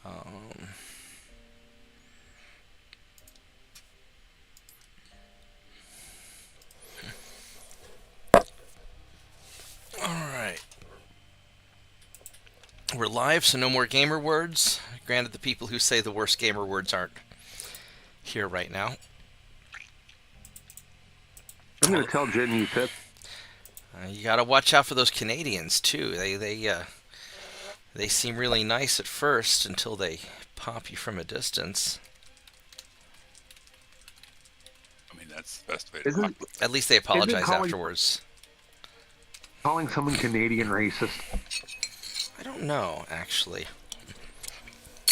Um, all right. We're live, so no more gamer words. Granted, the people who say the worst gamer words aren't here right now. I'm going to tell Jen you said. You gotta watch out for those Canadians too. They seem really nice at first until they pop you from a distance. I mean, that's the best way to Isn't At least they apologize calling afterwards. someone Canadian racist? I don't know, actually.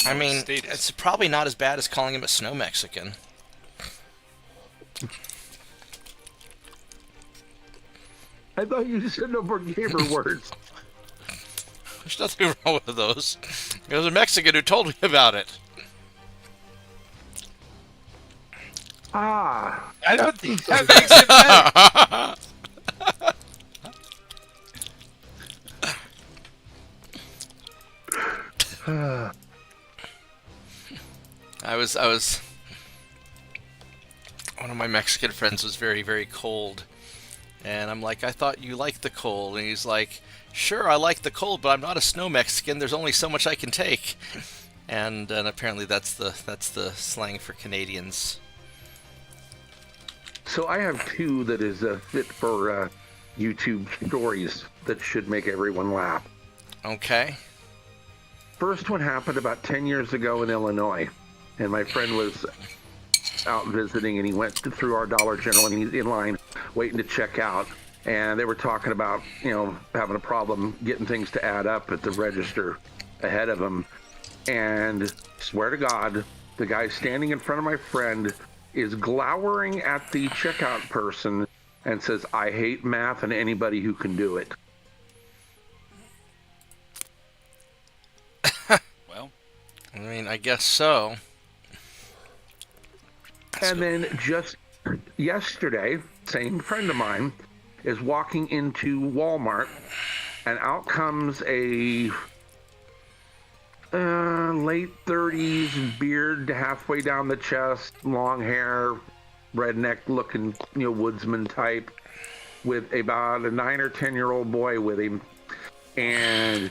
No, I mean, status. it's probably not as bad as calling him a snow Mexican. I thought you said no more gamer words. There's nothing wrong with those. It was a Mexican who told me about it. Ah. I don't think that makes it better. I was. One of my Mexican friends was very, very cold. And I'm like, I thought you liked the cold. And he's like, sure, I like the cold, but I'm not a snow Mexican. There's only so much I can take. And apparently that's the slang for Canadians. So I have two that is fit for YouTube stories that should make everyone laugh. Okay. First one happened about 10 years ago in Illinois. And my friend was out visiting, and he went through our Dollar General, and he's in line waiting to check out. And they were talking about, having a problem getting things to add up at the register ahead of him. And swear to God, the guy standing in front of my friend is glowering at the checkout person and says, I hate math and anybody who can do it. Well, I mean, I guess so. And then just yesterday, same friend of mine is walking into Walmart, and out comes a late 30s, beard halfway down the chest, long hair, redneck looking, woodsman type, with about a 9 or 10-year-old boy with him. And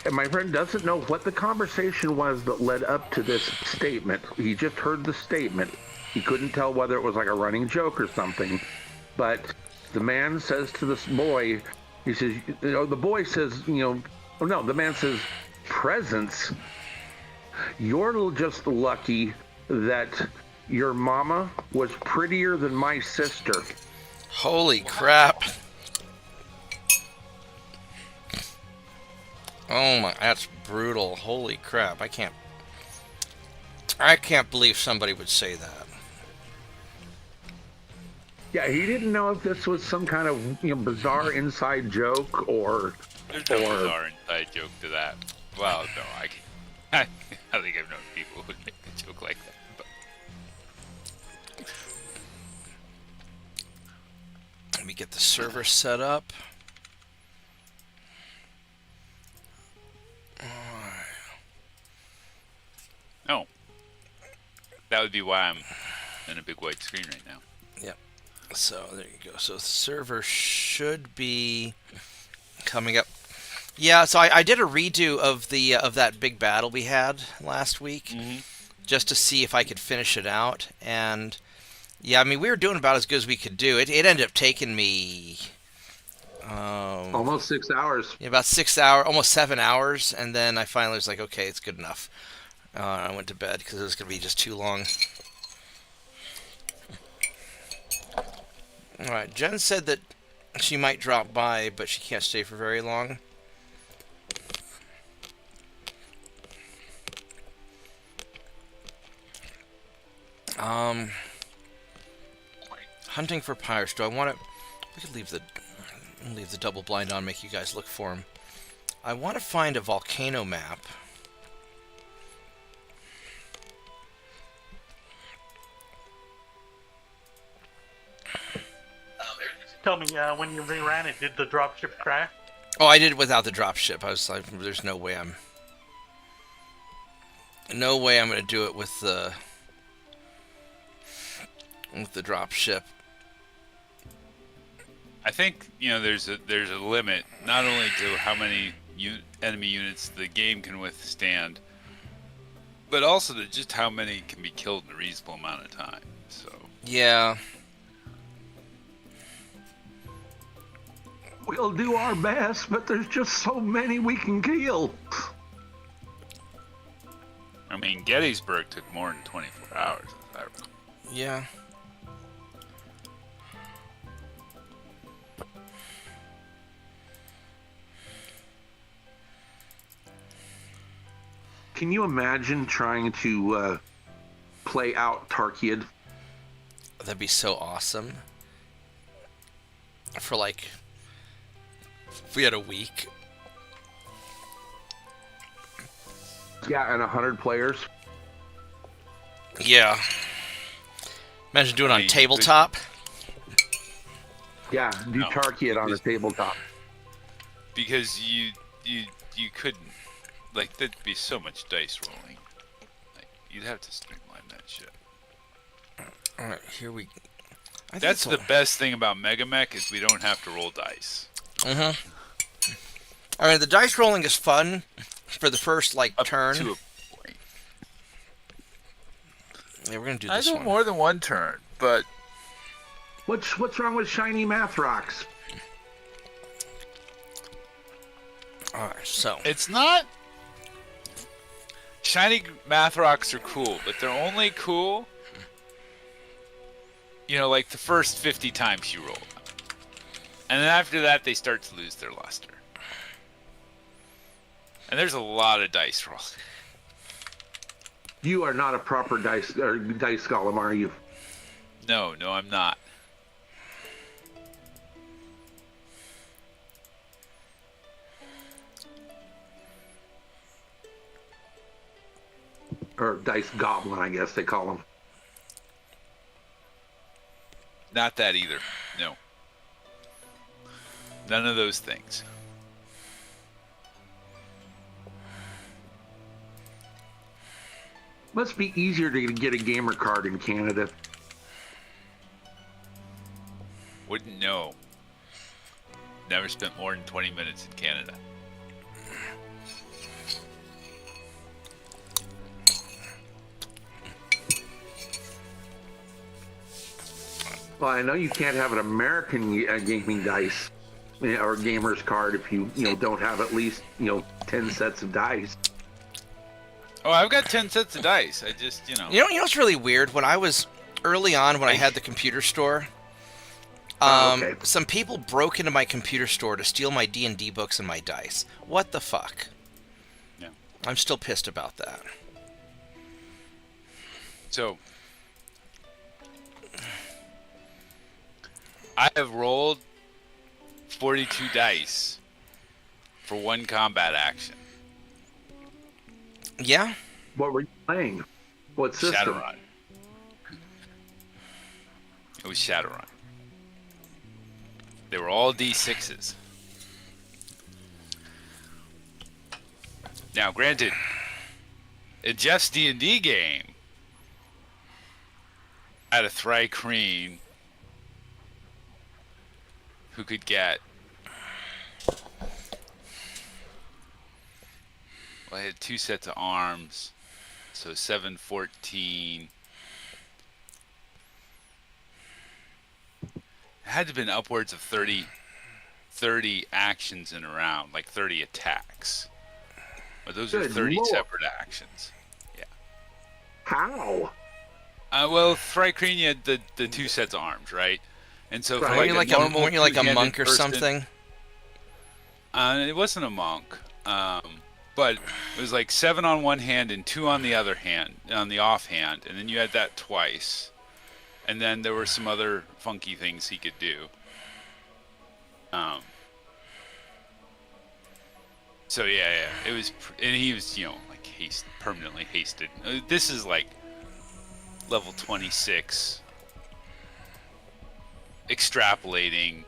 my friend doesn't know what the conversation was that led up to this statement. He just heard the statement. He couldn't tell whether it was like a running joke or something. But the man says to this boy, he says, the boy says, the man says, presents. You're just lucky that your mama was prettier than my sister. Holy crap. Oh my, that's brutal. Holy crap. I can't believe somebody would say that. Yeah, he didn't know if this was some kind of bizarre inside joke or... there's no bizarre inside joke to that. Well, no, I think I've known people who would make a joke like that. But Let me get the server set up. no, that would be why I'm in a big white screen right now. Yep. So there you go. So the server should be coming up. Yeah. So I did a redo of the of that big battle we had last week, just to see if I could finish it out. And yeah, I mean, we were doing about as good as we could do. It ended up taking me almost 6 hours. yeah, about 6 hours, almost 7 hours, and then I finally was like, okay, it's good enough. I went to bed because it was going to be just too long. All right, Jen said that she might drop by, but she can't stay for very long. Hunting for pirates. Do I want to? We could leave the double blind on, make you guys look for them. I want to find a volcano map. Tell me, when you reran it, did the dropship crash? Oh, I did it without the dropship. I was like, there's no way I'm... No way I'm going to do it with the drop ship. I think there's a limit not only to how many enemy units the game can withstand, but also to just how many can be killed in a reasonable amount of time. So Yeah. We'll do our best, but there's just so many we can kill. I mean, Gettysburg took more than 24 hours. If I recall. Yeah. Can you imagine trying to play out Tarkiad? That'd be so awesome. For like, if we had a week. Yeah, and 100 players. Yeah. Imagine doing it on Hey, tabletop. Yeah, do No. Tarkiad on a tabletop. Because you couldn't, like, there'd be so much dice rolling. Like, you'd have to streamline that shit. All right, here we. I think That's it's the best thing about MegaMek is we don't have to roll dice. I mean, the dice rolling is fun for the first like Up turn. to a point. Yeah, we're gonna do I this do one. more than one turn, but What's wrong with shiny math rocks? All right, so It's not. Shiny math rocks are cool, but they're only cool, like the first 50 times you roll them. And then after that, they start to lose their luster. And there's a lot of dice rolling. You are not a proper dice golem, are you? No, I'm not. Or dice goblin, I guess they call them. Not that either. No. None of those things. Must be easier to get a gamer card in Canada. Wouldn't know. Never spent more than 20 minutes in Canada. Well, I know you can't have an American gaming dice or gamer's card if you don't have at least 10 sets of dice. Oh, I've got 10 sets of dice. I just, you know what's really weird? When I was early on, when I had the computer store, Okay. some people broke into my computer store to steal my D&D books and my dice. What the fuck? Yeah. I'm still pissed about that. So, I have rolled 42 dice for one combat action. Yeah? What were you playing? What system? Shadowrun. It was Shadowrun. They were all D6s. Now, granted, in Jeff's D&D game, I had a Thri-Kreen who could get... Well, I had 2 sets of arms, so 7, 14... It had to have been upwards of 30 actions in a round, like 30 attacks. But those are Good 30 Lord. separate actions. How? Well, Thri-Kreen, you had the 2 sets of arms, right? And so, for Right. Weren't you normal weren't you like a two-handed monk or person- something? It wasn't a monk, but it was like 7 on one hand and 2 on the other hand, on the off hand, and then you had that twice. And then there were some other funky things he could do. So yeah, it was, and he was, like permanently hasted. This is like level 26, extrapolating,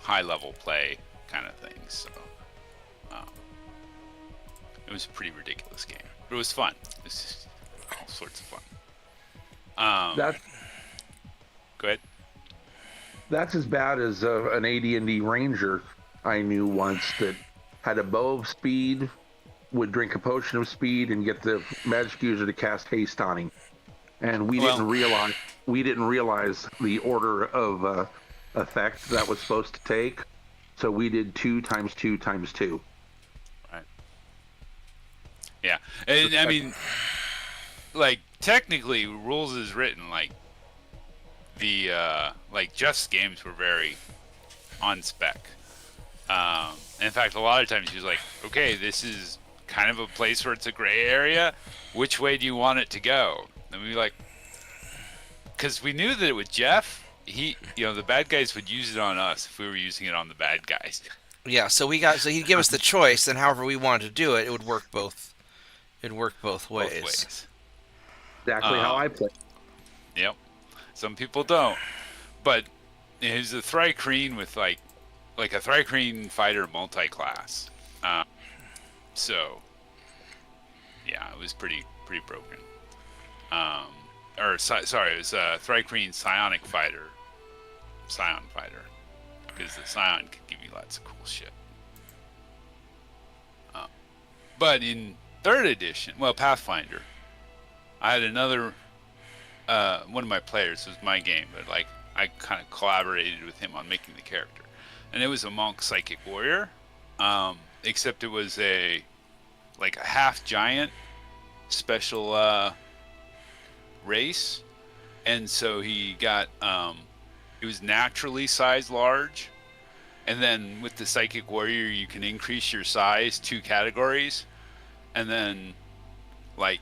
high level play kind of things. So, It was a pretty ridiculous game, but it was fun. It was just all sorts of fun. That's Go ahead. that's as bad as an AD&D ranger I knew once that had a bow of speed, would drink a potion of speed, and get the magic user to cast haste on him. And we Well- didn't realize the order of effect that was supposed to take. So we did 2 times 2 times 2. Right. Yeah, and I mean, like technically, rules is written like the like Jeff's games were very on spec. In fact, a lot of times he was like, "Okay, this is kind of a place where it's a gray area. Which way do you want it to go?" And we were like, because we knew that with Jeff, the bad guys would use it on us if we were using it on the bad guys. Yeah, so he'd give us the choice, and however we wanted to do it, it would work both. It'd work both ways. Both ways. Exactly how I play. Yep. Some people don't, but he's a Thrycreen with like a Thrycreen fighter multi-class. So yeah, it was pretty broken. Sorry, it was a Thrycreen psionic fighter, Scion fighter, because the Scion can give you lots of cool shit. But in 3rd edition, Pathfinder, I had another one of my players. It was my game, but like I kind of collaborated with him on making the character, and it was a monk psychic warrior, except it was a half giant special race, and so he got he was naturally size large, and then with the psychic warrior you can increase your size 2 categories, and then like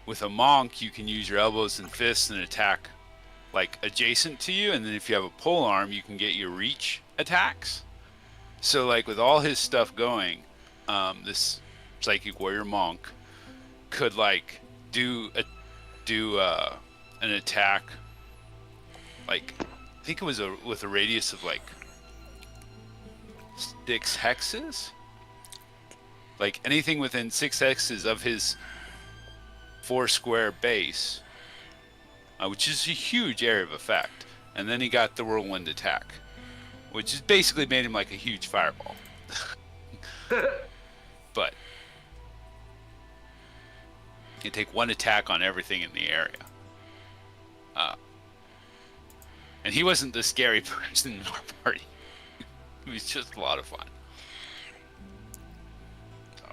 with a monk you can use your elbows and fists and attack like adjacent to you, and then if you have a pole arm you can get your reach attacks. So like with all his stuff going, this psychic warrior monk could like do an attack, like I think it was with a radius of like 6 hexes, like anything within 6 hexes of his 4 square base, which is a huge area of effect. And then he got the whirlwind attack, which has basically made him like a huge fireball. But you take 1 attack on everything in the area. And he wasn't the scary person in our party. It was just a lot of fun. So,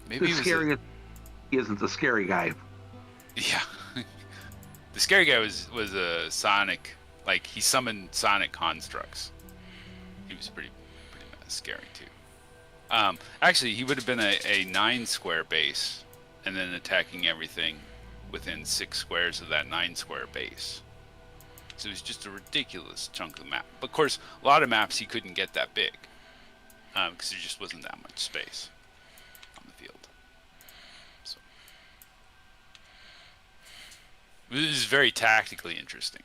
maybe The it was scariest isn't the scary guy. yeah. The scary guy was a sonic, like he summoned sonic constructs. He was pretty scary too. Actually, he would have been a 9 square base, and then attacking everything within 6 squares of that 9 square base. So it was just a ridiculous chunk of the map. But of course, a lot of maps he couldn't get that big, because there just wasn't that much space on the field. So it was very tactically interesting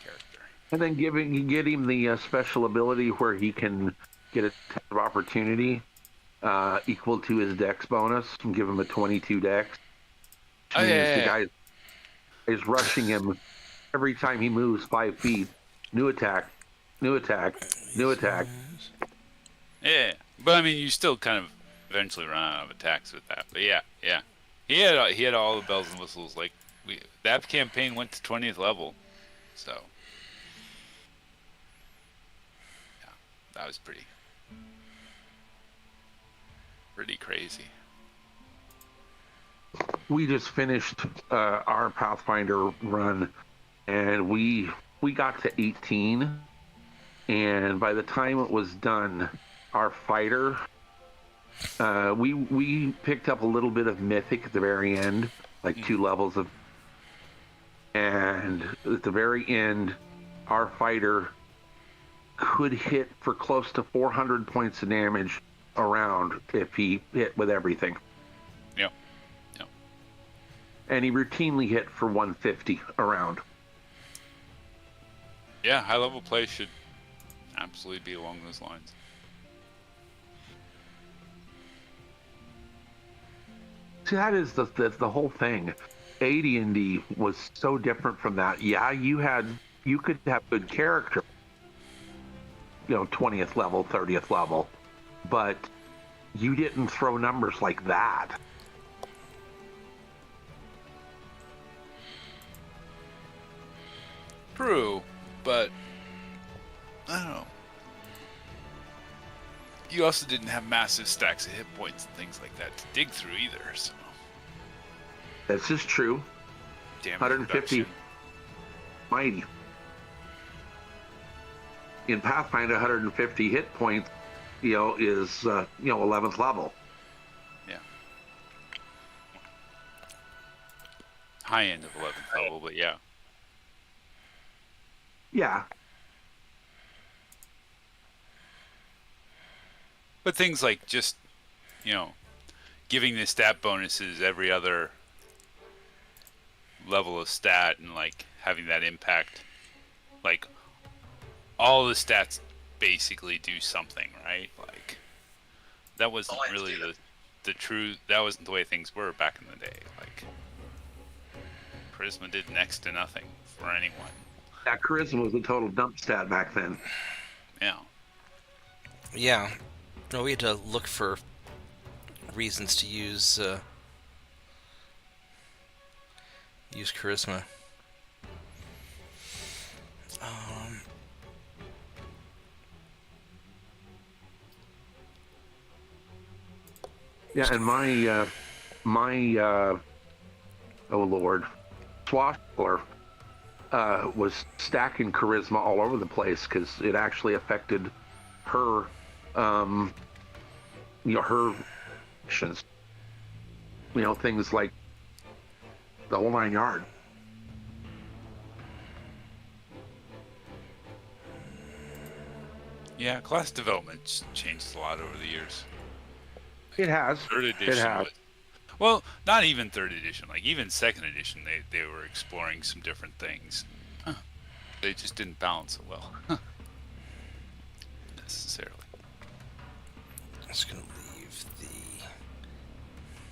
character. And then you get him the special ability where he can get a test of opportunity equal to his dex bonus, and give him a 22 dex. Oh, yeah. The guy is rushing him every time he moves 5 feet. New attack, new attack, new attack. Yeah, but I mean, you still kind of eventually run out of attacks with that. But yeah, he had all the bells and whistles. Like that campaign went to 20th level, so yeah, that was pretty crazy. We just finished our Pathfinder run, and we got to 18, and by the time it was done, our fighter, we picked up a little bit of mythic at the very end, like 2 levels of, and at the very end, our fighter could hit for close to 400 points of damage around if he hit with everything. Yep. And he routinely hit for 150 around. Yeah, high level play should absolutely be along those lines. See, that is the whole thing. AD&D was so different from that. Yeah, you could have good character, 20th level, 30th level, but you didn't throw numbers like that. True, but I don't know. You also didn't have massive stacks of hit points and things like that to dig through either, so. This is true. Damage 150 reduction. mighty. In Pathfinder, 150 hit points, is 11th level. Yeah. High end of 11th level, but yeah. Yeah. But things like just, giving the stat bonuses every other level of stat and like having that impact, like all the stats basically do something, right? Like that wasn't really the true, that wasn't the way things were back in the day. Like charisma did next to nothing for anyone. That charisma was a total dump stat back then. Yeah. Yeah. No, we had to look for reasons to use charisma. Yeah, and my oh Lord, Swashbuckler was stacking charisma all over the place because it actually affected her, her actions. Things like the whole 9 yards. Yeah, class development's changed a lot over the years. It has. Third edition It has. well, not even third edition. Like even second edition, they were exploring some different things. They just didn't balance it well, necessarily. I'm just gonna leave the.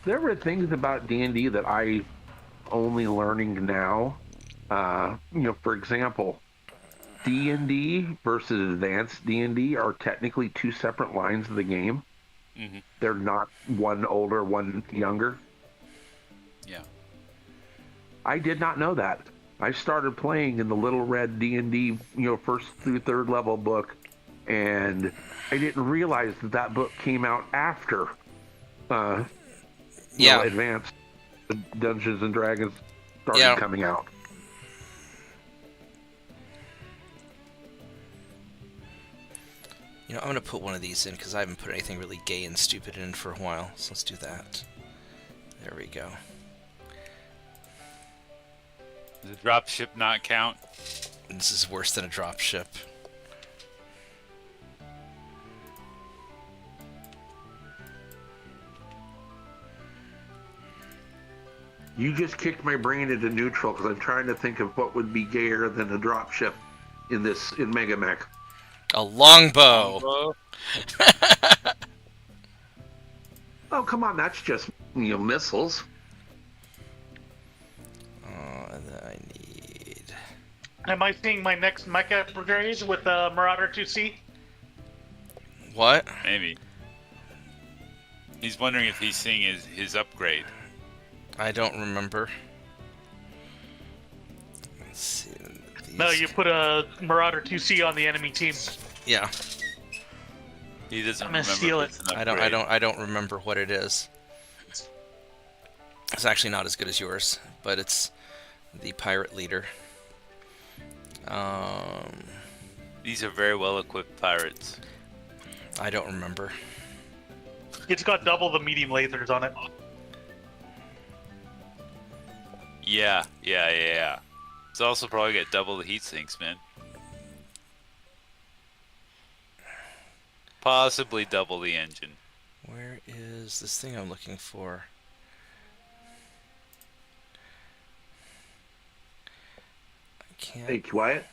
There were things about D&D that I only learning now. For example, D&D versus advanced D&D are technically two separate lines of the game. Mm-hmm. They're not one older, one younger. Yeah. I did not know that. I started playing in the Little Red D&D, first through third level book, and I didn't realize that book came out after Advanced Dungeons and Dragons started coming out. I'm going to put one of these in because I haven't put anything really gay and stupid in for a while. So let's do that. There we go. Does the dropship not count? This is worse than a dropship. You just kicked my brain into neutral because I'm trying to think of what would be gayer than a dropship in MegaMek. A longbow. Oh, come on, that's just missiles. I need. Am I seeing my next mecha brigade with Marauder 2C? What? Maybe. He's wondering if he's seeing his upgrade. I don't remember. Let's see. No, you put a Marauder 2C on the enemy team. Yeah. He doesn't I'm gonna remember. steal if it. it's an I don't remember what it is. It's actually not as good as yours, but it's the pirate leader. These are very well equipped pirates. I don't remember. It's got double the medium lasers on it. Yeah. It's also probably got double the heat sinks, man. Possibly double the engine. Where is this thing I'm looking for? I can't. Hey, quiet.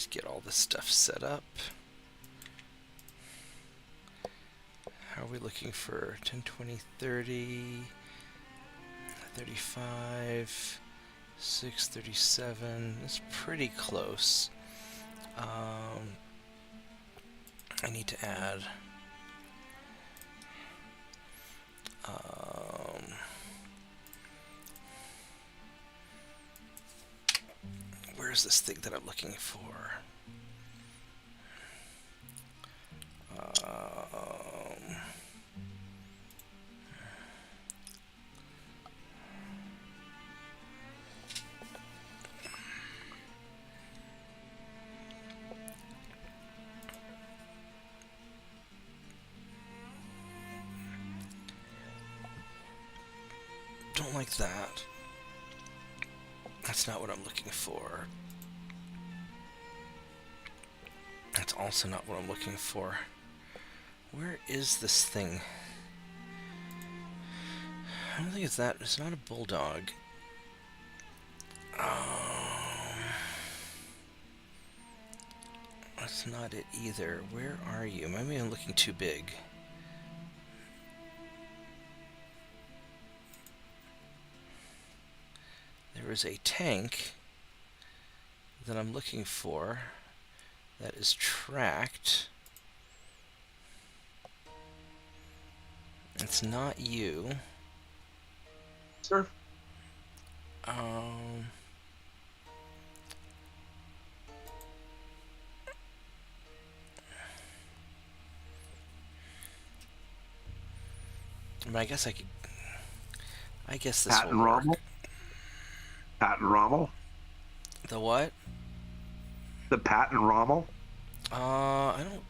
just get all this stuff set up. How are we looking for 10, 20, 30, 35, 6, 37? That's pretty close. I need to add where's this thing that I'm looking for? Don't like that. That's not what I'm looking for. That's also not what I'm looking for. Where is this thing? I don't think it's that. It's not a bulldog. That's not it either. Where are you? Maybe I'm looking too big. There is a tank that I'm looking for that is tracked. It's not you. Sir? I mean, I guess I could. I guess this Pat will and work. Rommel? Pat and Rommel? The what? The Pat and Rommel? I don't.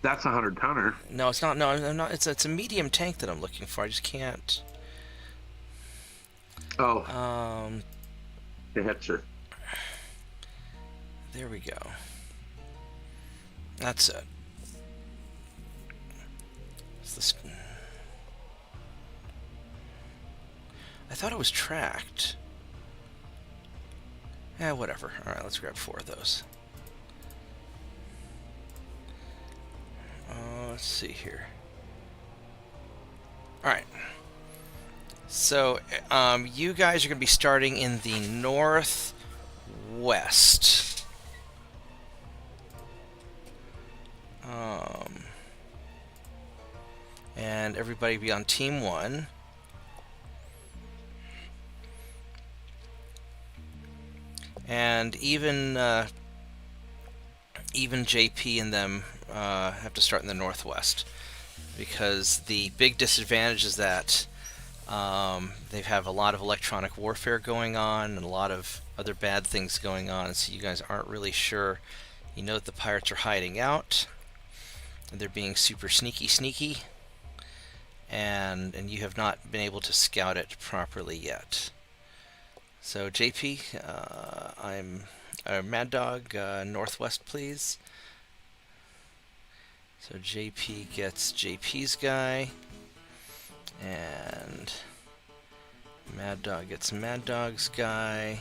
That's a 100-tonner. No, it's not. No, I'm not. It's a medium tank that I'm looking for. I just can't. Oh, the Hetzer. There we go. That's it. It's this. I thought it was tracked. Yeah, whatever. Alright, let's grab 4 of those. Let's see here. Alright. So, you guys are going to be starting in the northwest. And everybody be on team 1. And even JP and them have to start in the northwest, because the big disadvantage is that they have a lot of electronic warfare going on and a lot of other bad things going on, so you guys aren't really sure. You know that the pirates are hiding out, and they're being super sneaky, and you have not been able to scout it properly yet. So JP, I'm Mad Dog, northwest, please. So JP gets JP's guy, and Mad Dog gets Mad Dog's guy.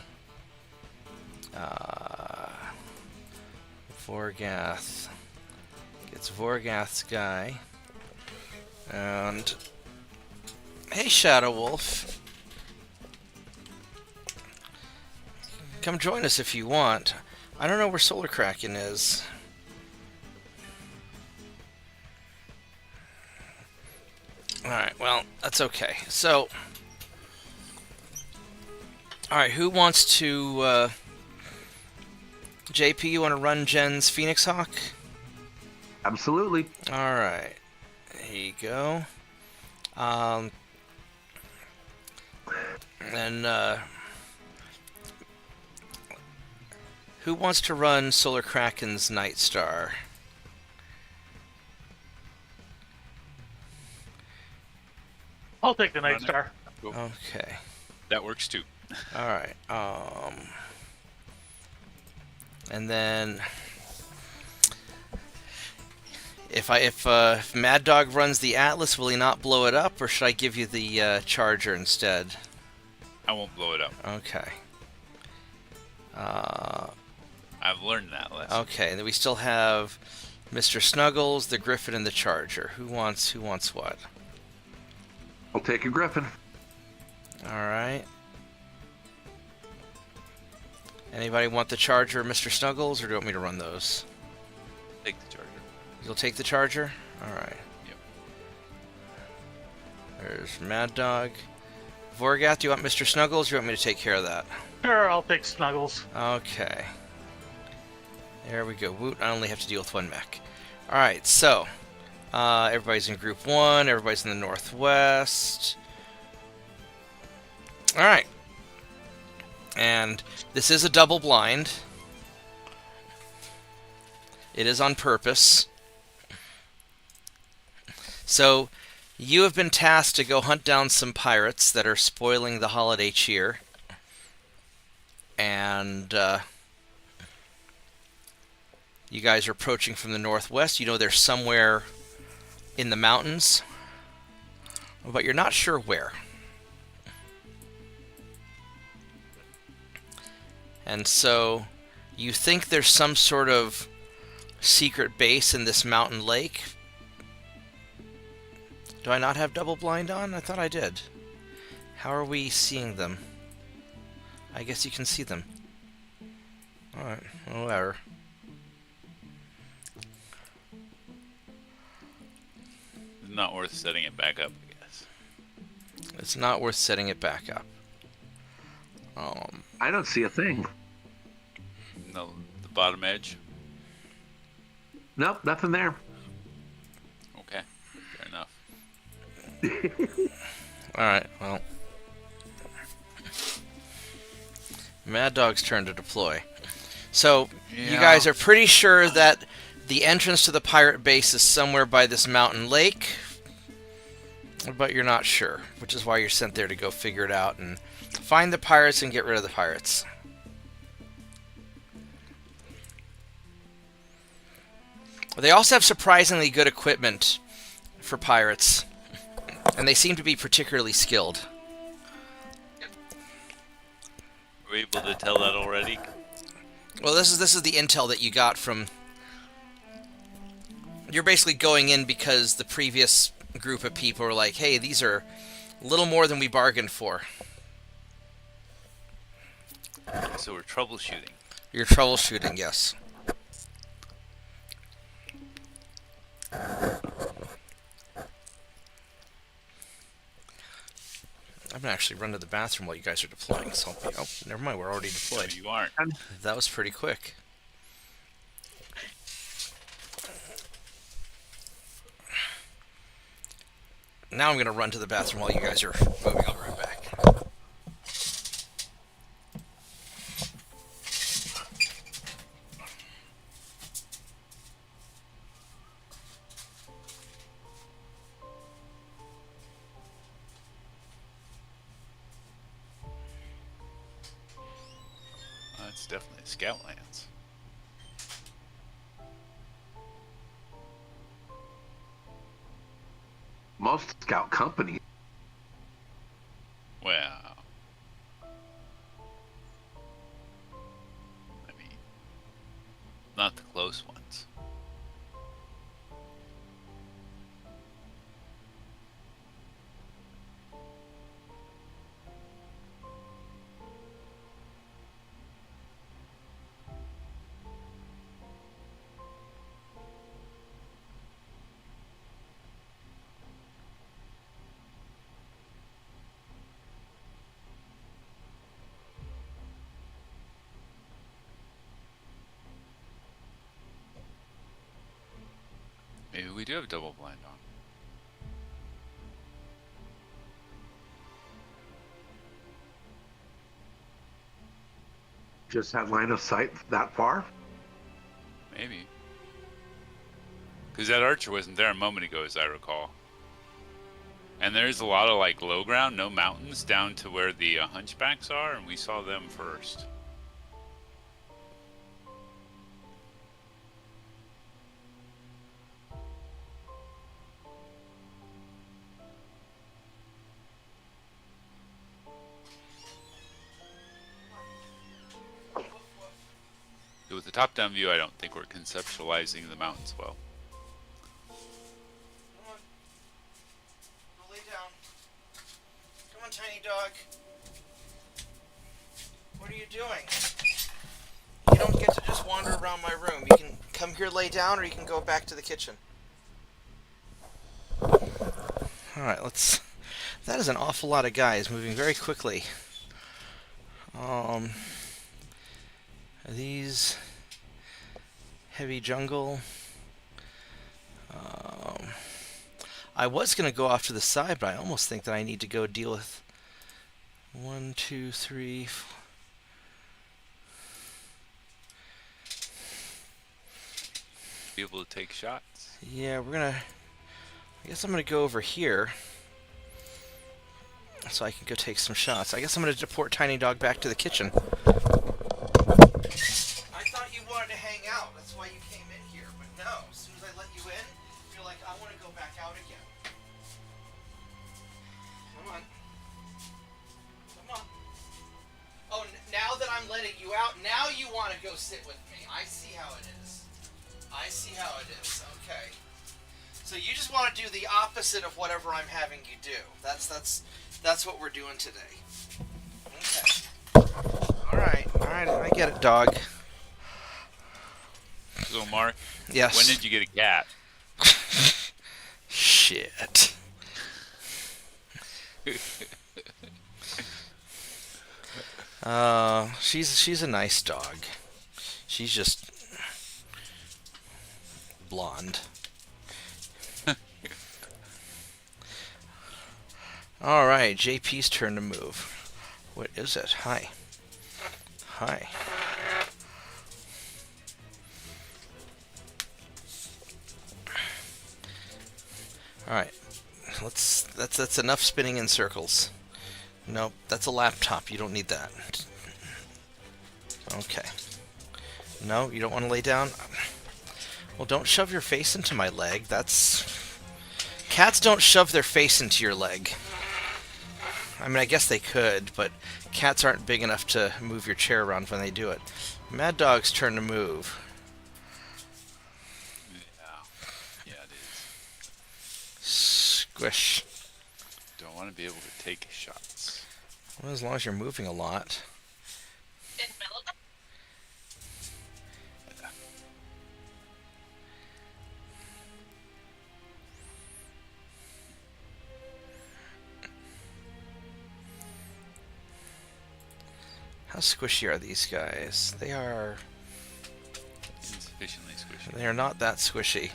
Vorgath gets Vorgath's guy, and hey, Shadow Wolf. Come join us if you want. I don't know where Solar Kraken is. Alright, well, that's okay. So, alright, who wants to, JP, you want to run Jen's Phoenix Hawk? Absolutely. Alright, there you go. And, who wants to run Solar Kraken's Night Star? I'll take the Night Star. Cool. Okay. That works too. All right. And then if Mad Dog runs the Atlas, will he not blow it up, or should I give you the Charger instead? I won't blow it up. Okay. I've learned that lesson. Okay, and then we still have Mr. Snuggles, the Griffin, and the Charger. Who wants what? I'll take a Griffin. All right. Anybody want the Charger or Mr. Snuggles, or do you want me to run those? Take the Charger. You'll take the Charger? All right. Yep. There's Mad Dog. Vorgath, do you want Mr. Snuggles, or do you want me to take care of that? Sure, I'll take Snuggles. Okay. There we go. Woot, I only have to deal with one mech. Alright, so. Everybody's in Group 1. Everybody's in the Northwest. Alright. And this is a double blind. It is on purpose. So, you have been tasked to go hunt down some pirates that are spoiling the holiday cheer. And, you guys are approaching from the northwest. You know they're somewhere in the mountains, but you're not sure where. And so you think there's some sort of secret base in this mountain lake. Do I not have double blind on? I thought I did. How are we seeing them? I guess you can see them. Alright, whatever. Not worth setting it back up, I guess. It's not worth setting it back up. I don't see a thing. No, the bottom edge. Nope, nothing there. Okay, fair enough. Alright, well. Mad Dog's turn to deploy. So, you Yeah. guys are pretty sure that the entrance to the pirate base is somewhere by this mountain lake, but you're not sure, which is why you're sent there to go figure it out and find the pirates and get rid of the pirates. They also have surprisingly good equipment for pirates, and they seem to be particularly skilled. Were we able to tell that already? Well, this is the intel that you got from. You're basically going in because the previous group of people were like, "Hey, these are a little more than we bargained for." So we're troubleshooting. You're troubleshooting, yes. I'm gonna actually run to the bathroom while you guys are deploying. So, oh, never mind. We're already No, deployed. you aren't. That was pretty quick. Now I'm going to run to the bathroom while you guys are moving. I'll be right back. That's definitely scout lands. Most scout companies. Well, I mean, not the close ones. Maybe we do have double blind on. Just had line of sight that far. Maybe. Because that archer wasn't there a moment ago, as I recall. And there's a lot of like low ground, no mountains, down to where the hunchbacks are, and we saw them first. With the top-down view, I don't think we're conceptualizing the mountains well. Come on. Go lay down. Come on, tiny dog. What are you doing? You don't get to just wander around my room. You can come here, lay down, or you can go back to the kitchen. Alright, let's... That is an awful lot of guys moving very quickly. Are these... Heavy jungle? I was going to go off to the side, but I almost think that I need to go deal with... 1, 2, 3... 4. Be able to take shots. Yeah, we're gonna... I guess I'm gonna go over here so I can go take some shots. I guess I'm gonna deport Tiny Dog back to the kitchen. I thought you wanted to hang out. That's why you came in here. But no, as soon as I let you in, you're like, I want to go back out again. Come on. Come on. Oh, now that I'm letting you out, now you want to go sit with me. I see how it is. I see how it is. Okay. So you just want to do the opposite of whatever I'm having you do. That's what we're doing today. Okay. All right. I get it, dog. So, Mark. Yes. When did you get a cat? Shit. She's a nice dog. She's just blonde. Alright, JP's turn to move. What is it? Hi. Hi. Alright. That's enough spinning in circles. Nope, that's a laptop. You don't need that. Okay. No, you don't want to lay down? Well, don't shove your face into my leg. That's... Cats don't shove their face into your leg. I mean, I guess they could, but cats aren't big enough to move your chair around when they do it. Mad Dog's turn to move. Yeah, it is. Squish. Don't want to be able to take shots. Well, as long as you're moving a lot. How squishy are these guys? They are... Insufficiently squishy. They are not that squishy.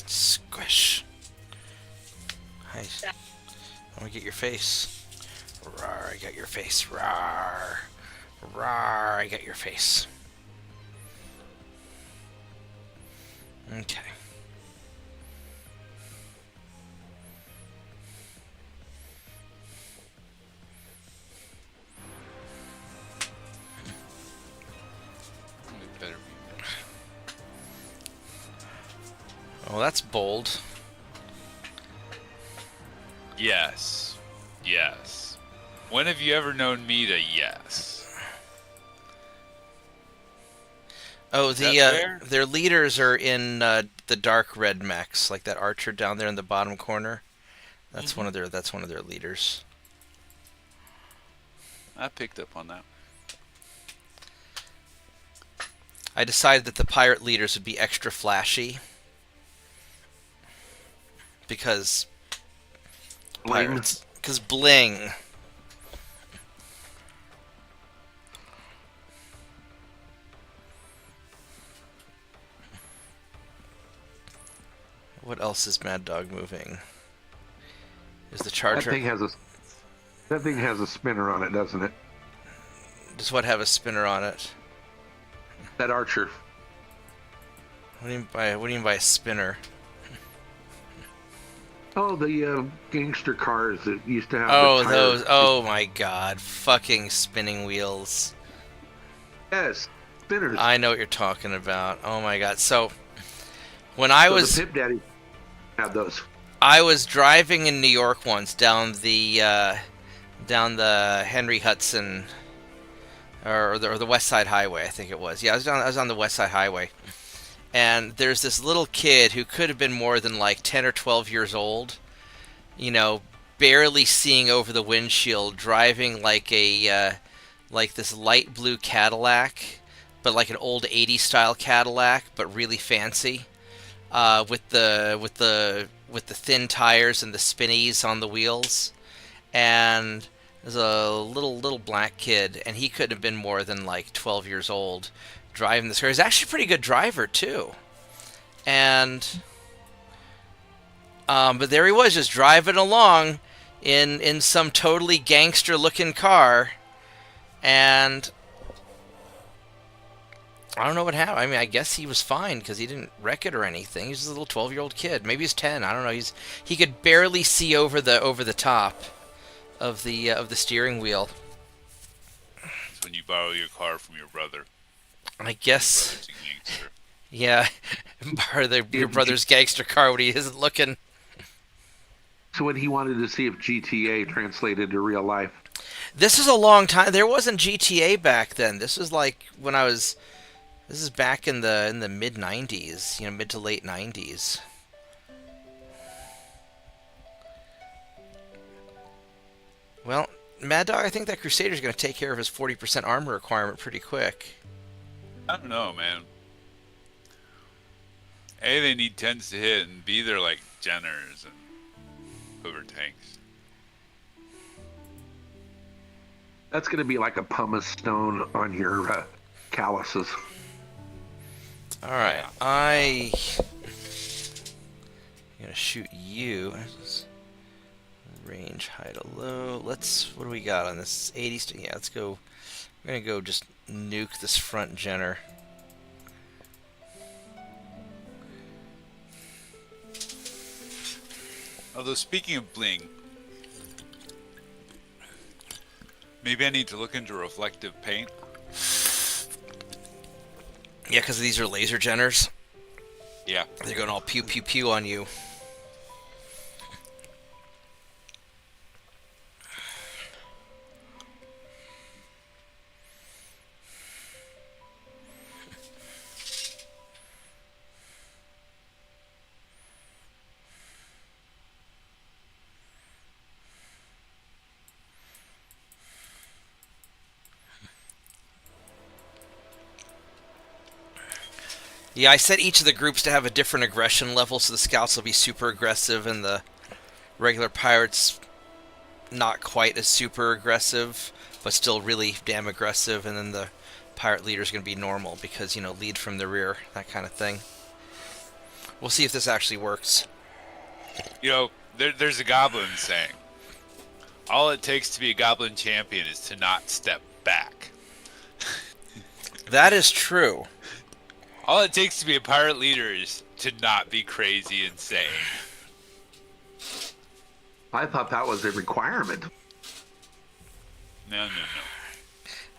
Squish. Hi. I want to get your face. Rawr, I got your face. Rawr. Rawr, I got your face. Okay. It better be. Oh, that's bold. Yes. Yes. When have you ever known me to yes? Oh, fair? their leaders are in the dark red mechs, like that archer down there in the bottom corner. That's one of their leaders. I picked up on that. I decided that the pirate leaders would be extra flashy because pirates, because bling. What else is Mad Dog moving? Is the charger? That thing has a spinner on it, doesn't it? Does what have a spinner on it? That archer. What do you mean by a spinner? Oh, the gangster cars that used to have. Oh, the tires. those! Oh my God! Fucking spinning wheels. Yes, spinners. I know what you're talking about. Oh my God! So when I was the Pip Daddy had those. I was driving in New York once down the Henry Hudson or the West Side Highway, I think it was. Yeah, I was on the West Side Highway, and there's this little kid who could have been more than like 10 or 12 years old, you know, barely seeing over the windshield, driving like this light blue Cadillac, but like an old '80s style Cadillac, but really fancy, with the thin tires and the spinnies on the wheels, and there's a little black kid, and he couldn't have been more than like 12 years old, driving this car. He's actually a pretty good driver too, and but there he was, just driving along in some totally gangster looking car, and I don't know what happened. I mean, I guess he was fine because he didn't wreck it or anything. He's just a little 12-year-old kid. Maybe he's 10. I don't know. He could barely see over the top of the steering wheel. It's when you borrow your car from your brother. I guess. Brother's a gangster. Yeah, borrow your brother's gangster car when he isn't looking. So when he wanted to see if GTA translated to real life. This is a long time. There wasn't GTA back then. This was like when I was. This is back in the mid '90s, mid to late '90s. Well, Mad Dog, I think that Crusader's going to take care of his 40% armor requirement pretty quick. I don't know, man. A, they need 10s to hit, and B, they're like Jenners and Hoover tanks. That's going to be like a pumice stone on your calluses. All right, I'm going to shoot you. Range, high to low. What do we got on this? 80. Yeah, let's go. We're going to go just nuke this front Jenner. Although, speaking of bling, maybe I need to look into reflective paint. Yeah, because these are laser Jenners. Yeah. They're going all pew pew pew on you. Yeah, I set each of the groups to have a different aggression level, so the scouts will be super aggressive and the regular pirates not quite as super aggressive, but still really damn aggressive, and then the pirate leader's going to be normal because, lead from the rear, that kind of thing. We'll see if this actually works. There's a goblin saying, all it takes to be a goblin champion is to not step back. That is true. All it takes to be a pirate leader is to not be crazy insane. I thought that was a requirement. No.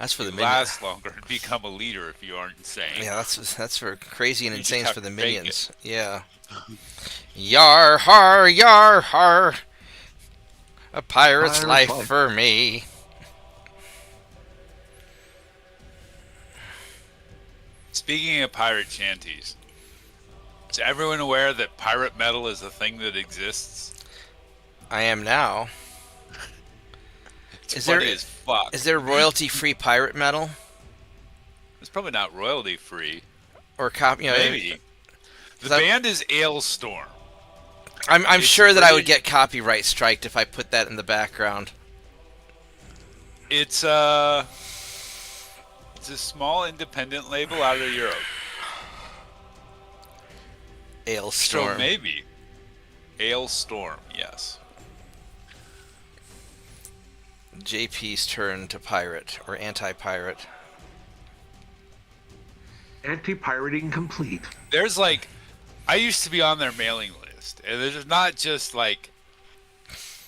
That's for the You minions. last longer and become a leader if you aren't insane. Yeah, that's for crazy and You just insane have for the to fake minions. Yeah. Yar har, yar har. A pirate's life for me. Speaking of pirate shanties, is everyone aware that pirate metal is a thing that exists? I am now. It's funny as fuck. Is there royalty-free pirate metal? It's probably not royalty free. Or copy? Maybe. The band is Ailstorm. I'm sure that I would get copyright striked if I put that in the background. It's a small independent label out of Europe. Ailstorm. So maybe. Ailstorm, yes. JP's turn to pirate, or anti-pirate. Anti-pirating complete. There's I used to be on their mailing list, and there's not just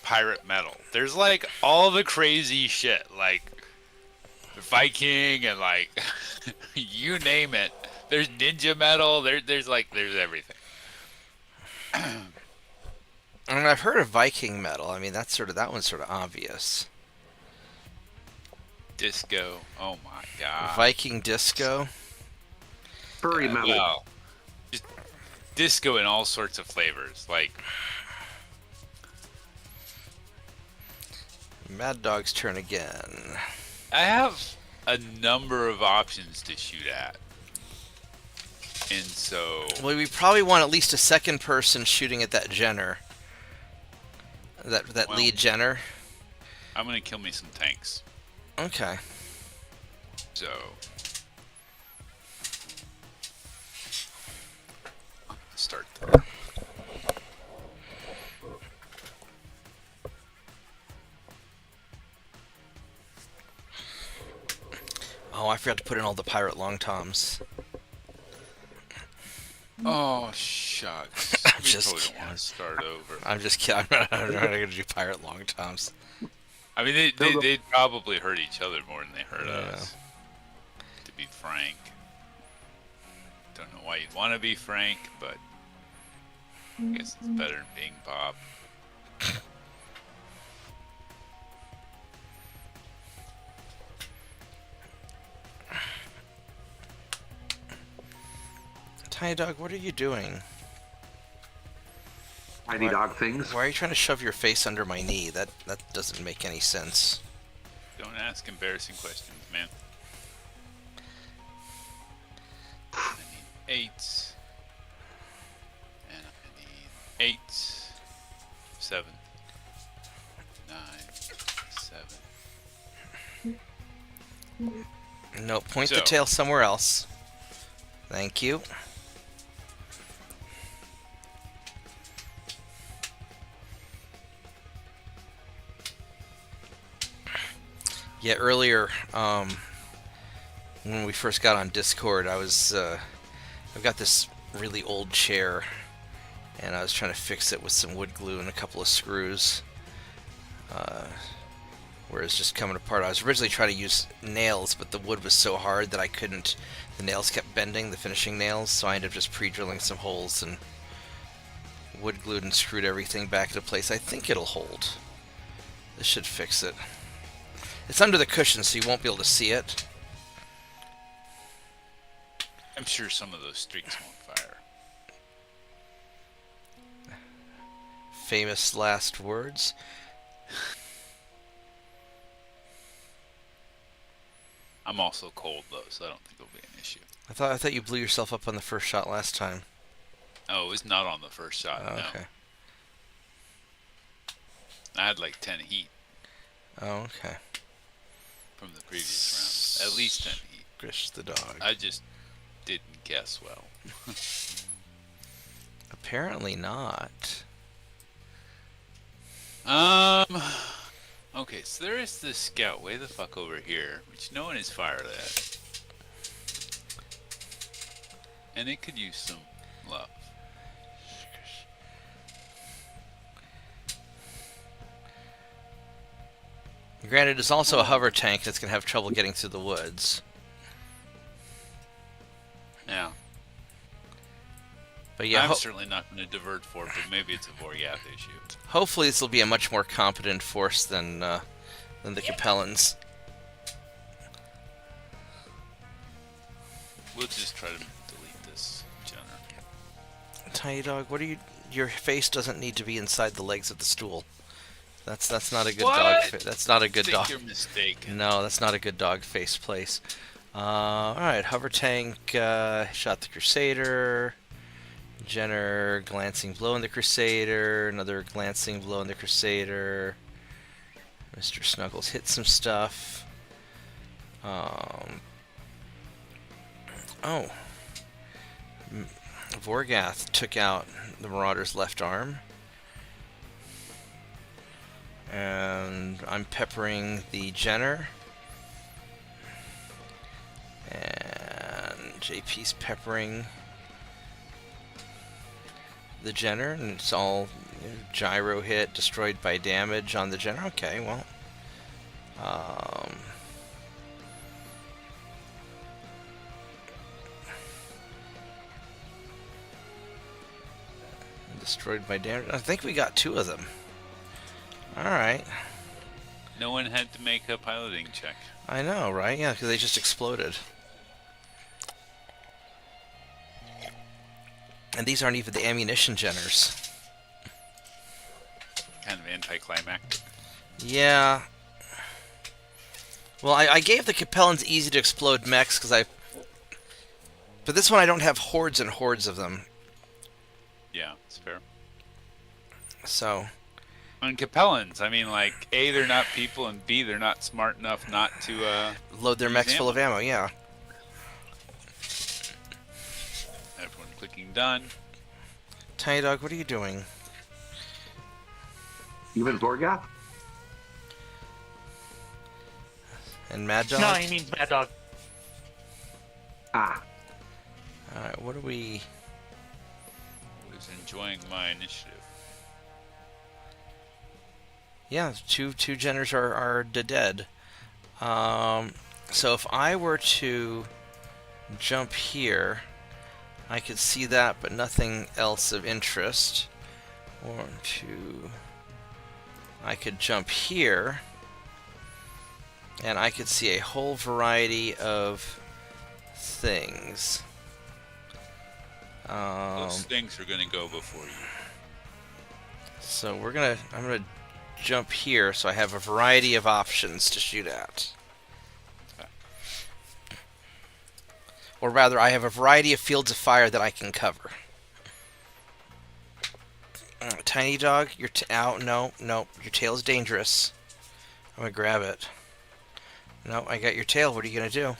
pirate metal. There's all the crazy shit, Viking and you name it. There's ninja metal. There's everything. I mean, I've heard of Viking metal. I mean, that one's sort of obvious. Disco. Oh my god. Viking disco. Furry metal. Well, just disco in all sorts of flavors. Like, Mad Dog's turn again. I have a number of options to shoot at. And so... Well, we probably want at least a second person shooting at that Jenner. That Well, lead Jenner. I'm going to kill me some tanks. Okay. So... Start there. Oh, I forgot to put in all the pirate long toms. Oh, shucks. I'm We just totally kidding. don't want to start over. I'm just kidding. I'm not gonna do pirate long toms. I mean, they'd probably hurt each other more than they hurt Yeah. us. To be frank. Don't know why you'd want to be frank, but I guess it's better than being Bob. Tiny Dog, what are you doing? Tiny dog things. Why are you trying to shove your face under my knee? That doesn't make any sense. Don't ask embarrassing questions, man. I need 8s. And I need 8, 7, 9, 7. No, point the So- tail somewhere else. Thank you. Yeah, earlier, when we first got on Discord, I've got this really old chair, and I was trying to fix it with some wood glue and a couple of screws. Where it's just coming apart. I was originally trying to use nails, but the wood was so hard that I couldn't. The nails kept bending, the finishing nails, so I ended up just pre-drilling some holes and wood glued and screwed everything back into place. I think it'll hold. This should fix it. It's under the cushion, so you won't be able to see it. I'm sure some of those streaks won't fire. Famous last words. I'm also cold, though, so I don't think it'll be an issue. I thought you blew yourself up on the first shot last time. Oh, it was not on the first shot, Oh, no. okay. I had like 10 heat Oh, okay. from the previous round. At least 10 heat. Grish the dog. I just didn't guess well. Apparently not. Okay, so there is this scout way the fuck over here, which no one has fired at. And it could use some love. Granted, it's also a hover tank that's going to have trouble getting through the woods. Yeah. But yeah, I'm certainly not going to divert for it, but maybe it's a Vorgath issue. hopefully this will be a much more competent force than the Capellans. We'll just try to delete this Jenner. Tiny Dog, what are you? Your face doesn't need to be inside the legs of the stool. That's not a good What? dog. That's not a good I think dog. you're mistaken. No, that's not a good dog face place. All right, hover tank shot the Crusader. Jenner glancing blow in the Crusader. Another glancing blow in the Crusader. Mr. Snuggles hit some stuff. Vorgath took out the Marauder's left arm. And I'm peppering the Jenner. And JP's peppering the Jenner, and it's all gyro hit, destroyed by damage on the Jenner. Okay, well. Destroyed by damage. I think we got 2 of them. Alright. No one had to make a piloting check. I know, right? Yeah, because they just exploded. And these aren't even the ammunition generers. Kind of anticlimactic. Yeah. Well, I gave the Capellans easy to explode mechs because I... But this one I don't have hordes and hordes of them. Yeah, it's fair. So... And Capellans, I mean, like, A, they're not people, and B, they're not smart enough not to, load their mechs full of ammo, yeah. Everyone clicking done. Tiny Dog, what are you doing? Even Zorgath? And Mad Dog? No, he means Mad Dog. Ah. Alright, what do we... I was enjoying my initiative. Yeah, two generers are dead. So if I were to jump here, I could see that, but nothing else of interest. 1, 2... I could jump here, and I could see a whole variety of things. Those things are going to go before you. So I'm gonna jump here, so I have a variety of options to shoot at. Okay. Or rather, I have a variety of fields of fire that I can cover. Tiny Dog, your no, your tail's dangerous. I'm gonna grab it. No, I got your tail. What are you gonna do?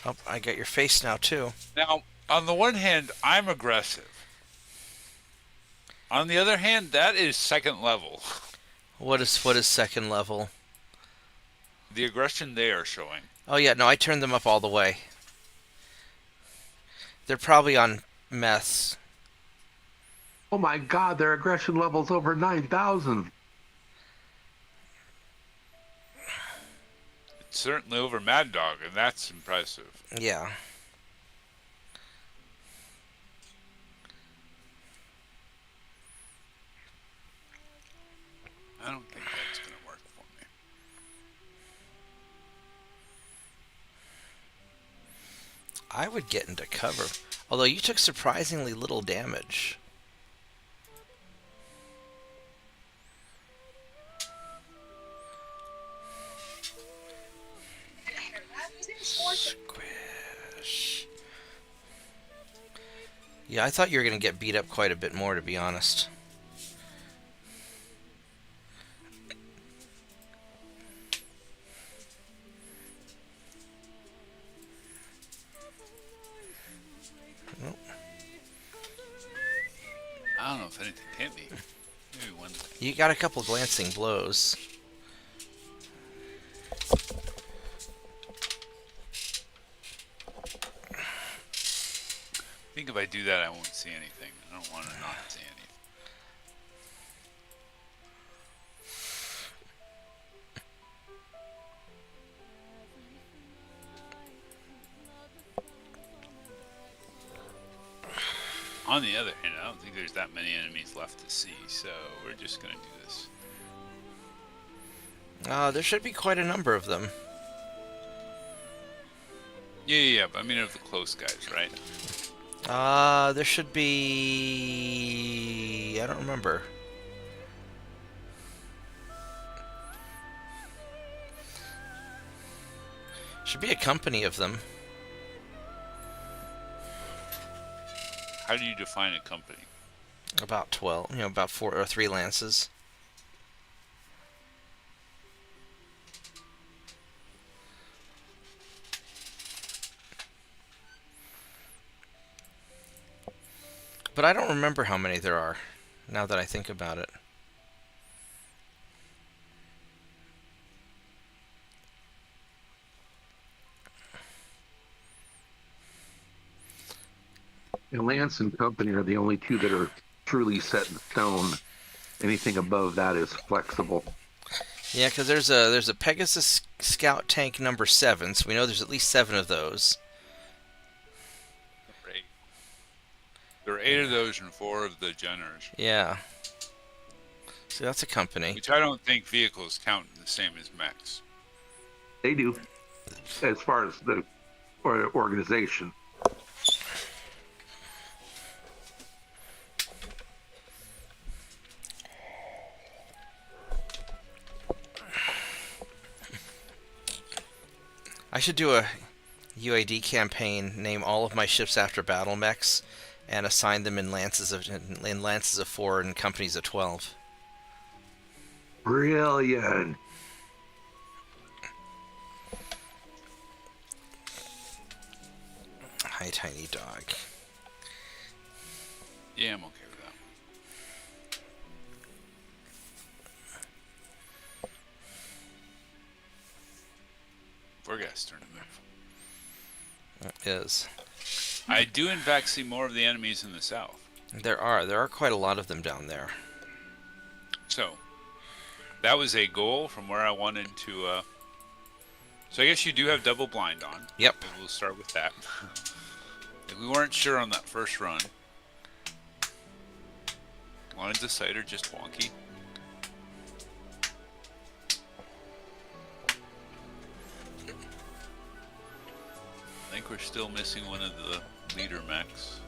Oh, I got your face now too. Now, on the one hand, I'm aggressive. On the other hand, that is second level. What is second level? The aggression they are showing. Oh yeah, no, I turned them up all the way. They're probably on meth. Oh my god, their aggression level's over 9,000. It's certainly over Mad Dog, and that's impressive. Yeah. I don't think that's going to work for me. I would get into cover. Although you took surprisingly little damage. Squish. Yeah, I thought you were going to get beat up quite a bit more, to be honest. I don't know if anything hit me. Maybe one thing. You got a couple glancing blows. I think if I do that, I won't see anything. I don't want to not see anything. On the other hand, I don't think there's that many enemies left to see, so we're just going to do this. There should be quite a number of them. Yeah, but I mean of the close guys, right? There should be... I don't remember. Should be a company of them. How do you define a company? About 12, about 4 or 3 lances. But I don't remember how many there are, now that I think about it. And Lance and Company are the only two that are truly set in stone. Anything above that is flexible. Yeah, because there's a Pegasus Scout Tank number 7, so we know there's at least 7 of those. Right. There are 8 of those and 4 of the generators. Yeah. So that's a company. Which I don't think vehicles count the same as mechs. They do, as far as the organization. I should do a UAD campaign, name all of my ships after battle mechs, and assign them in lances of 4 and companies of 12. Brilliant. Hi, tiny dog. Yeah, I'm okay with that. Vorgas turn to move. It is. I do in fact see more of the enemies in the south. There are quite a lot of them down there. So, that was a goal from where I wanted to... So I guess you do have double blind on. Yep. We'll start with that. We weren't sure on that first run. Lines of sight are just wonky. I think we're still missing one of the leader mechs.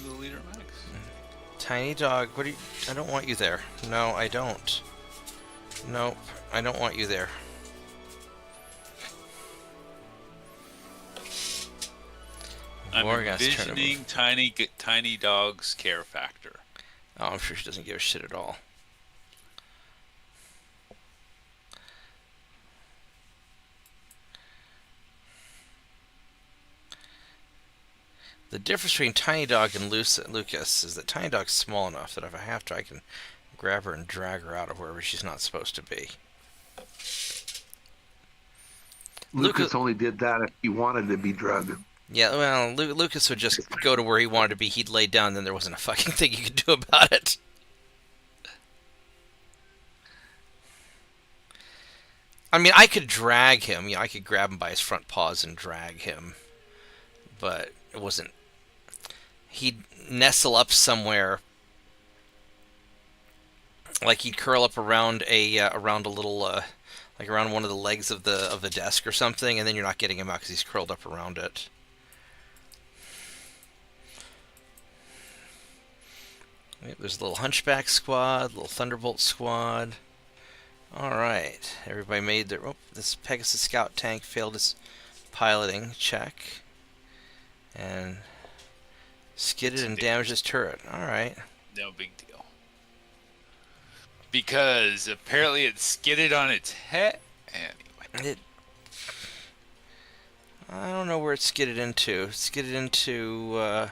Who are the leader mechs? Tiny dog, what do you... I don't want you there. No, I don't. Nope, I don't want you there. I'm Vorgas envisioning tiny dog's care factor. Oh, I'm sure she doesn't give a shit at all. The difference between Tiny Dog and Lucas is that Tiny Dog's small enough that if I have to, I can grab her and drag her out of wherever she's not supposed to be. Lucas only did that if he wanted to be drugged. Yeah, well, Lucas would just go to where he wanted to be. He'd lay down, then there wasn't a fucking thing you could do about it. I mean, I could drag him. You know, I could grab him by his front paws and drag him. But it wasn't... He'd nestle up somewhere. Like he'd curl up around a little... like around one of the legs of the desk or something, and then you're not getting him out because he's curled up around it. There's a little Hunchback squad, little Thunderbolt squad. Alright, everybody made their... Oh, this Pegasus Scout tank failed its piloting check. And skidded and damaged its turret. Alright. No big deal. Because apparently it skidded on its head. Anyway. I don't know where it skidded into. It skidded into...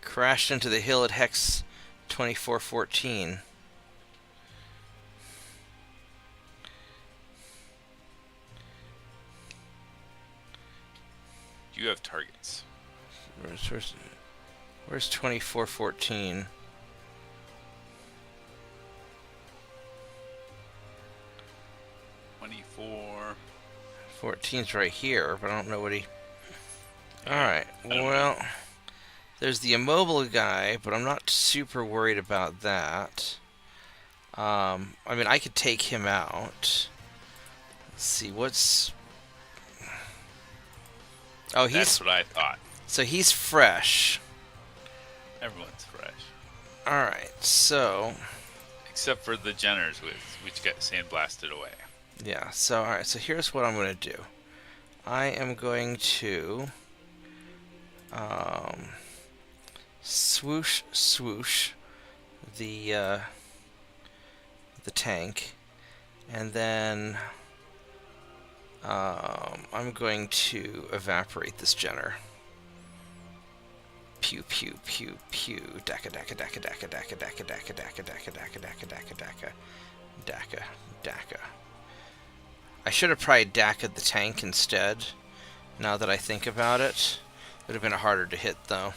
crashed into the hill at Hex 2414. You have targets. Where's 2414? .24. 14's right here, but I don't know what he... Alright, well... There's the immobile guy, but I'm not super worried about that. I mean, I could take him out. Let's see, what's... Oh, That's what I thought. So he's fresh. Everyone's fresh. Alright, so... Except for the Jenners, which got sandblasted away. Yeah, so, alright, so here's what I'm going to do. I am going to... swoosh, swoosh the tank, and then I'm going to evaporate this Jenner. Pew pew pew pew. Daka daka daka daka daka daka daka daka daka daka daka daka daka daka daka. I should have probably Daka'd the tank instead. Now that I think about it, it would have been harder to hit though.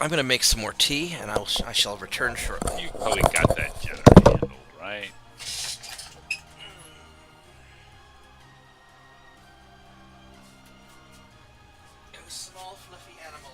I'm going to make some more tea, and I shall return shortly. You probably got that Jenner handled, right? small, fluffy animal.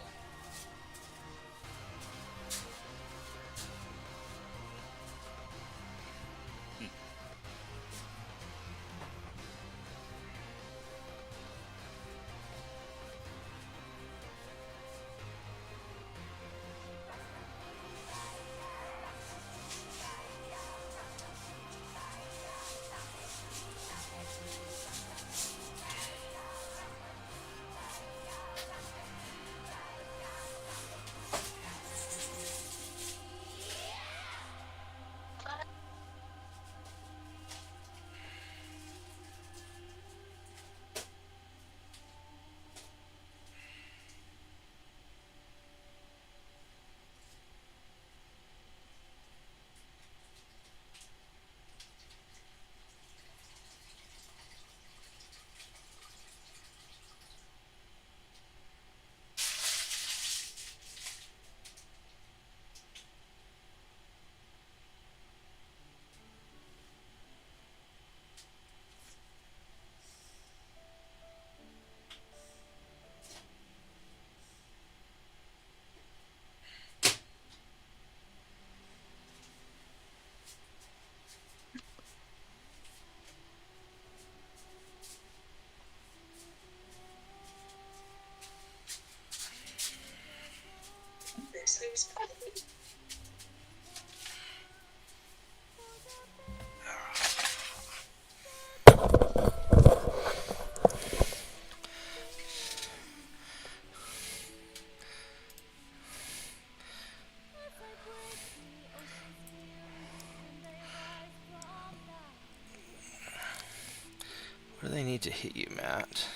What do they need to hit you, Matt?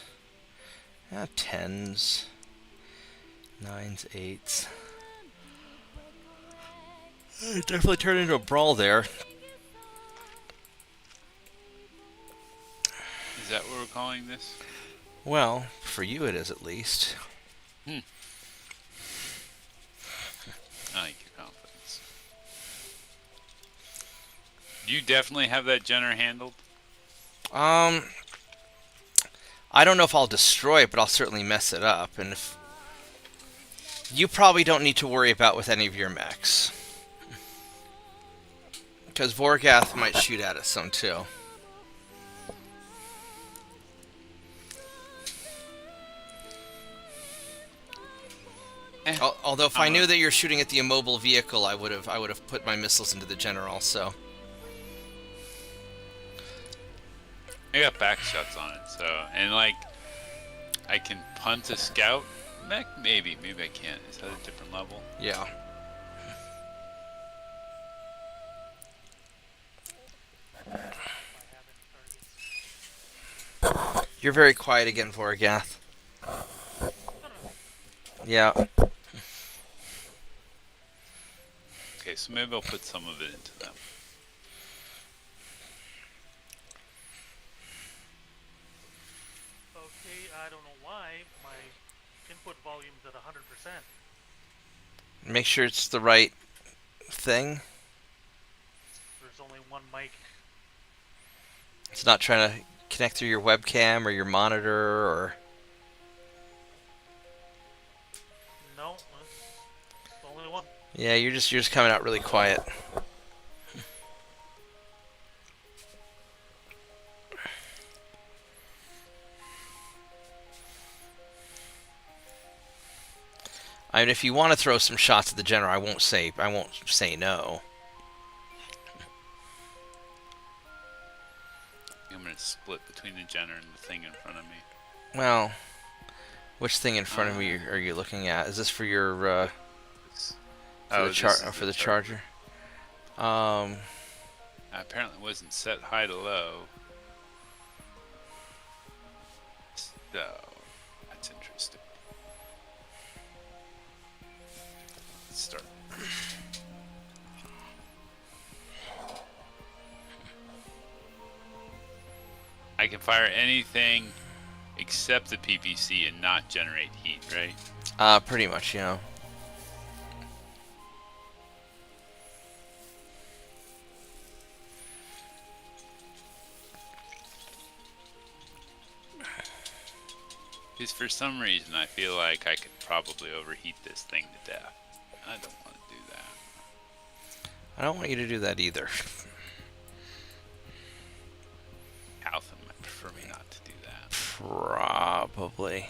Tens, nines, eights. It definitely turned into a brawl there. Is that what we're calling this? Well, for you it is at least. I like your confidence. You definitely have that Jenner handled? I don't know if I'll destroy it, but I'll certainly mess it up. And if you probably don't need to worry about with any of your mechs, because Vorgath might shoot at us some too. Although if I knew that you're shooting at the immobile vehicle, I would have put my missiles into the general. So I got back shots on it, so and like I can punt a scout mech. Maybe I can't. Is that a different level? yeah. You're very quiet again, Vorgath. Yeah. Okay, so maybe I'll put some of it into them. Okay, I don't know why my input volume's at 100%. Make sure it's the right thing. There's only one mic. It's not trying to connect through your webcam or your monitor or... No, it's the only one. Yeah, you're just coming out really quiet. I mean, if you want to throw some shots at the general, I won't say no. I'm gonna split between the Jenner and the thing in front of me. Well, which thing in front of me are you looking at? Is this for your for the charger? Apparently it wasn't set high to low. So that's interesting. Let's start. I can fire anything except the PPC and not generate heat, right? Pretty much, you know. Because for some reason I feel like I could probably overheat this thing to death. I don't want to do that. I don't want you to do that either. Haltham might prefer me not to do that. Probably.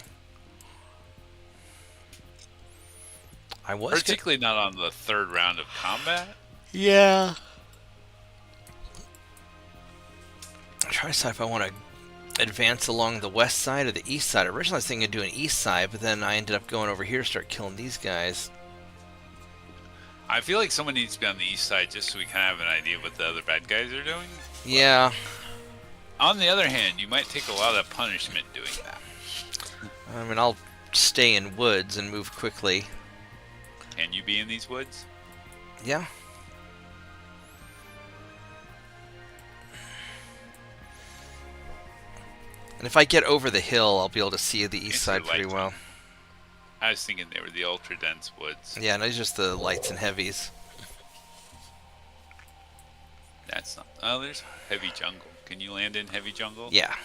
I was Particularly not on the third round of combat. Yeah. I'm trying to decide if I want to advance along the west side or the east side. Originally I was thinking of doing east side, but then I ended up going over here to start killing these guys. I feel like someone needs to be on the east side just so we kind of have an idea what the other bad guys are doing. Yeah. On the other hand, you might take a lot of punishment doing that. I mean, I'll stay in woods and move quickly. Can you be in these woods? Yeah. And if I get over the hill, I'll be able to see the east side pretty well. I was thinking they were the ultra dense woods. Yeah, no, it's just the lights and heavies. That's not. Oh, there's heavy jungle. Can you land in heavy jungle? Yeah.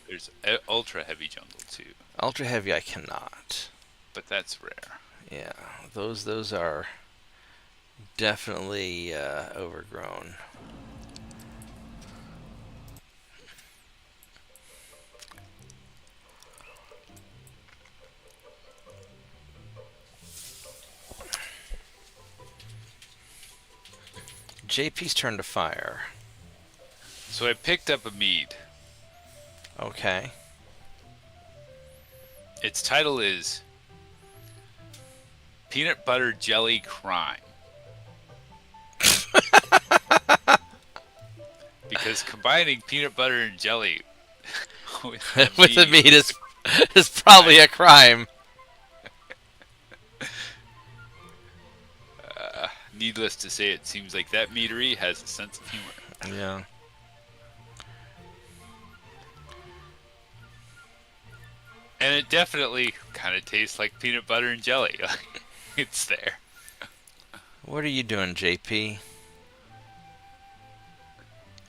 There's ultra heavy jungle too. Ultra heavy I cannot. But that's rare. Yeah, those are definitely overgrown. JP's turn to fire. So I picked up a mead. Okay. Its title is Peanut Butter Jelly Crime. Because combining peanut butter and jelly with the meat is probably a crime. Needless to say, it seems like that meadery has a sense of humor. Yeah. And it definitely kind of tastes like peanut butter and jelly. It's there. What are you doing, JP?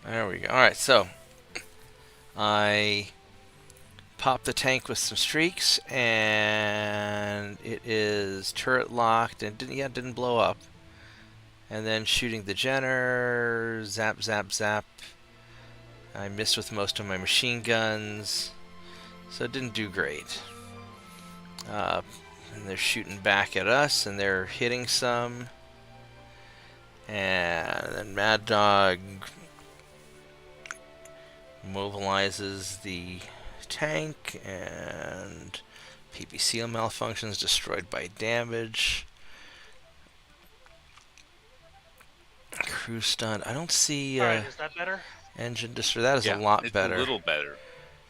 There we go. Alright, so I popped the tank with some streaks, and it is turret locked, and didn't blow up. And then shooting the Jenner, zap, zap, zap. I missed with most of my machine guns, so it didn't do great. And they're shooting back at us, and they're hitting some. And then Mad Dog mobilizes the tank, and PPC malfunctions, destroyed by damage. Crew stun. I don't see Alright, is that better? engine destroy. That is a lot better. It's a little better,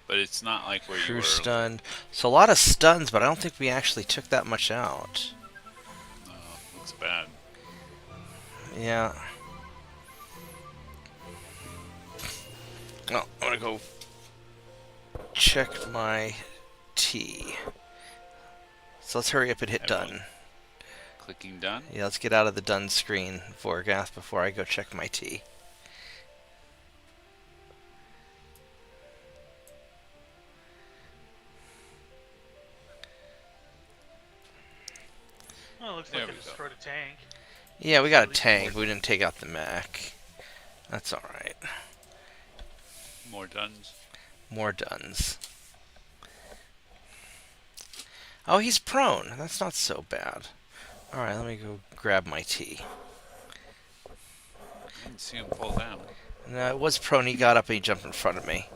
but it's not like where you Crew were. stun. So a lot of stuns, but I don't think we actually took that much out. Looks bad. Yeah. Oh, I'm gonna go check my T. So let's hurry up and hit done. Clicking done. Yeah, let's get out of the done screen, Vorgath, before I go check my T. Well, it looks There like we it go. destroyed a tank. Yeah, we got a tank. We didn't take out the mech. That's alright. More duns. More duns. Oh, he's prone. That's not so bad. Alright, let me go grab my T. I didn't see him fall down. No, it was prone. He got up and he jumped in front of me.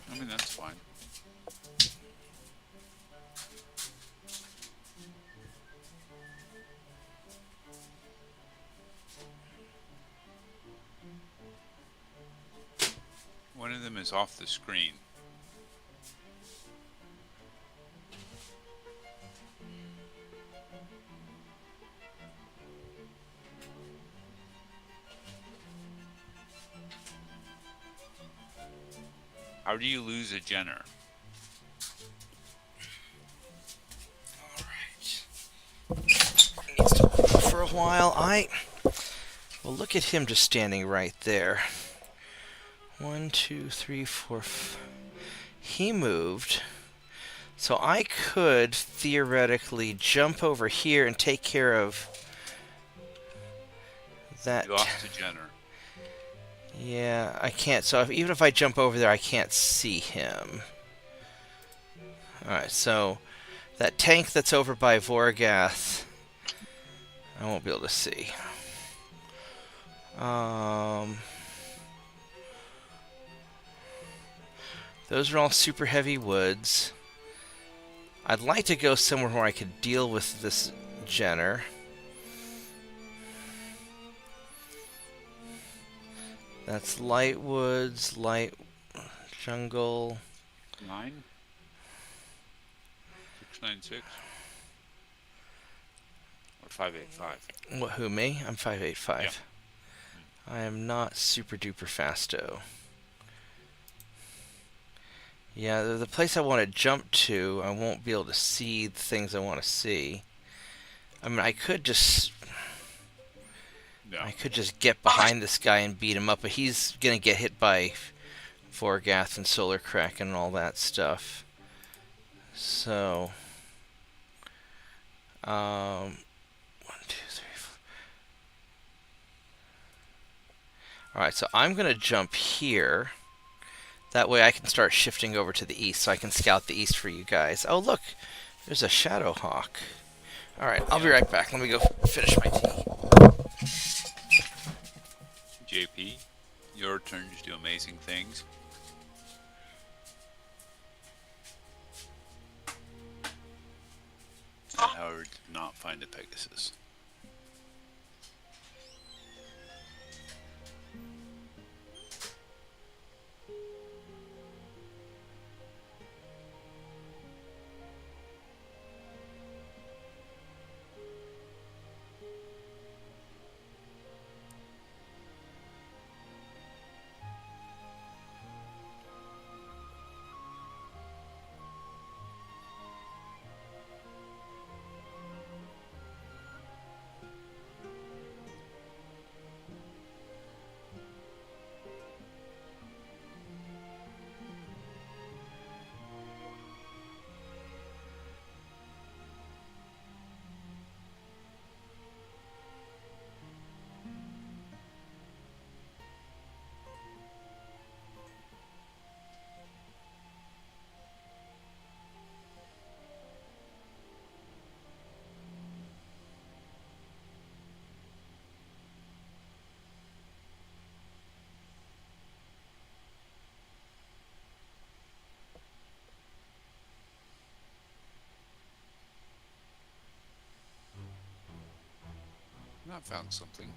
I mean, that's fine. One of them is off the screen. How do you lose a Jenner? Needs to wait for a while. Well, look at him just standing right there. 1, 2, 3, 4. he moved. So I could theoretically jump over here and take care of that. You lost to Jenner. Yeah, I can't. So even if I jump over there, I can't see him. Alright, so that tank that's over by Vorgath, I won't be able to see. Those are all super heavy woods. I'd like to go somewhere where I could deal with this Jenner. That's light woods, light jungle. 9? 696? Or 585? What, who, me? I'm 585. Yeah. I am not super duper fasto. Yeah, the place I want to jump to, I won't be able to see the things I want to see. I mean, I could just get behind this guy and beat him up, but he's gonna get hit by Vorgath and Solar Kraken and all that stuff. So, 1, 2, 3, 4. All right, so I'm gonna jump here. That way I can start shifting over to the east, so I can scout the east for you guys. Oh, look, there's a Shadow Hawk. All right, I'll be right back. Let me go finish my tea. JP, your turn to do amazing things. Howard did not find a Pegasus. I found something.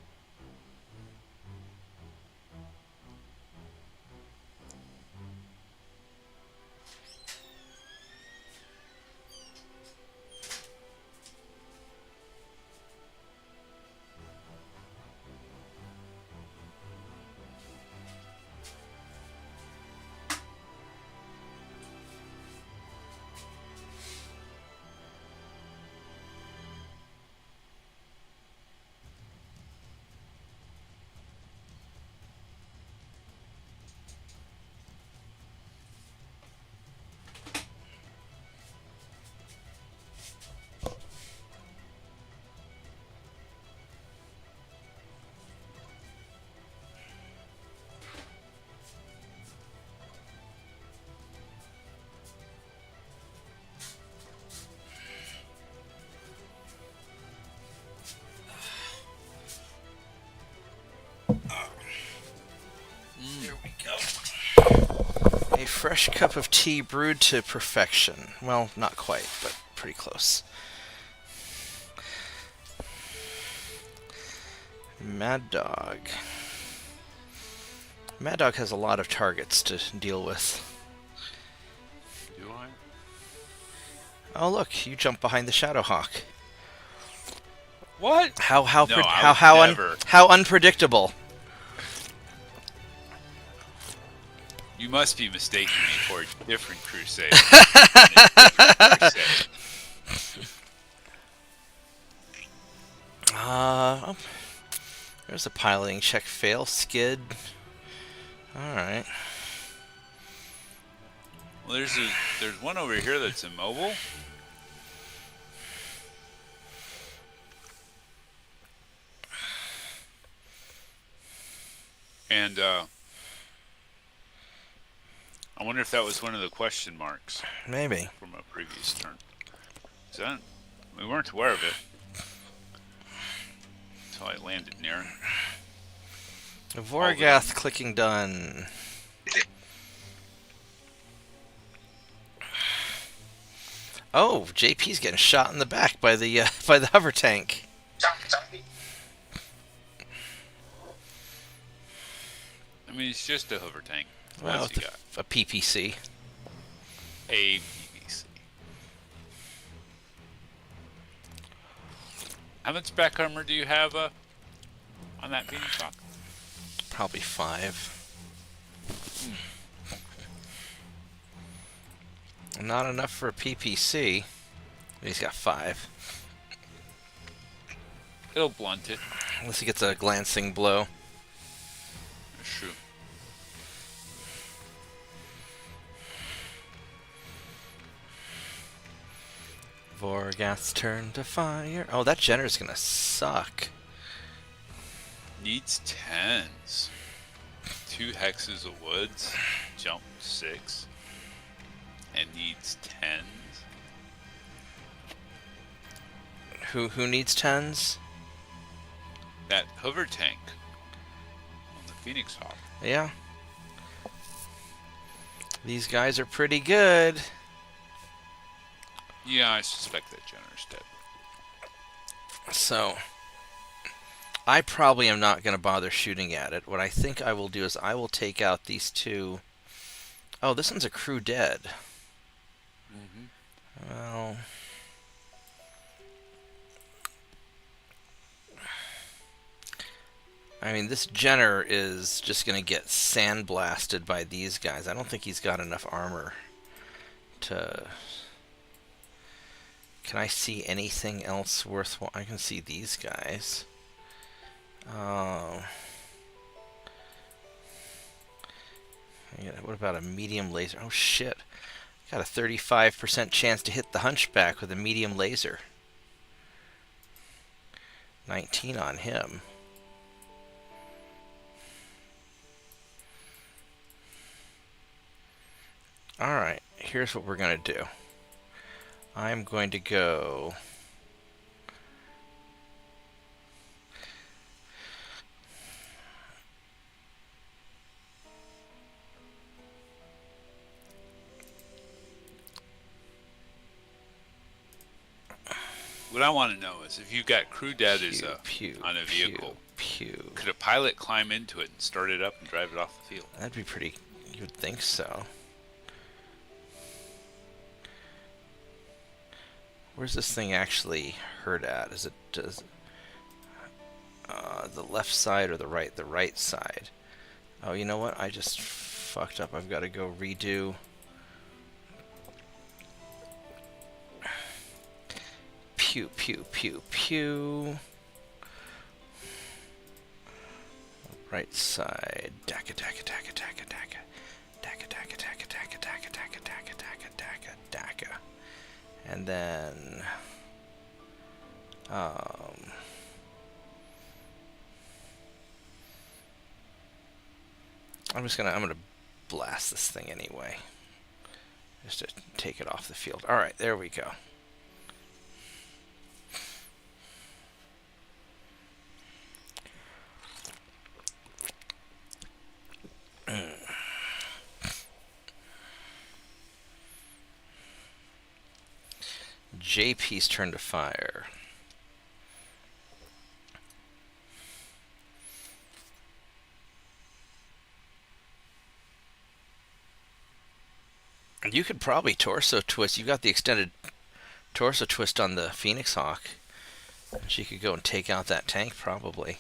There we go. A fresh cup of tea brewed to perfection. Well, not quite, but pretty close. Mad Dog. Mad Dog has a lot of targets to deal with. Do I? Oh look, you jumped behind the Shadow Hawk. What? How No, I would never. how unpredictable. You must be mistaking me for a different crusade. Oh, there's a piloting check fail. Skid. Alright. Well, there's one over here that's immobile. And I wonder if that was one of the question marks Maybe. from a previous turn. We weren't aware of it until I landed near it. Vorgath clicking done. Oh, JP's getting shot in the back by the hover tank. I mean, it's just a hover tank. Well, What's he got? a PPC. A PVC. How much back armor do you have on that Phoenix Hawk? Probably 5. Not enough for a PPC. He's got 5. It'll blunt it. Unless he gets a glancing blow. That's true. Vorgath's turn to fire. Oh, that Jenner's gonna suck. Needs 10s. 2 hexes of woods. Jump 6. And needs 10s. Who needs 10s? That hover tank on the Phoenix Hawk. Yeah. These guys are pretty good. Yeah, I suspect that Jenner's dead. So, I probably am not going to bother shooting at it. What I think I will do is I will take out these 2. Oh, this one's a crew dead. Well, I mean, this Jenner is just going to get sandblasted by these guys. I don't think he's got enough armor to... Can I see anything else worthwhile? I can see these guys. Yeah, what about a medium laser? Oh, shit. Got a 35% chance to hit the Hunchback with a medium laser. 19 on him. Alright, here's what we're going to do. I'm going to go... What I want to know is if you've got crew dead on a vehicle, could a pilot climb into it and start it up and drive it off the field? That'd be pretty... You would think so. Where's this thing actually hurt at? Is it the left side or the right? The right side. Oh, you know what? I just fucked up. I've got to go redo. Pew, pew, pew, pew. Right side. Daka, daka, daka, daka, daka. Daka, daka, daka, daka, daka, daka, daka, daka, daka, daka. And then... I'm gonna blast this thing anyway. Just to take it off the field. Alright, there we go. JP's turn to fire. You could probably torso twist. You've got the extended torso twist on the Phoenix Hawk. She could go and take out that tank, probably.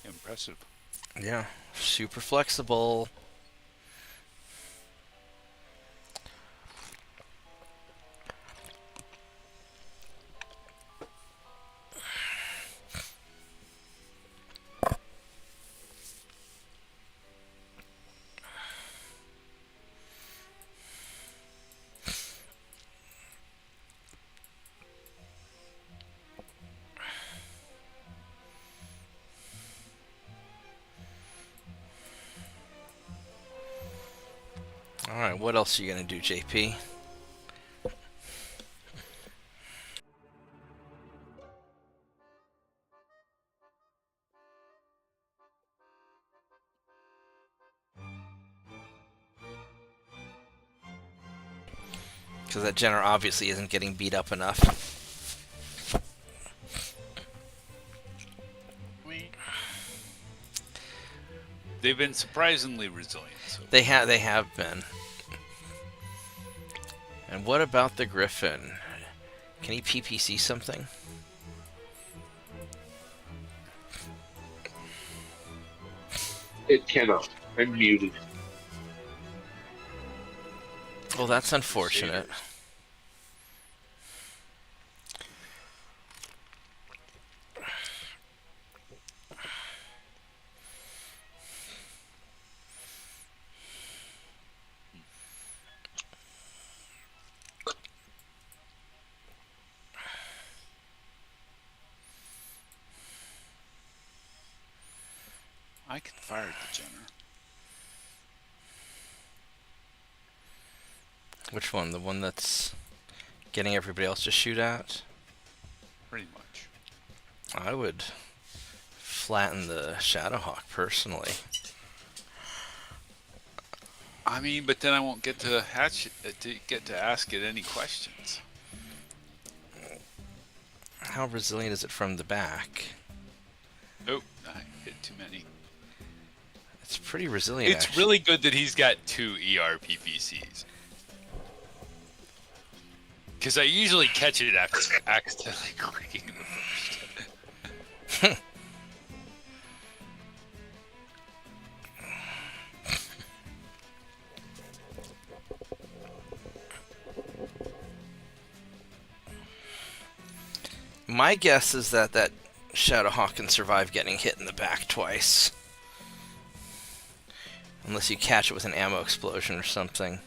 Impressive. Yeah, super flexible. All right, what else are you gonna do, JP? Because that Jenner obviously isn't getting beat up enough. They've been surprisingly resilient. So. They have been. And what about the Griffin? Can he PPC something? It cannot. I'm muted. Well, that's unfortunate. I can fire the Jenner. Which one? The one that's getting everybody else to shoot at? Pretty much. I would flatten the Shadowhawk personally. I mean, but then I won't get to ask it any questions. How resilient is it from the back? Oh, I hit too many. It's pretty resilient. It's actually. really good that he's got 2 ERPPCs. Because I usually catch it after accidentally clicking the first. My guess is that Shadowhawk can survive getting hit in the back twice. Unless you catch it with an ammo explosion or something.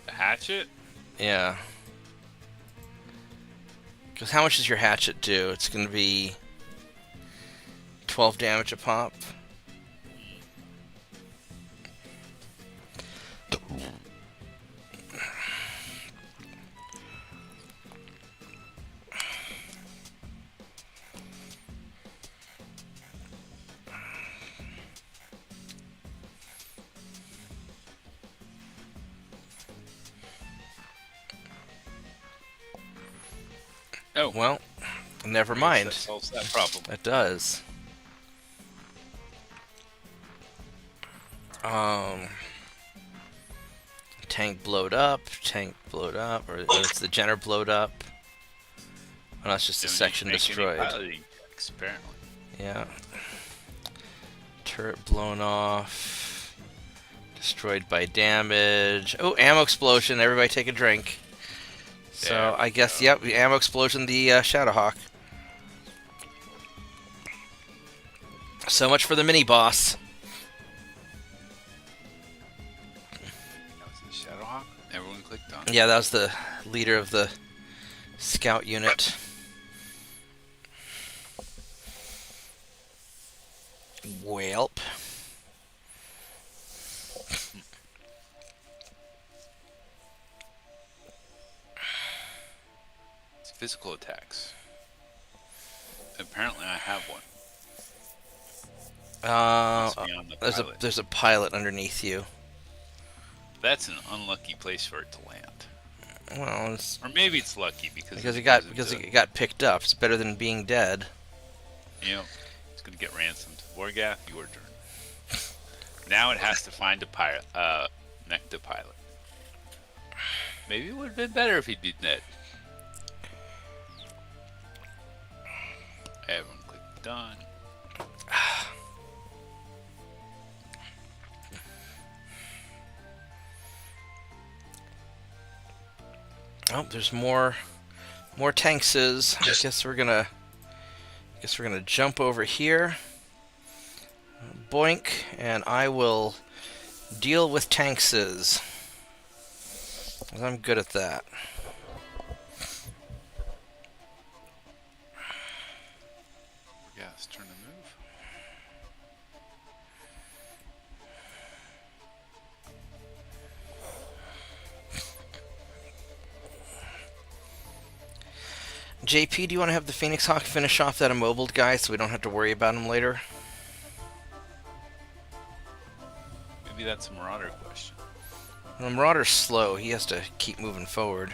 The hatchet? Yeah. Because how much does your hatchet do? It's going to be 12 damage a pop. Oh, Well, never mind. That solves that problem. That does. Tank blowed up, or it's the Jenner blowed up. Oh, no, it's just a section destroyed. Checks, apparently. Yeah. Turret blown off. Destroyed by damage. Oh, ammo explosion. Everybody take a drink. So I guess, yep, the ammo explosion, the Shadowhawk. So much for the mini boss. That was the Shadowhawk. Everyone clicked on it. Yeah, that was the leader of the scout unit. Welp. It's physical attacks. Apparently, I have one. Must be on the pilot. There's a pilot underneath you. That's an unlucky place for it to land. Well, it's Or maybe it's lucky because it got picked up. It's better than being dead. You know, it's gonna get ransomed. Wargath, your turn. Now it has to find a pilot. Mech the pilot. Maybe it would have been better if he'd been dead. Everyone click done. Oh, there's more tankses. I guess we're gonna jump over here. Boink, and I will deal with tankses. 'Cause I'm good at that. Yeah, it's turn to move. JP, do you want to have the Phoenix Hawk finish off that immobiled guy so we don't have to worry about him later? Maybe that's a Marauder question. Well, the Marauder's slow. He has to keep moving forward.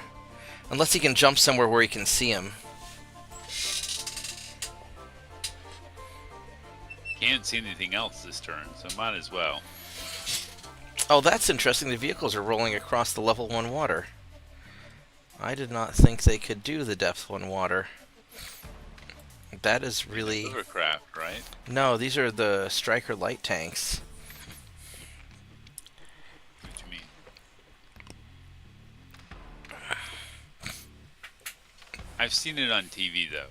Unless he can jump somewhere where he can see him. Can't see anything else this turn, so might as well. Oh, that's interesting. The vehicles are rolling across the level 1 water. I did not think they could do the depth 1 water. That is really... Hovercraft, right? No, these are the Striker light tanks. What do you mean? I've seen it on TV, though.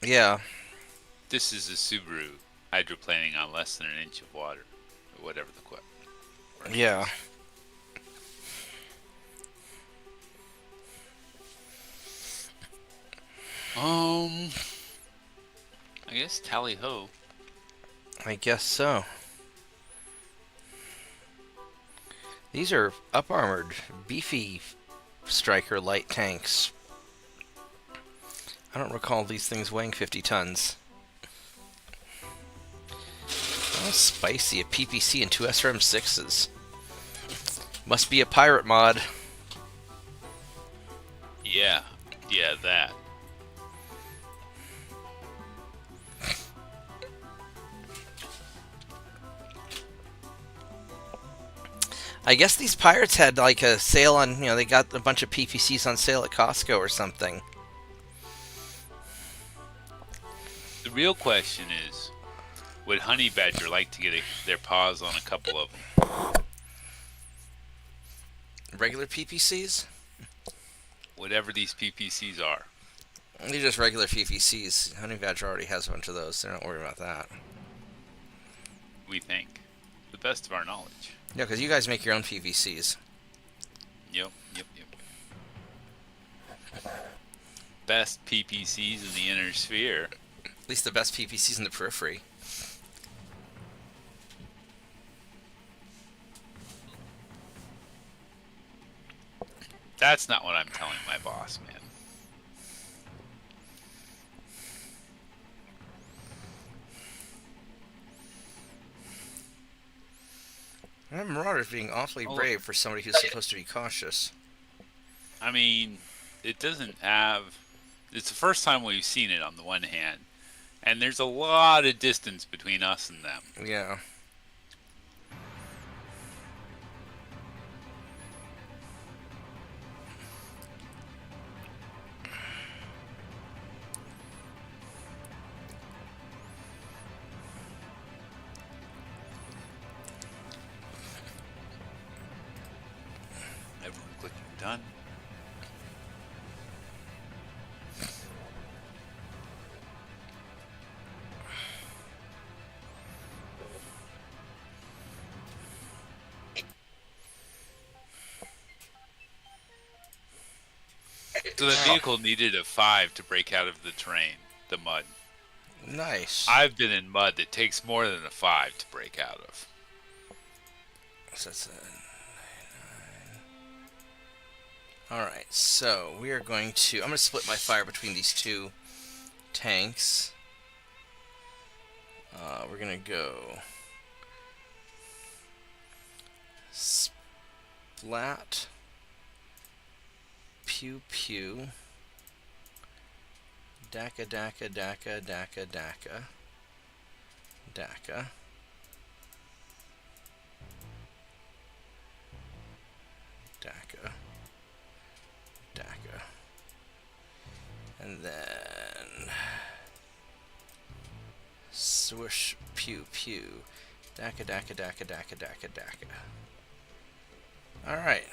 Yeah. This is a Subaru hydroplaning on less than an inch of water, or whatever the question. Yeah. I guess tally ho. I guess so. These are up-armored, beefy Striker light tanks. I don't recall these things weighing 50 tons. Oh, spicy. A PPC and 2 SRM6s. Must be a pirate mod. Yeah, that. I guess these pirates had like a sale on, they got a bunch of PPCs on sale at Costco or something. The real question is, would Honey Badger like to get their paws on a couple of them? Regular PPCs? Whatever these PPCs are. They're just regular PPCs. Honey Badger already has a bunch of those, so don't worry about that. We think. To the best of our knowledge. Yeah, because you guys make your own PVCs. Yep. Best PPCs in the inner sphere. At least the best PPCs in the periphery. That's not what I'm telling my boss, man. That Marauder's being awfully brave for somebody who's supposed to be cautious. I mean, it doesn't have... It's the first time we've seen it on the one hand. And there's a lot of distance between us and them. Yeah. Everyone clicking done. So the vehicle needed a 5 to break out of the terrain, the mud. Nice. I've been in mud that takes more than a 5 to break out of. So that's Alright, so we are going to... I'm going to split my fire between these two tanks. We're going to go... Splat. Pew pew. Daka daka daka daka daka. Daka. Daka. Daka. And then swoosh pew pew. Daka daka daka daka daka daka. Alright.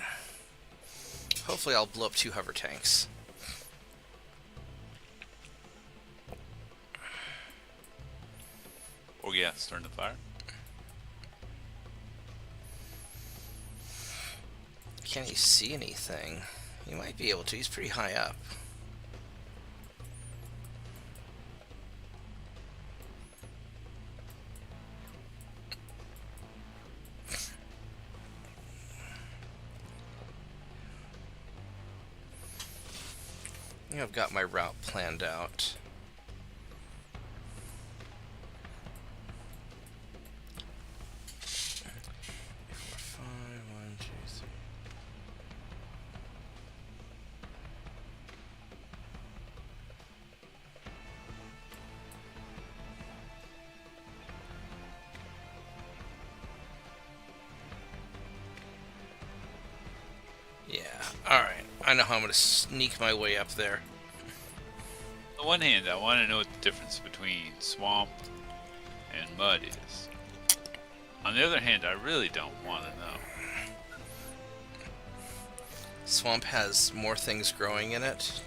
Hopefully I'll blow up 2 hover tanks. Oh yeah, starting the fire. Can he see anything? He might be able to. He's pretty high up. think I've got my route planned out. Yeah, alright. I know how I'm going to sneak my way up there. On the one hand, I want to know what the difference between swamp and mud is. On the other hand, I really don't want to know. Swamp has more things growing in it.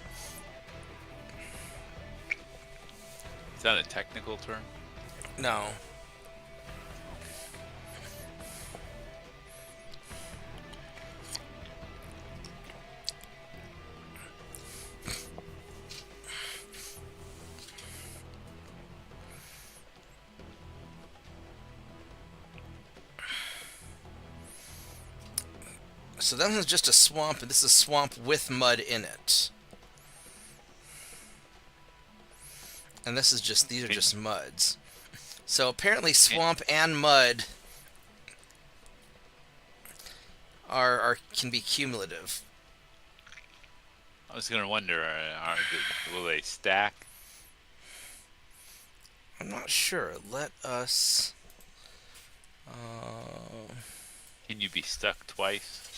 Is that a technical term? No. So this is just a swamp, and this is a swamp with mud in it. And this is just, these are just muds. So apparently swamp and mud can be cumulative. I was gonna wonder, will they stack? I'm not sure. Let us... Can you be stuck twice?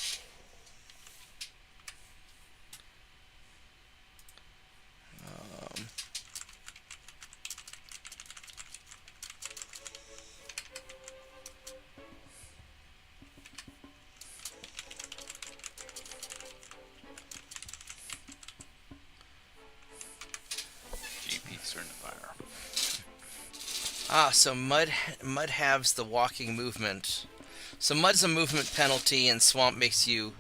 GP's turn to fire. So mud halves the walking movement. So mud's a movement penalty, and swamp makes you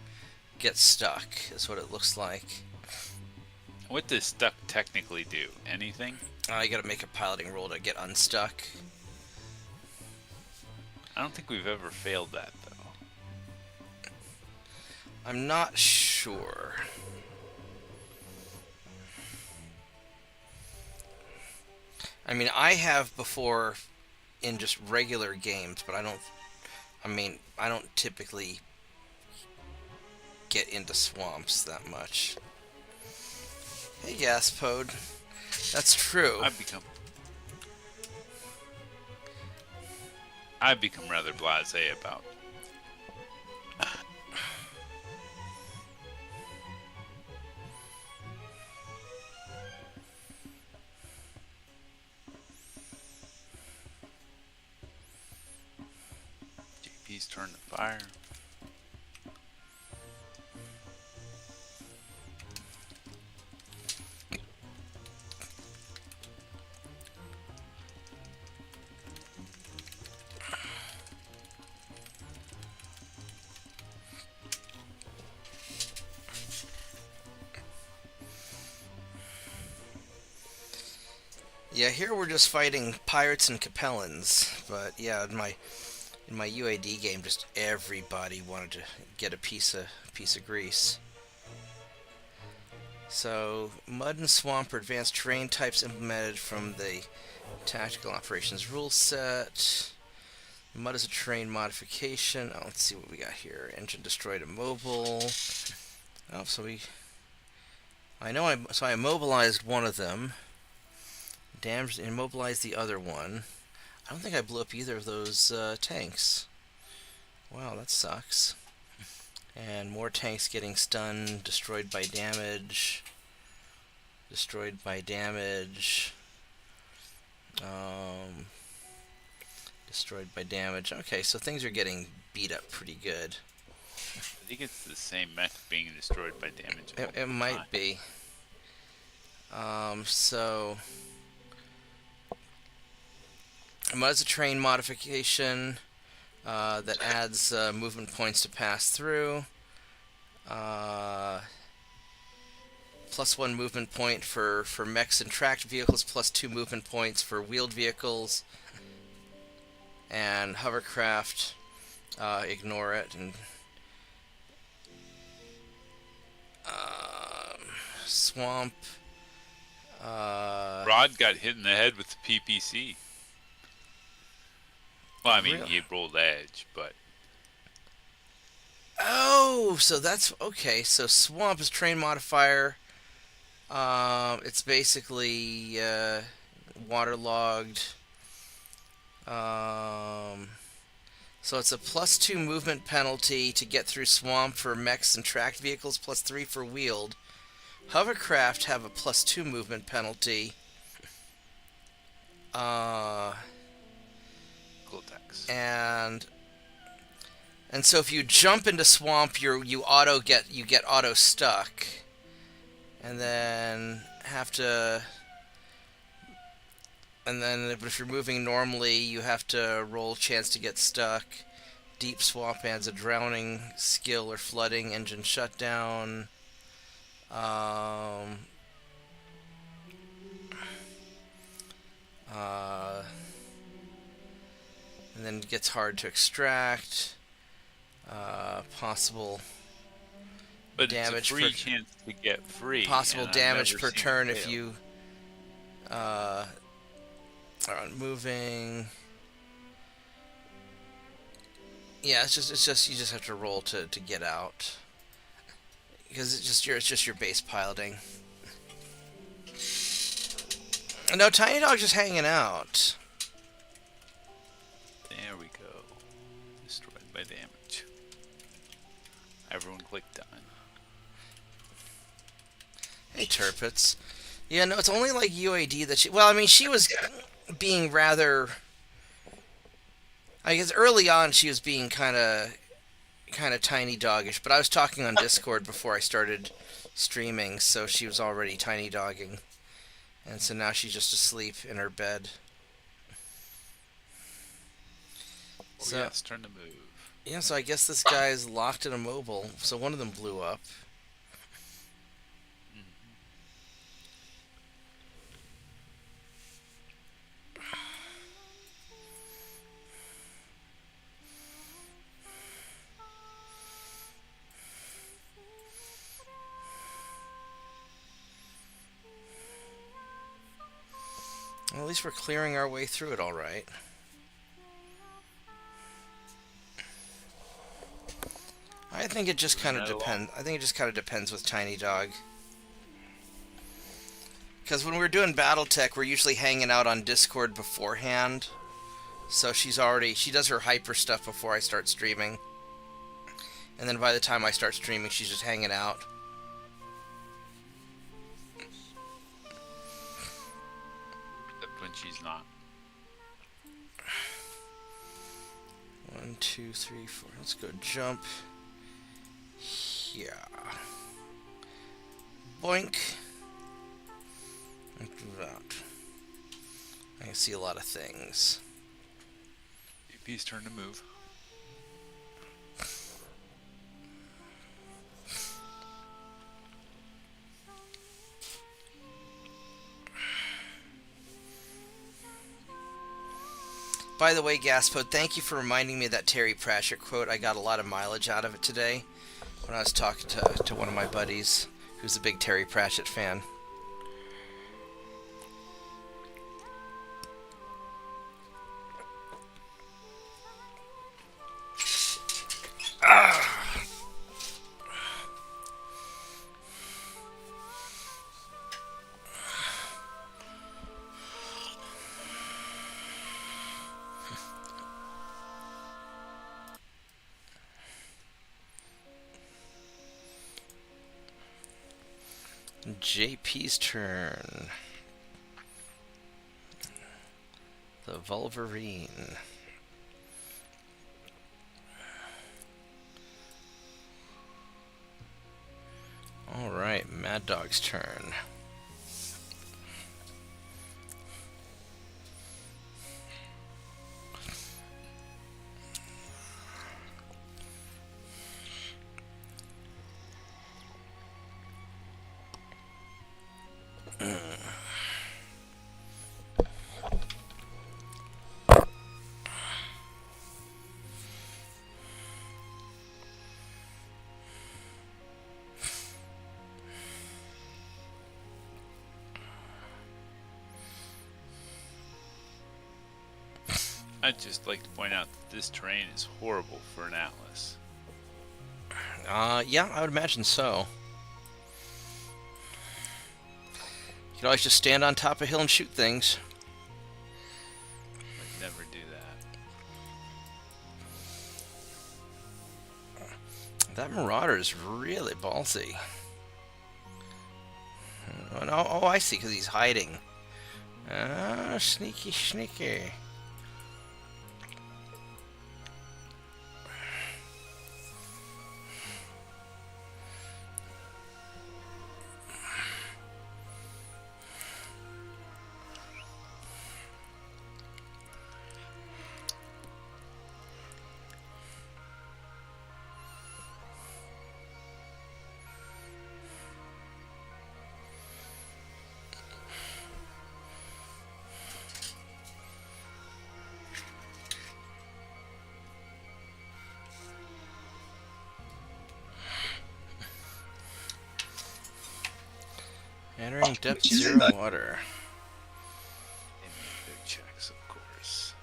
get stuck, is what it looks like. What does stuck technically do? Anything? You gotta make a piloting roll to get unstuck. I don't think we've ever failed that, though. I'm not sure. I mean, I have before in just regular games, but I don't typically get into swamps that much. Hey, Gaspode. That's true. I've become rather blasé about. JP's turn to fire. Yeah, here we're just fighting pirates and Capellans, but yeah, in my UAD game, just everybody wanted to get a piece of grease. So, mud and swamp are advanced terrain types implemented from the tactical operations rule set. Mud is a terrain modification. Oh, let's see what we got here. Engine destroyed immobile. Oh, so I immobilized one of them. Damaged and immobilized the other one. I don't think I blew up either of those tanks. Wow, that sucks. And more tanks getting stunned, destroyed by damage. Destroyed by damage. Destroyed by damage. Okay, so things are getting beat up pretty good. I think it's the same mech being destroyed by damage. It might be. So... Mud's a terrain modification that adds movement points to pass through. +1 movement point for mechs and tracked vehicles, +2 movement points for wheeled vehicles. And hovercraft, ignore it. And swamp Rod got hit in the head with the PPC. Well, I mean, Really? he rolled edge, but Oh, so that's okay. So swamp is terrain modifier. It's basically waterlogged. So it's a +2 movement penalty to get through swamp for mechs and tracked vehicles, +3 for wheeled. Hovercraft have a +2 movement penalty. Goldex. And so if you jump into swamp, you get auto stuck, and then have to. And then if you're moving normally, you have to roll chance to get stuck. Deep swamp adds a drowning skill or flooding engine shutdown. And then it gets hard to extract. Possible But damage it's a free per chance to get free. possible and I've damage never per seen it turn if fail. you are on moving. Yeah, it's just you just have to roll to get out because it's just your base piloting. No, Tiny Dog's just hanging out. There we go. Destroyed by damage. Everyone click done. Hey, Turpits. Yeah, no, it's only like UAD that she. Well, I mean, she was being rather. I guess early on she was being kind of Tiny Doggish, but I was talking on Discord before I started streaming, so she was already Tiny Dogging, and so now she's just asleep in her bed. Oh, So yes, turn to move. yeah, so I guess this guy is locked in a mobile. So one of them blew up. Well, at least we're clearing our way through it all right. I think it just kind of depends. I think it just kind of depends with Tiny Dog. Because when we're doing Battletech, we're usually hanging out on Discord beforehand. So she does her hyper stuff before I start streaming. And then by the time I start streaming, she's just hanging out. Except when she's not. 1, 2, 3, 4. Let's go jump. Yeah. Boink. And do that. I can see a lot of things. AP's turn to move. By the way, Gaspod, thank you for reminding me of that Terry Pratchett quote. I got a lot of mileage out of it today when I was talking to one of my buddies who's a big Terry Pratchett fan. JP's turn. The Wolverine. Alright, Mad Dog's turn. I'd just like to point out that this terrain is horrible for an Atlas. Yeah, I would imagine so. You could always just stand on top of a hill and shoot things. I'd never do that. That Marauder is really ballsy. Oh, no, oh, I see, because he's hiding. Ah, sneaky, sneaky. Entering depth 0 water. They make their checks, of course.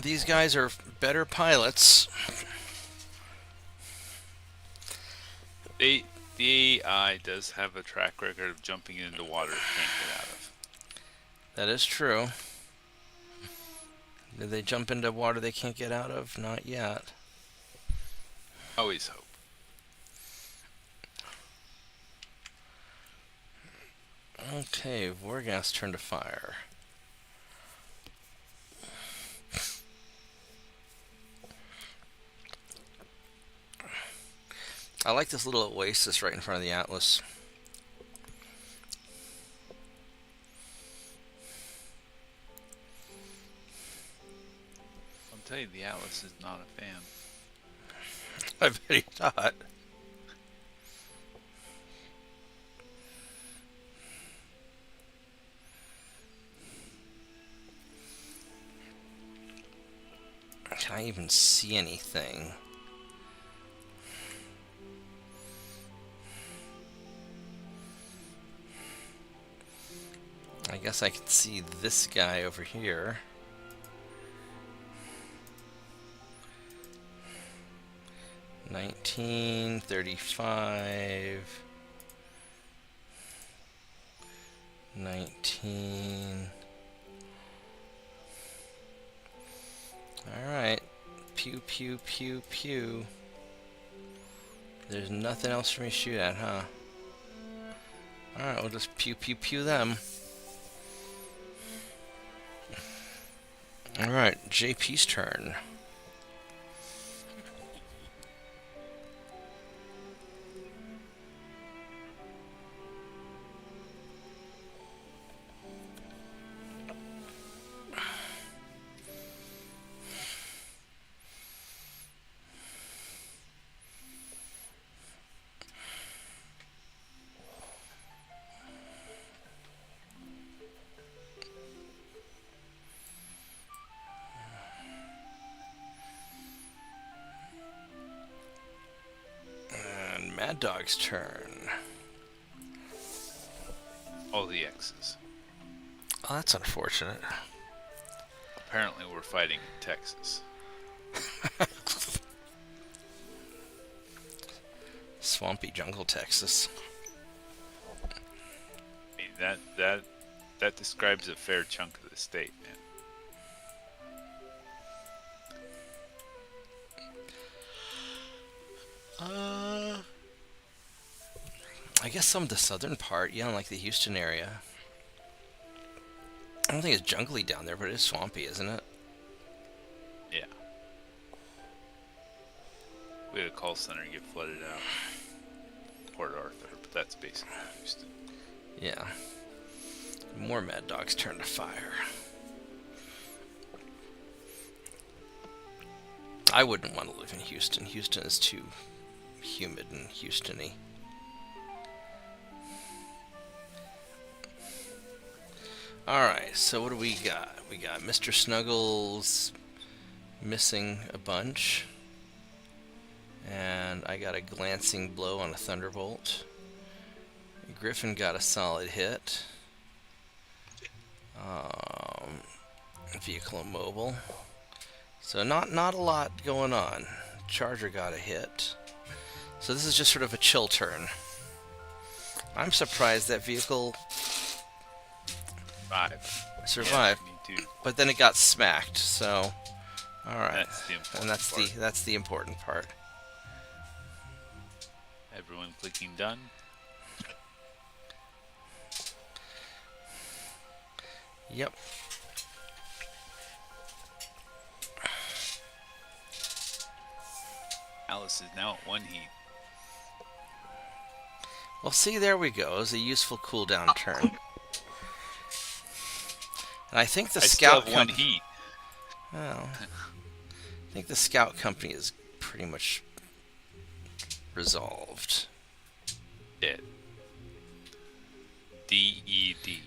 These guys are better pilots. The AI does have a track record of jumping into water it can't get out of. That is true. Did they jump into water they can't get out of? Not yet. Always hope. Okay, Vorgas turn to fire. I like this little oasis right in front of the Atlas. I'll tell you, the Atlas is not a fan. I bet he's not. Can I even see anything? I guess I could see this guy over here. $19.35. 19. Alright. Pew, pew, pew, pew. There's nothing else for me to shoot at, huh? Alright, we'll just pew, pew, pew them. Alright, JP's turn. Mad Dog's turn. All the X's. Oh, that's unfortunate. Apparently we're fighting in Texas. Swampy jungle, Texas. I mean, that describes a fair chunk of the state, man. I guess some of the southern part, yeah, like the Houston area. I don't think it's jungly down there, but it is swampy, isn't it? Yeah. We had a call center get flooded out. Port Arthur, but that's basically Houston. Yeah. More Mad Dog's turn to fire. I wouldn't want to live in Houston. Houston is too humid and Houston-y. Alright, so what do we got? We got Mr. Snuggles missing a bunch. I got a glancing blow on a thunderbolt. Griffin got a solid hit. Vehicle and mobile. So not a lot going on. Charger got a hit. So this is just sort of a chill turn. I'm surprised that vehicle survived. Yeah, me too. But then it got smacked. So, all right. That's the important And that's part. that's the important part. Everyone clicking done. Yep. Alice is now at 1 heat. Well, see, there we go. It was a useful cooldown turn. And I think the I still scout have 1 company. heat. Well, I think the scout company is pretty much resolved. Dead. D-E-D.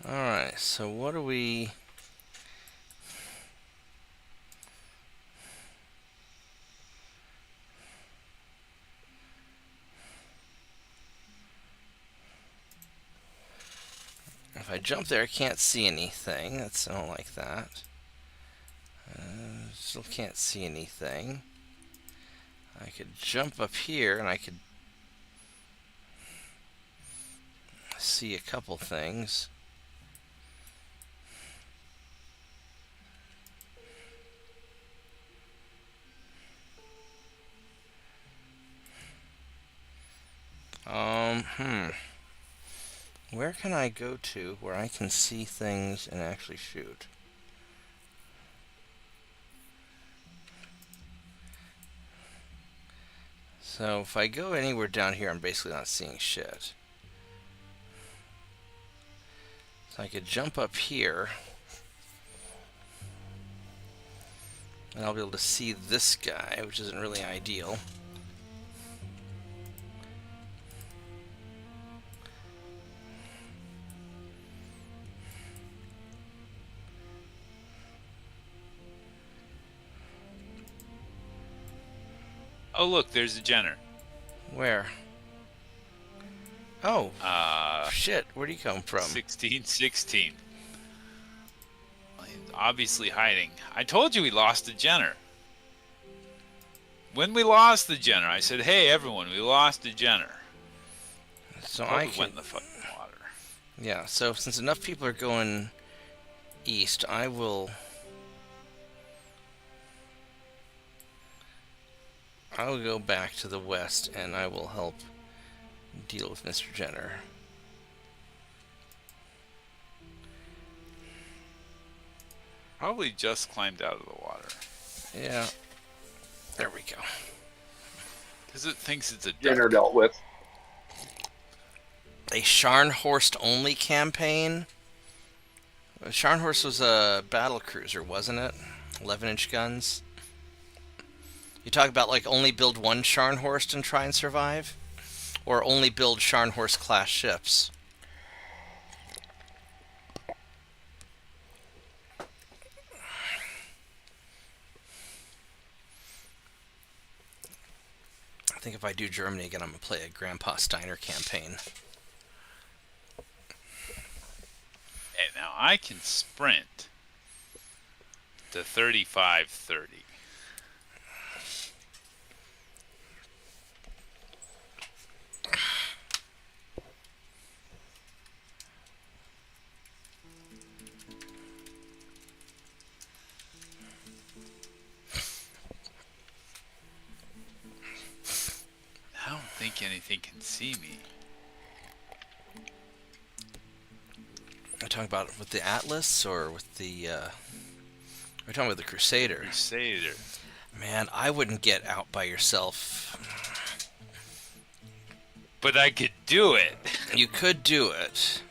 Alright, so what do we... If I jump there, I can't see anything. I don't like that. Still can't see anything. I could jump up here and I could see a couple things. Where can I go to where I can see things and actually shoot? So if I go anywhere down here, I'm basically not seeing shit. So I could jump up here, and I'll be able to see this guy, which isn't really ideal. Oh, look, there's a Jenner. Where? Oh, Uh, shit, where'd he come from? 16. He's obviously hiding. I told you we lost the Jenner. When we lost the Jenner, I said, hey, everyone, we lost the Jenner. So Probably I went can... in the fucking water. Yeah, so since enough people are going east, I will go back to the west and I will help deal with Mr. Jenner. Probably just climbed out of the water. Yeah. There we go. Because it thinks it's a duck. Jenner dealt with. A Scharnhorst only campaign? Scharnhorst was a battle cruiser, wasn't it? 11-inch guns. You talk about like only build one Scharnhorst and try and survive? Or only build Scharnhorst class ships? I think if I do Germany again, I'm going to play a Grandpa Steiner campaign. Hey, now I can sprint to 35-30. I don't think anything can see me. Are you talking about with the Atlas or with the, are you talking about the Crusader? Crusader. Man, I wouldn't get out by yourself. But I could do it. You could do it.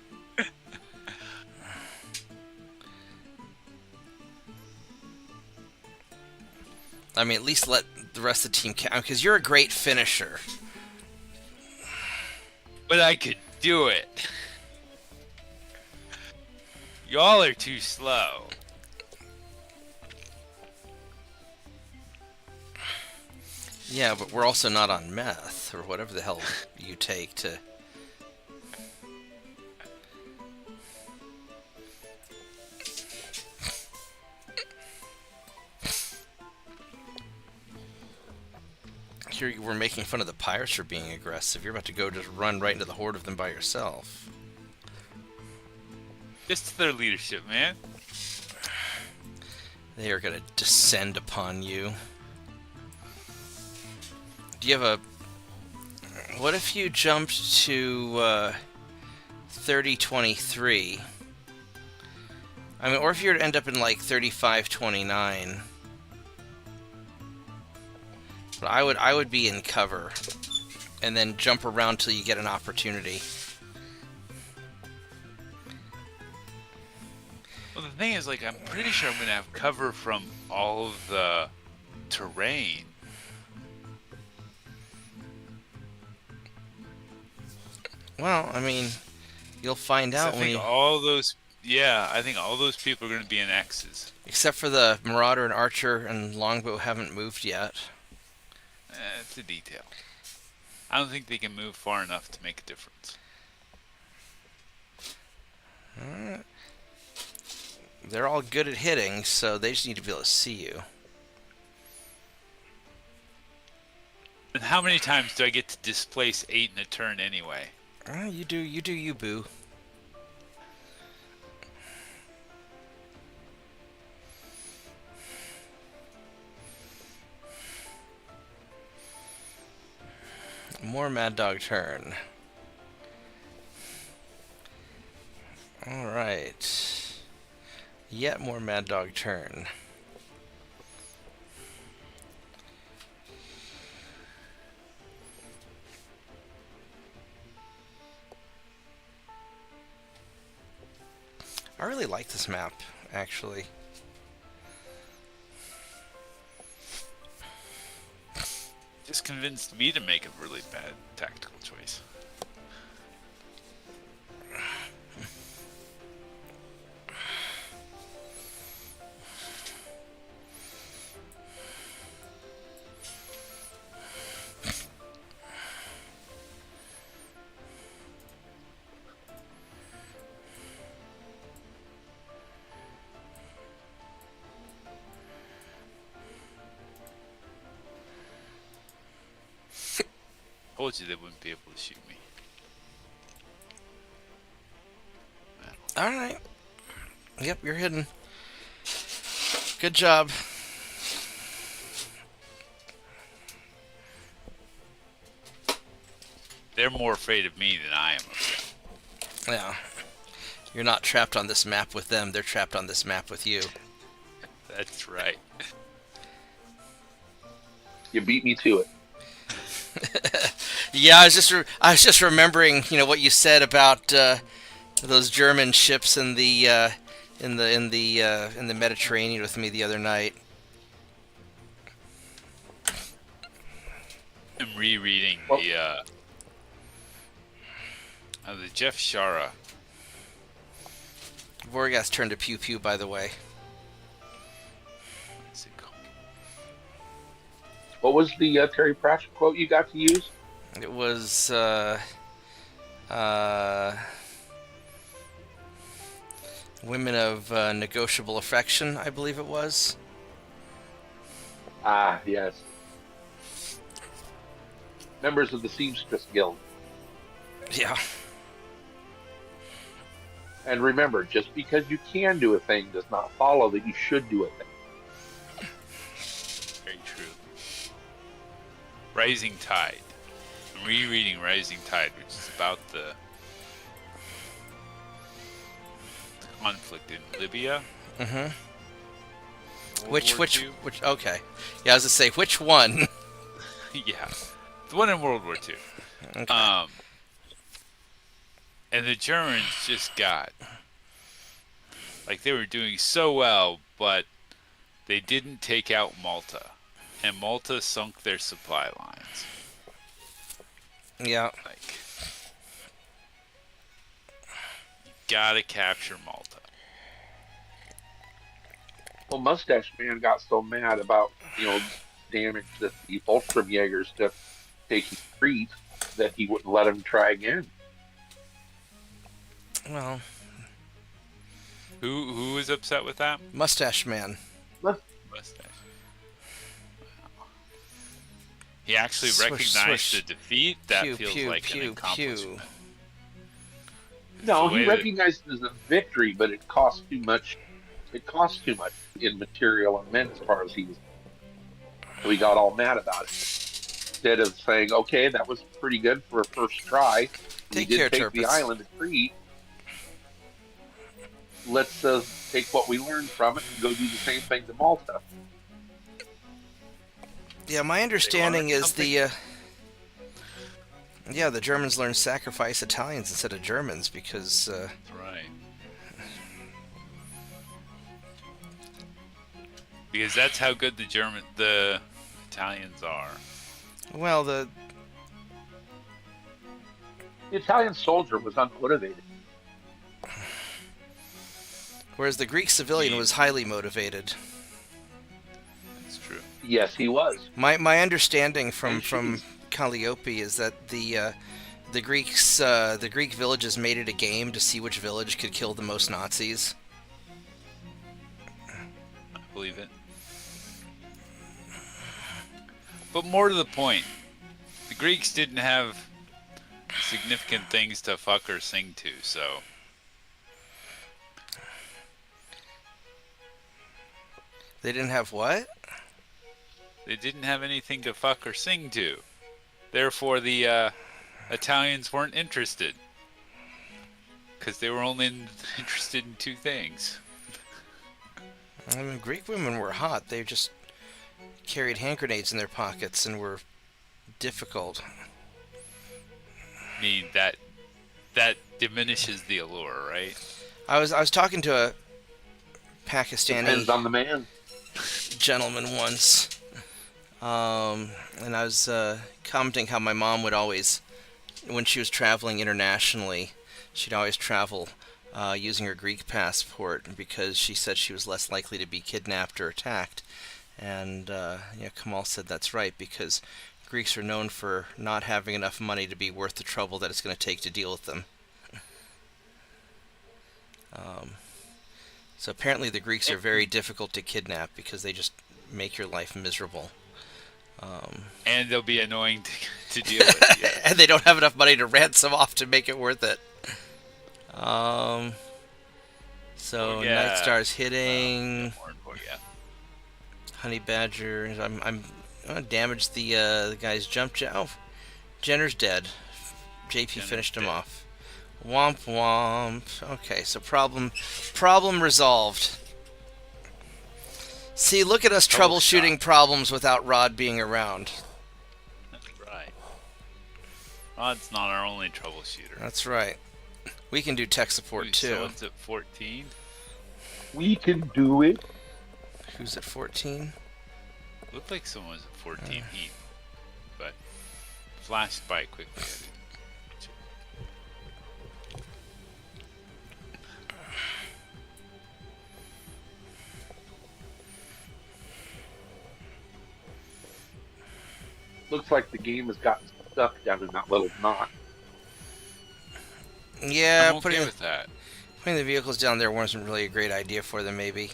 I mean, at least let the rest of the team count, because you're a great finisher. But I could do it. Y'all are too slow. Yeah, but we're also not on meth, or whatever the hell you take to... Here we're making fun of the pirates for being aggressive. You're about to go just run right into the horde of them by yourself. Just their leadership, man. They are going to descend upon you. Do you have a... What if you jumped to 3023? I mean, or if you were to end up in like 3529. But I would be in cover, and then jump around till you get an opportunity. Well, the thing is, like, I'm pretty sure I'm going to have cover from all of the terrain. Well, I mean, you'll find out when you... I think all those people are going to be in X's. Except for the Marauder and Archer and Longbow haven't moved yet. It's a detail. I don't think they can move far enough to make a difference. They're all good at hitting, so they just need to be able to see you. And how many times do I get to displace 8 in a turn anyway? You do you, boo. More Mad Dog turn. Alright. Yet more Mad Dog turn. I really like this map, actually. Just convinced me to make a really bad tactical choice. Told you they wouldn't be able to shoot me. Alright. Yep, you're hidden. Good job. They're more afraid of me than I am of them. Yeah. You're not trapped on this map with them, they're trapped on this map with you. That's right. You beat me to it. Yeah, I was just remembering, what you said about those German ships in the Mediterranean with me the other night. I'm rereading the Jeff Shara. Vorgas turned to pew pew, by the way. What's it called? What was the Terry Pratchett quote you got to use? It was women of negotiable affection, I believe it was. Ah, yes. Members of the Seamstress Guild. Yeah. And remember, just because you can do a thing does not follow that you should do a thing. Very true. Rising Tide. I'm rereading Rising Tide, which is about the conflict in Libya. Mm-hmm. World War Which? II. Okay. Yeah, I was gonna say which one. Yeah, the one in World War II. Okay. And the Germans just got, like, they were doing so well, but they didn't take out Malta. and Malta sunk their supply lines. Yeah. Like, you gotta capture Malta. Well, Mustache Man got so mad about, damage that the Ultramjägers took taking Crete that he wouldn't let him try again. Well, Who was upset with that? Mustache Man. Mustache. He actually Swish, recognized swish. the defeat. That Pew, feels pew, like pew, an accomplishment. pew. No, the he way that- recognized it as a victory, but it cost too much. It cost too much in material and men as far as he was. So he got all mad about it. Instead of saying, "Okay, that was pretty good for a first try. We Take care, did take the Turpus. island of Crete. Let's take what we learned from it and go do the same thing to Malta." Yeah, my understanding is something? the Germans learned sacrifice Italians instead of Germans because Right. Because that's how good the Italians are. well, the The Italian soldier was unmotivated. whereas the Greek civilian was highly motivated. That's true. Yes, he was. My understanding from And she's- Calliope is that the Greek villages made it a game to see which village could kill the most Nazis. I believe it. But more to the point, the Greeks didn't have significant things to fuck or sing to, so They didn't have what? they didn't have anything to fuck or sing to. Therefore, the Italians weren't interested. Because they were only interested in two things. I mean, Greek women were hot. They just carried hand grenades in their pockets and were difficult. I mean, that diminishes the allure, right? I was talking to a Pakistani Depends on the man. gentleman once, and I was commenting how my mom would always, when she was traveling internationally, she'd always travel using her Greek passport because she said she was less likely to be kidnapped or attacked. And Kamal said that's right, because Greeks are known for not having enough money to be worth the trouble that it's going to take to deal with them. So apparently the Greeks are very difficult to kidnap because they just make your life miserable. And they'll be annoying to deal with. Yeah. And they don't have enough money to ransom off to make it worth it. So Yeah. Night Star's hitting. More important, yeah. Honey Badger. I'm gonna damage the guy's jump jet. Oh, Jenner's dead. JP Jenner's finished him dead. off. Womp womp. Okay, so problem resolved. See, look at us Double troubleshooting shot. problems without Rod being around. That's right. Rod's not our only troubleshooter. That's right. We can do tech support too. So it's at 14. We can do it. Who's at 14? Looked like someone was at 14 heat, but flashed by quickly. Looks like the game has gotten stuck down in that little knot. Yeah, I'm okay with that. putting the vehicles down there wasn't really a great idea for them, maybe.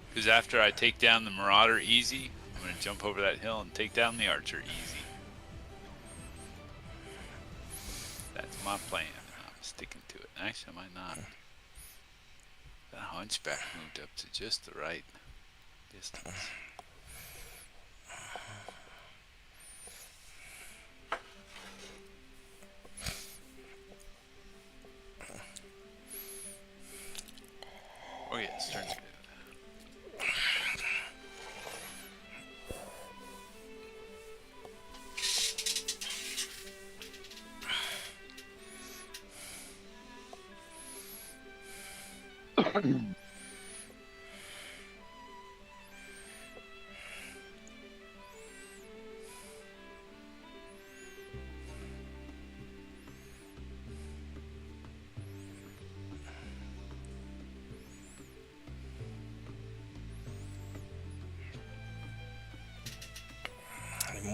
Because after I take down the Marauder easy, I'm going to jump over that hill and take down the Archer easy. That's my plan. I'm sticking to it. Actually, I might not. That Hunchback moved up to just the right distance. Oh yeah, it's turning good.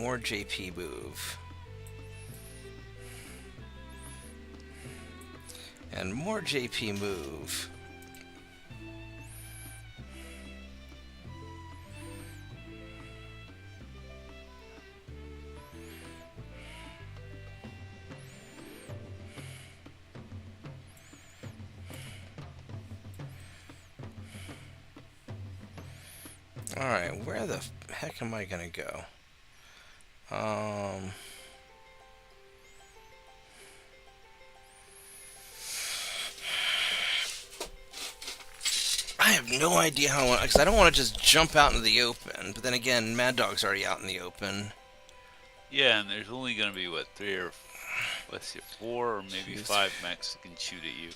more JP move. And more JP move. Alright, where the heck am I gonna go? I have no idea how I want, because I don't want to just jump out into the open, but then again, Mad Dog's already out in the open. Yeah, and there's only going to be, what, 3 or, let's see, 4 or maybe 5 mechs that can shoot at you.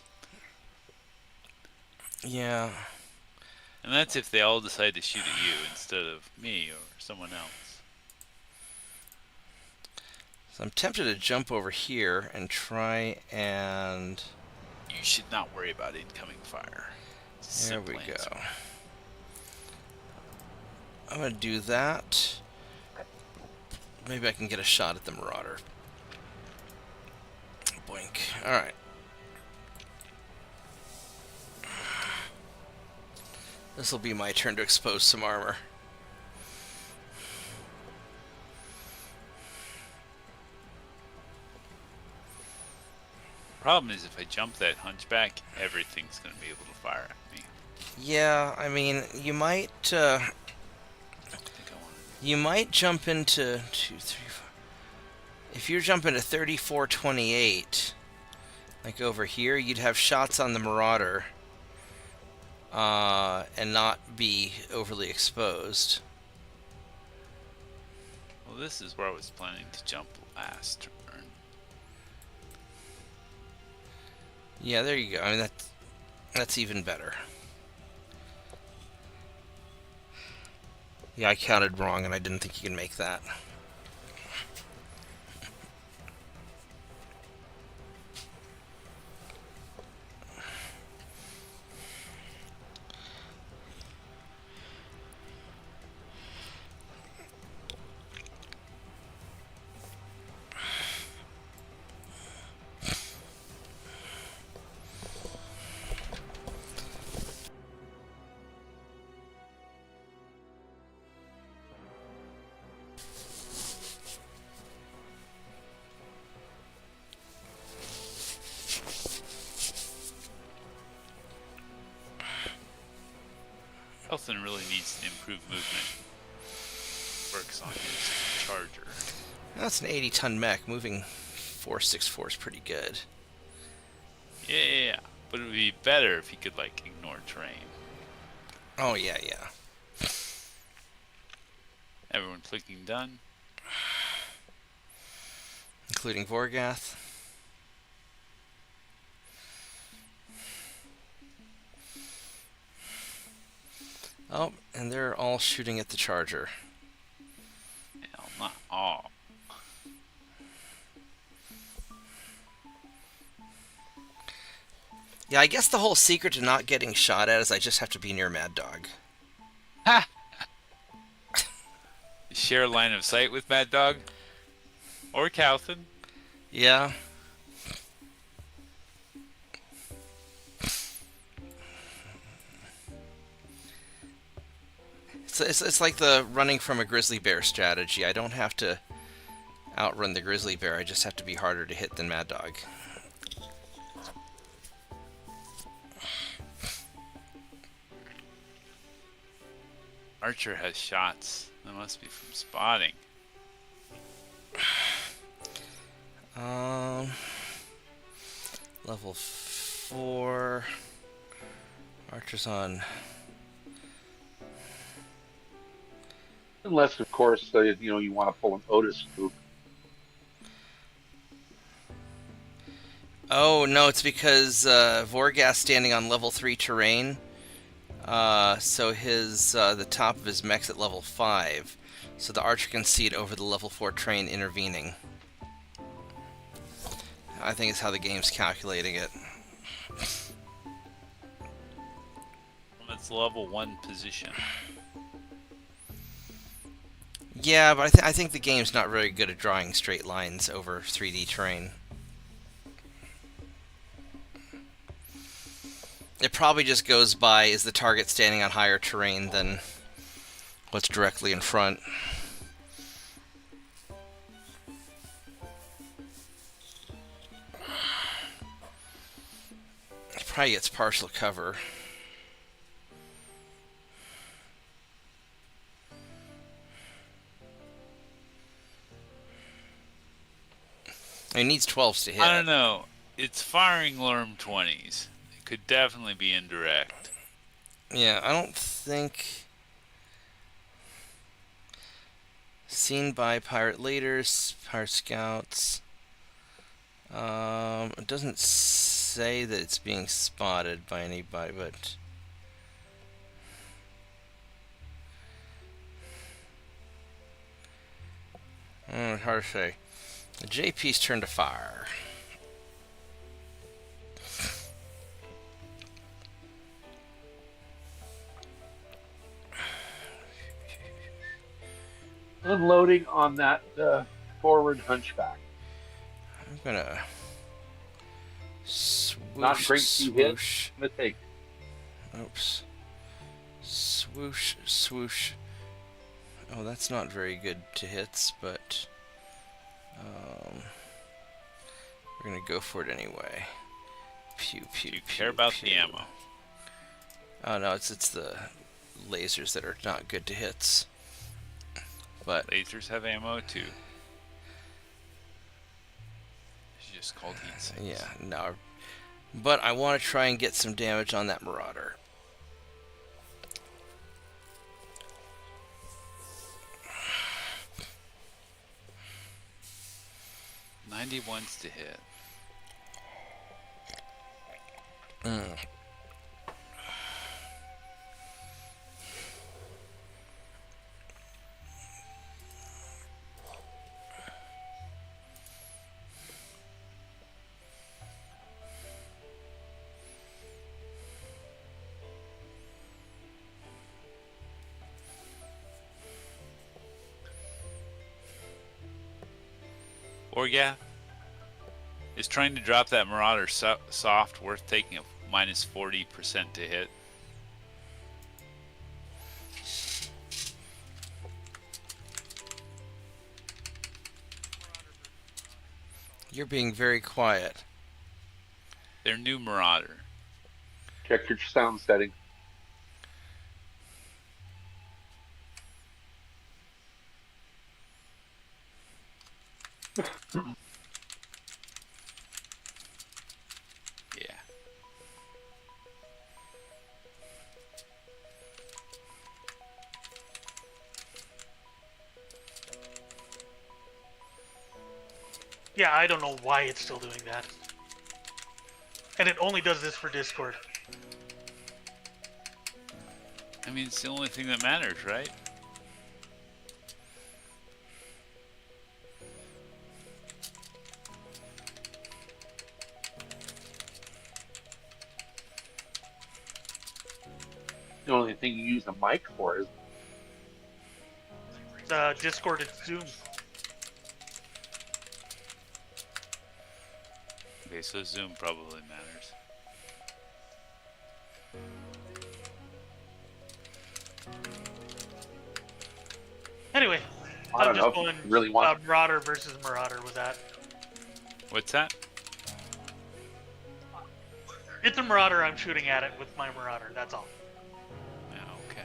Yeah. And that's if they all decide to shoot at you instead of me or someone else. So I'm tempted to jump over here and try and... You should not worry about incoming fire. There we Simple answer. go. I'm going to do that. Maybe I can get a shot at the Marauder. Boink. Alright. This will be my turn to expose some armor. Problem is, if I jump that hunchback, everything's going to be able to fire at me. Yeah, I mean, you might jump into 2, 3, 4. If you're jumping to 3428, like over here, you'd have shots on the Marauder, and not be overly exposed. Well, this is where I was planning to jump last turn. Yeah, there you go. I mean, that's even better. Yeah, I counted wrong, and I didn't think you could make that. Elton really needs to improve movement. Works on his charger. That's an 80-ton mech. Moving 464 is pretty good. Yeah, but it would be better if he could, like, ignore terrain. Oh, yeah, yeah. Everyone clicking done. Including Vorgath. Oh, and they're all shooting at the charger. Hell, not all. Yeah, I guess the whole secret to not getting shot at is I just have to be near Mad Dog. Ha! Share line of sight with Mad Dog? Or Calthin? Yeah. It's like the running from a grizzly bear strategy. I don't have to outrun the grizzly bear. I just have to be harder to hit than Mad Dog. Archer has shots. That must be from spotting. Level 4. Archer's on. Unless, of course, you want to pull an Otis scoop. Oh, no, it's because Vorgath's standing on level 3 terrain. So the top of his mech's at level 5. So the Archer can see it over the level 4 terrain intervening. I think it's how the game's calculating it. That's level 1 position. Yeah, but I think the game's not very good at drawing straight lines over 3D terrain. It probably just goes by, is the target standing on higher terrain than what's directly in front. It probably gets partial cover. It needs 12s to hit. I don't know. It's firing Lurm 20s. It could definitely be indirect. Yeah, I don't think... Seen by pirate leaders, pirate scouts. It doesn't say that it's being spotted by anybody, but... hard to say. The JP's turn to fire. Unloading on that forward hunchback. I'm gonna swoosh, Not great to hit. swoosh. I'm gonna take. Oops. Swoosh, swoosh. Oh, that's not very good to hits, but we're gonna go for it anyway. Pew pew. Do you pew, care about pew. the ammo? Oh no, it's the lasers that are not good to hits. But Lasers have ammo too. It's just called heat sinks. yeah, no. But I want to try and get some damage on that Marauder. $91s to hit. Or yeah, is trying to drop that Marauder soft worth taking a minus 40% to hit? You're being very quiet. Their new Marauder. Check your sound setting. Yeah. Yeah, I don't know why it's still doing that. And it only does this for Discord. I mean, it's the only thing that matters, right? The only thing you use a mic for is Discord and Zoom. Okay, so Zoom probably matters. Anyway, I don't I'm know just if you going really want. Marauder versus Marauder with that. What's that? It's a Marauder, I'm shooting at it with my Marauder, that's all. Yeah, okay.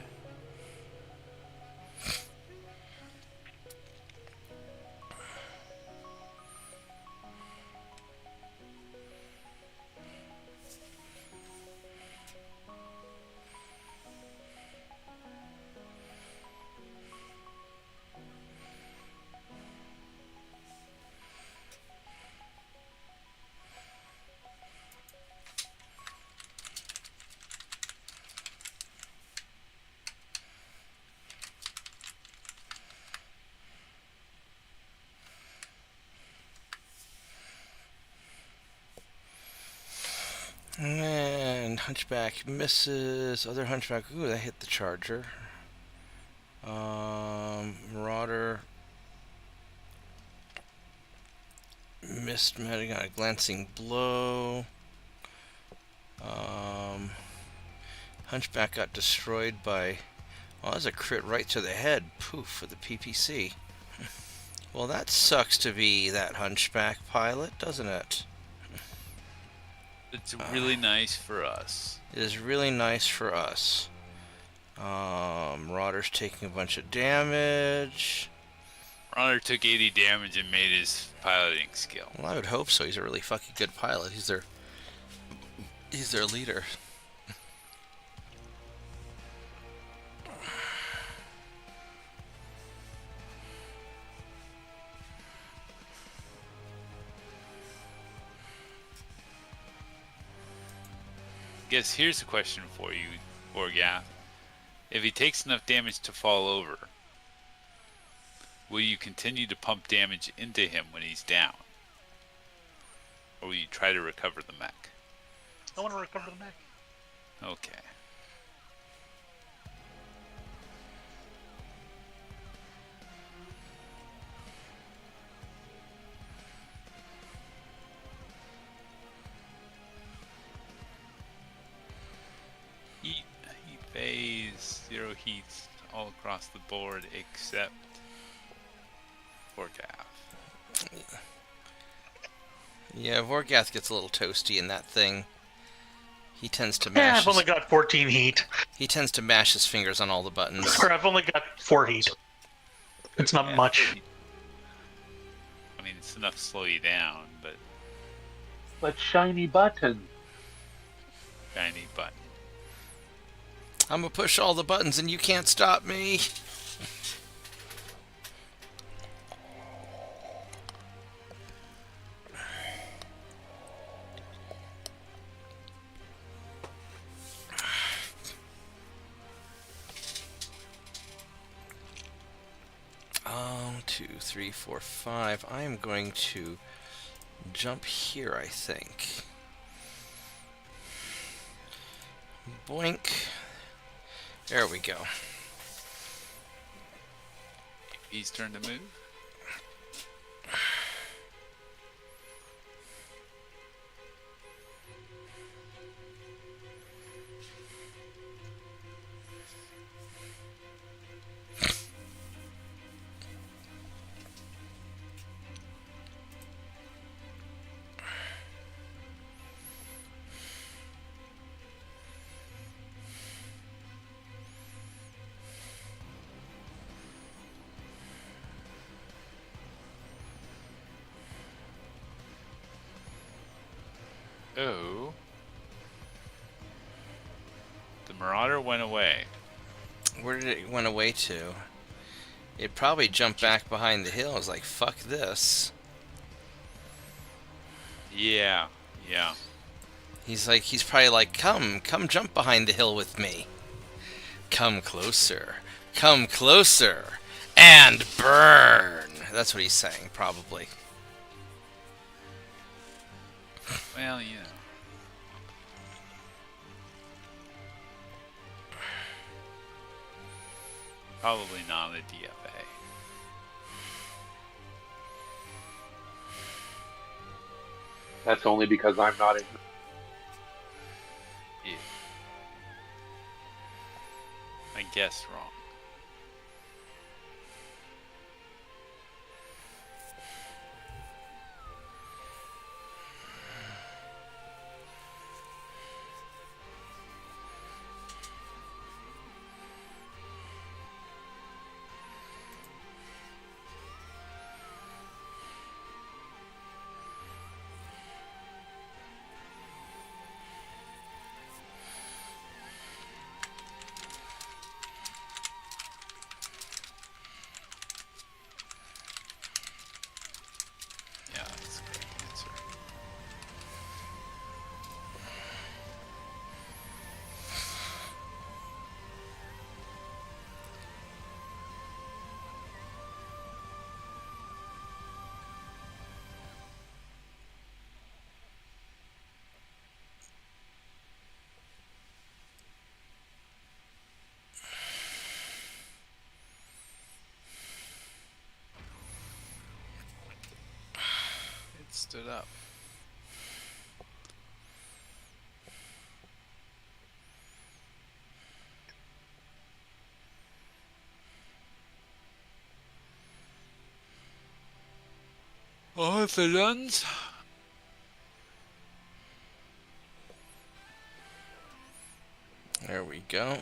And Hunchback misses. Other Hunchback. Ooh, that hit the Charger. Marauder. Missed medic on a glancing blow. Hunchback got destroyed by... Well, that's a crit right to the head. Poof, for the PPC. Well, that sucks to be that Hunchback pilot, doesn't it? It's really nice for us. It is really nice for us. Marauder's taking a bunch of damage. Marauder took 80 damage and made his piloting skill. Well, I would hope so. He's a really fucking good pilot. He's their leader. Guess here's a question for you, Borgath. If he takes enough damage to fall over, will you continue to pump damage into him when he's down? Or will you try to recover the mech? I want to recover the mech. Okay. Heat phase, 0 heats all across the board except Vorkath. Yeah, Vorgath gets a little toasty in that thing. He tends to Yeah, mash. I've only got 14 heat. He tends to mash his fingers on all the buttons. Or I've only got 4 heat. It's not much. I mean, it's enough to slow you down, but But shiny button. shiny button. I'm gonna push all the buttons and you can't stop me. Two, three, four, five. I am going to jump here, I think. Boink. There we go. He's turn to move. Oh. The Marauder went away. Where did it went away to? It probably jumped back behind the hill. I was like, fuck this. Yeah, yeah. He's probably like, come jump behind the hill with me. Come closer, and burn. That's what he's saying, probably. Well, you know. Probably not a DFA. That's only because I'm not in. Yeah. I guessed wrong. stood up. Oh, villains! There we go.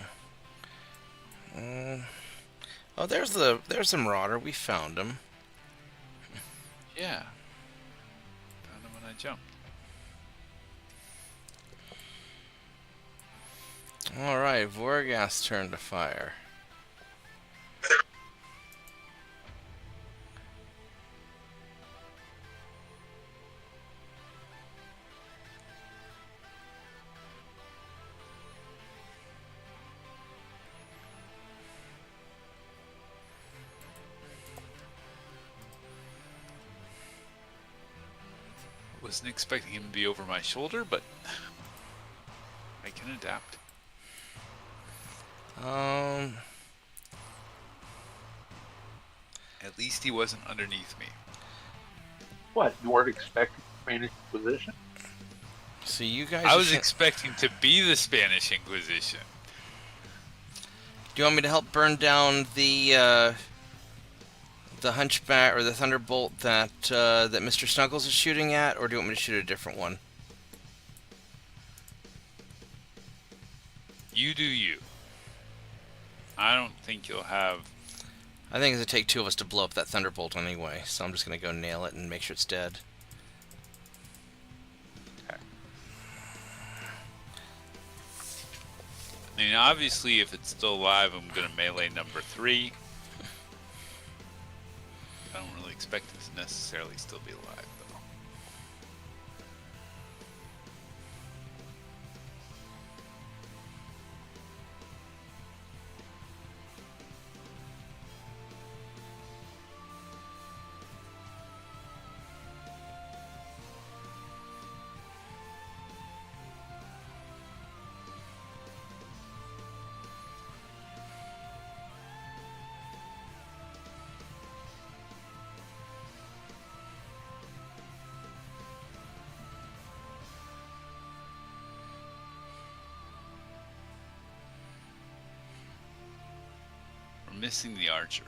Oh, there's the Marauder. We found him. Yeah. Found him when I jumped. All right, Vorgast's turn to fire. Wasn't expecting him to be over my shoulder, but I can adapt. At least he wasn't underneath me. What? You weren't expecting Spanish Inquisition? So you guys. I was expecting to be the Spanish Inquisition. Do you want me to help burn down the Hunchback or the Thunderbolt that that Mr. Snuggles is shooting at, or do you want me to shoot a different one? You do you. I don't think you'll have... I think it'll take two of us to blow up that Thunderbolt anyway, so I'm just gonna go nail it and make sure it's dead. Okay. I mean, obviously, if it's still alive, I'm gonna melee number 3. I don't really expect it to necessarily still be alive, though. We're missing the archer.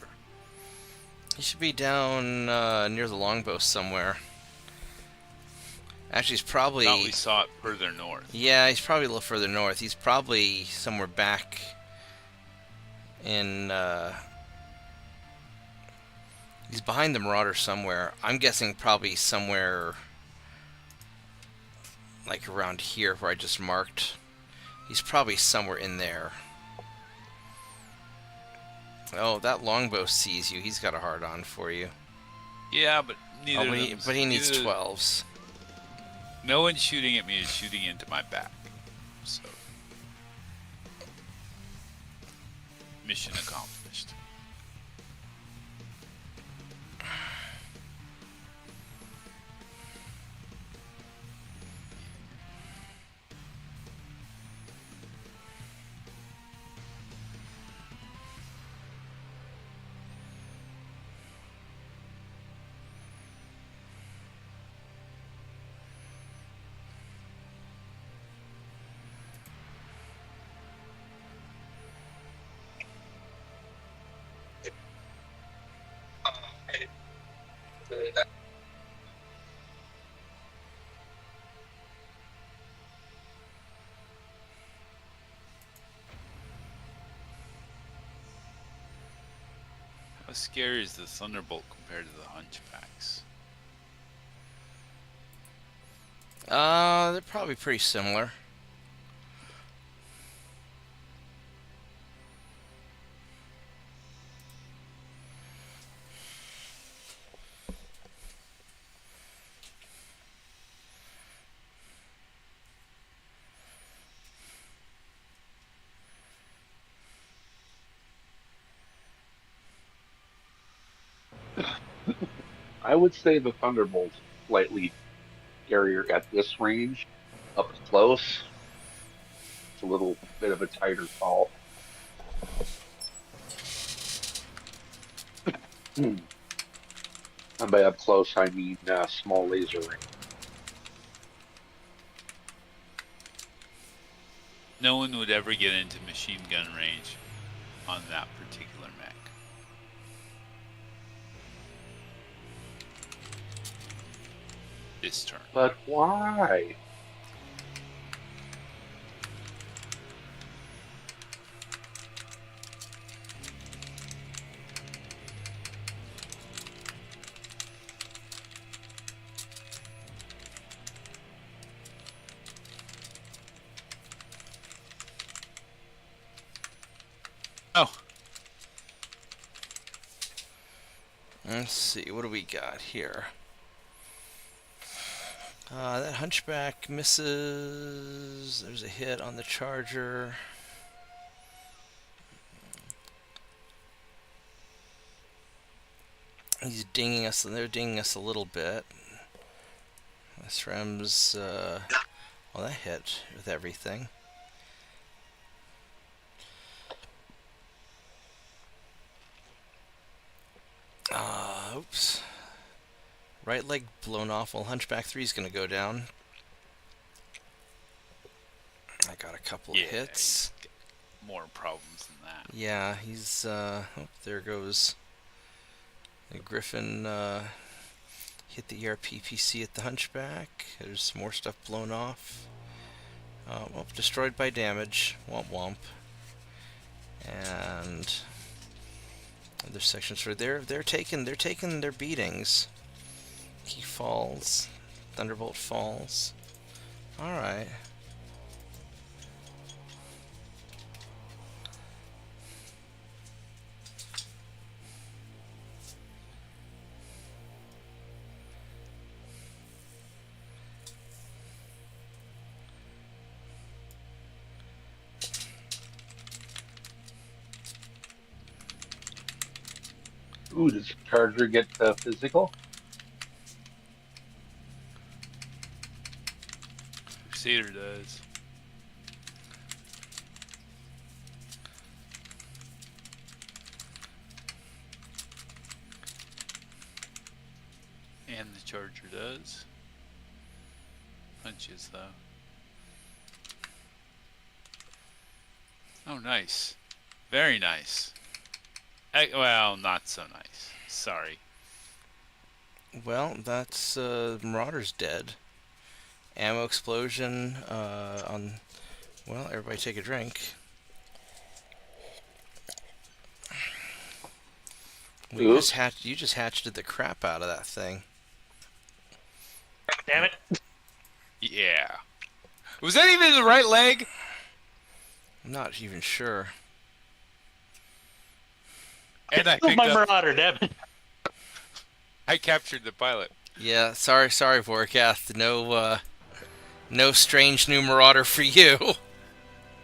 He should be down near the longbow somewhere. Actually, he's probably... Thought we saw it further north. Yeah, he's probably a little further north. He's probably somewhere back in... He's behind the Marauder somewhere. I'm guessing probably somewhere like around here where I just marked. He's probably somewhere in there. Oh, that longbow sees you. He's got a hard on for you. Yeah, but neither. But he needs 12s. No one shooting at me is shooting into my back. So, mission accomplished. How scary is the Thunderbolt compared to the Hunchbacks? They're probably pretty similar. I would say the Thunderbolt's slightly scarier at this range. Up close, it's a little bit of a tighter call. And by up close, I mean small laser range. no one would ever get into machine gun range on that particular mech. This turn. But why? Oh, Let's see, what do we got here? That hunchback misses. There's a hit on the charger. He's dinging us, and they're dinging us a little bit. This Rem's, well, that hit with everything. Oops. Right leg blown off. Well, Hunchback 3 is going to go down. I got a couple of hits. he's got more problems than that. Yeah, he's, oh, there goes. The Griffin hit the ERP-PC at the Hunchback. There's more stuff blown off. Well, destroyed by damage. Womp womp. And other sections for they're taking their beatings. He falls. Thunderbolt falls. All right. Ooh, does Charger get physical? Crusader does. And the Charger does. Punches, though. Oh, nice. Very nice. Well, not so nice. Sorry. Well, that's Marauder's dead. Ammo explosion on. Well, everybody take a drink. You just hatched the crap out of that thing. Damn it. Yeah. Was that even the right leg? I'm not even sure. And I Killed picked my up. Marauder, damn it. I captured the pilot. Yeah, sorry, Vorkath. No strange new Marauder for you.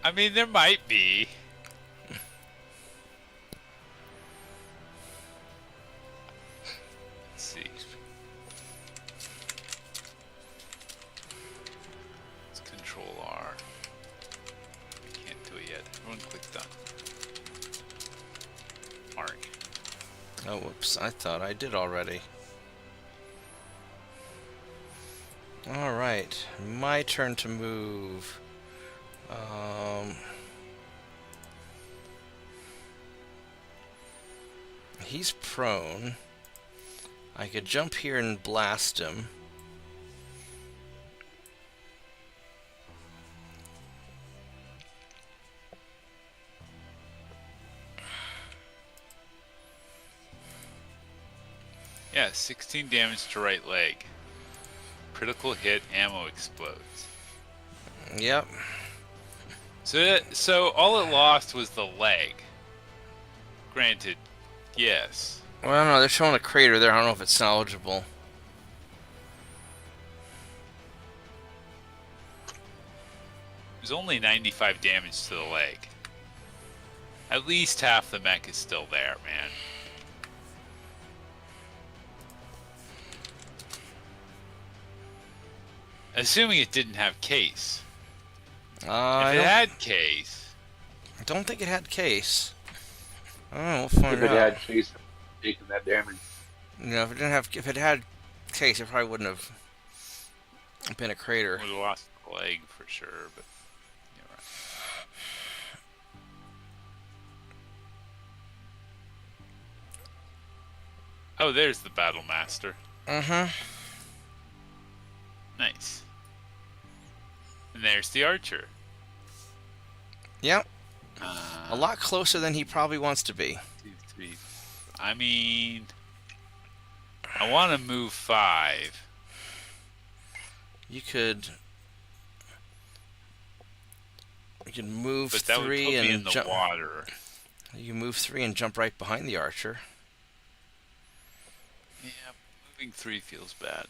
I mean, there might be. Let's see. Let's Control R. I can't do it yet. Everyone click done. Mark. Oh, whoops! I thought I did already. All right, my turn to move. He's prone. I could jump here and blast him. Yeah, 16 damage to right leg. Critical hit, ammo explodes. Yep. So all it lost was the leg. Granted, yes. Well, I don't know. They're showing a crater there. I don't know if it's salvageable. There's only 95 damage to the leg. At least half the mech is still there, man. Assuming it didn't have case. If it had case... I don't think it had case. I don't know. We'll find If it out. had chase taking that damage. You know, if it had case, it probably wouldn't have been a crater. Would have lost the leg for sure, but you're right. Oh, there's the battle master. Mm-hmm. Nice. And there's the archer. Yep. A lot closer than he probably wants to be. 2, 3. I mean, I want to move 5. You could move But that would put 3 me and in the jump. water. You move 3 and jump right behind the archer. Yeah, moving 3 feels bad.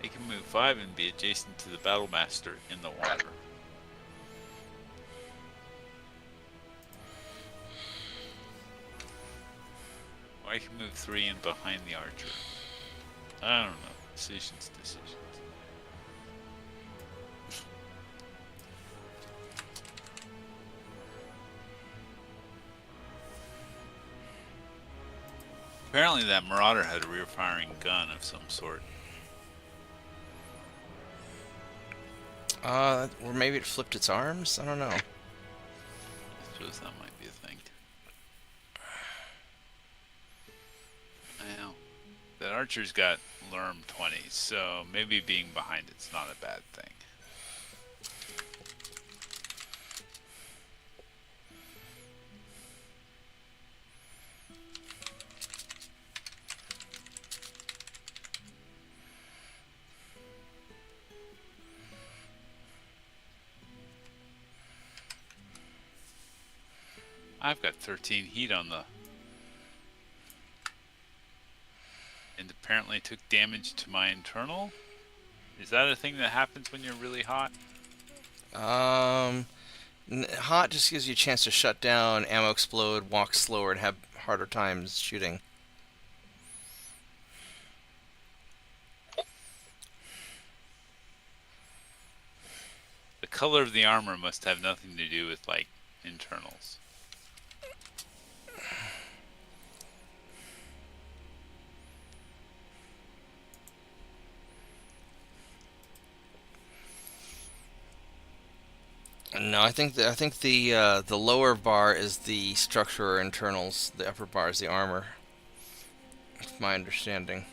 They can move 5 and be adjacent to the battle master in the water. Or I can move 3 in behind the archer. I don't know. Decisions. Apparently that marauder had a rear-firing gun of some sort. Or maybe it flipped its arms? I don't know. I suppose that might be a thing. I know. That archer's got Lerm 20s, so maybe being behind it's not a bad thing. I've got 13 heat on the... And apparently took damage to my internal? Is that a thing that happens when you're really hot? Hot just gives you a chance to shut down, ammo explode, walk slower, and have harder times shooting. The color of the armor must have nothing to do with, like, internals. No, I think the lower bar is the structure or internals. The upper bar is the armor. That's my understanding.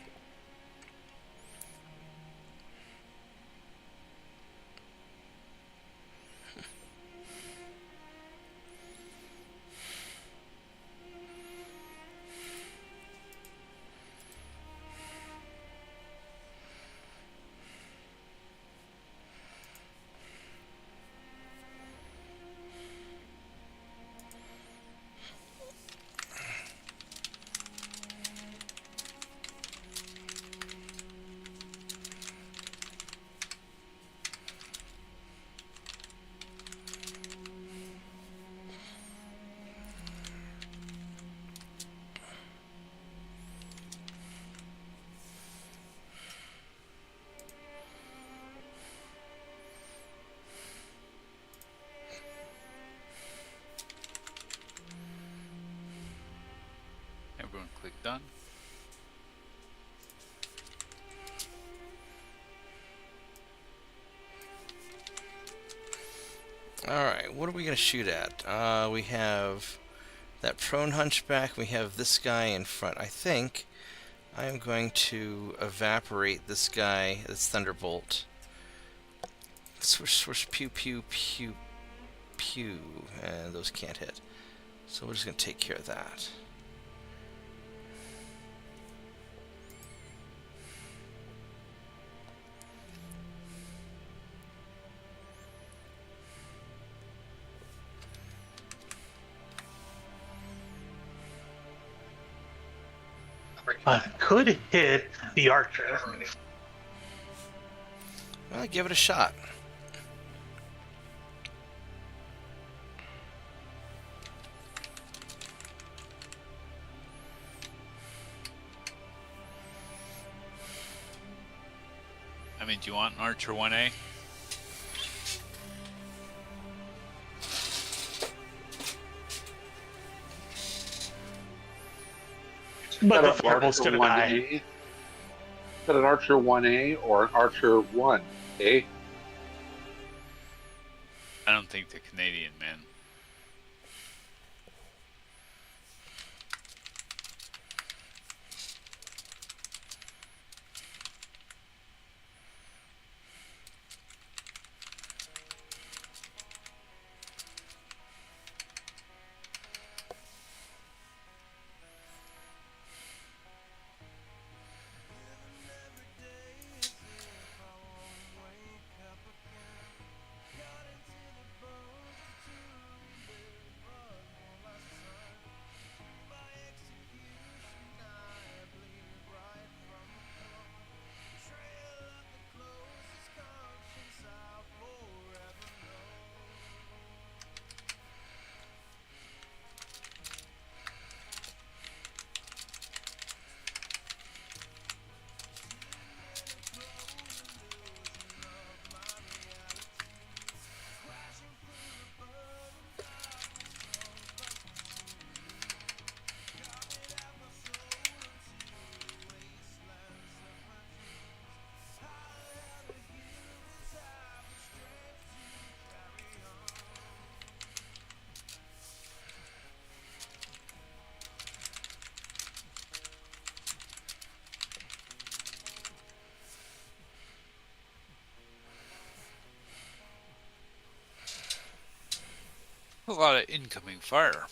Everyone click done. Alright, what are we going to shoot at? We have that prone hunchback. We have this guy in front. I think I am going to evaporate this guy, this thunderbolt. Swish, swish, pew, pew, pew, pew. And those can't hit. So we're just going to take care of that. Could hit the archer. Well, give it a shot. I mean, do you want an Archer 1A? But the Is that an thunderbolt's Archer gonna die. 1A? Is that an Archer 1A or an Archer 1A? I don't think the Canadian, man. A lot of incoming fire.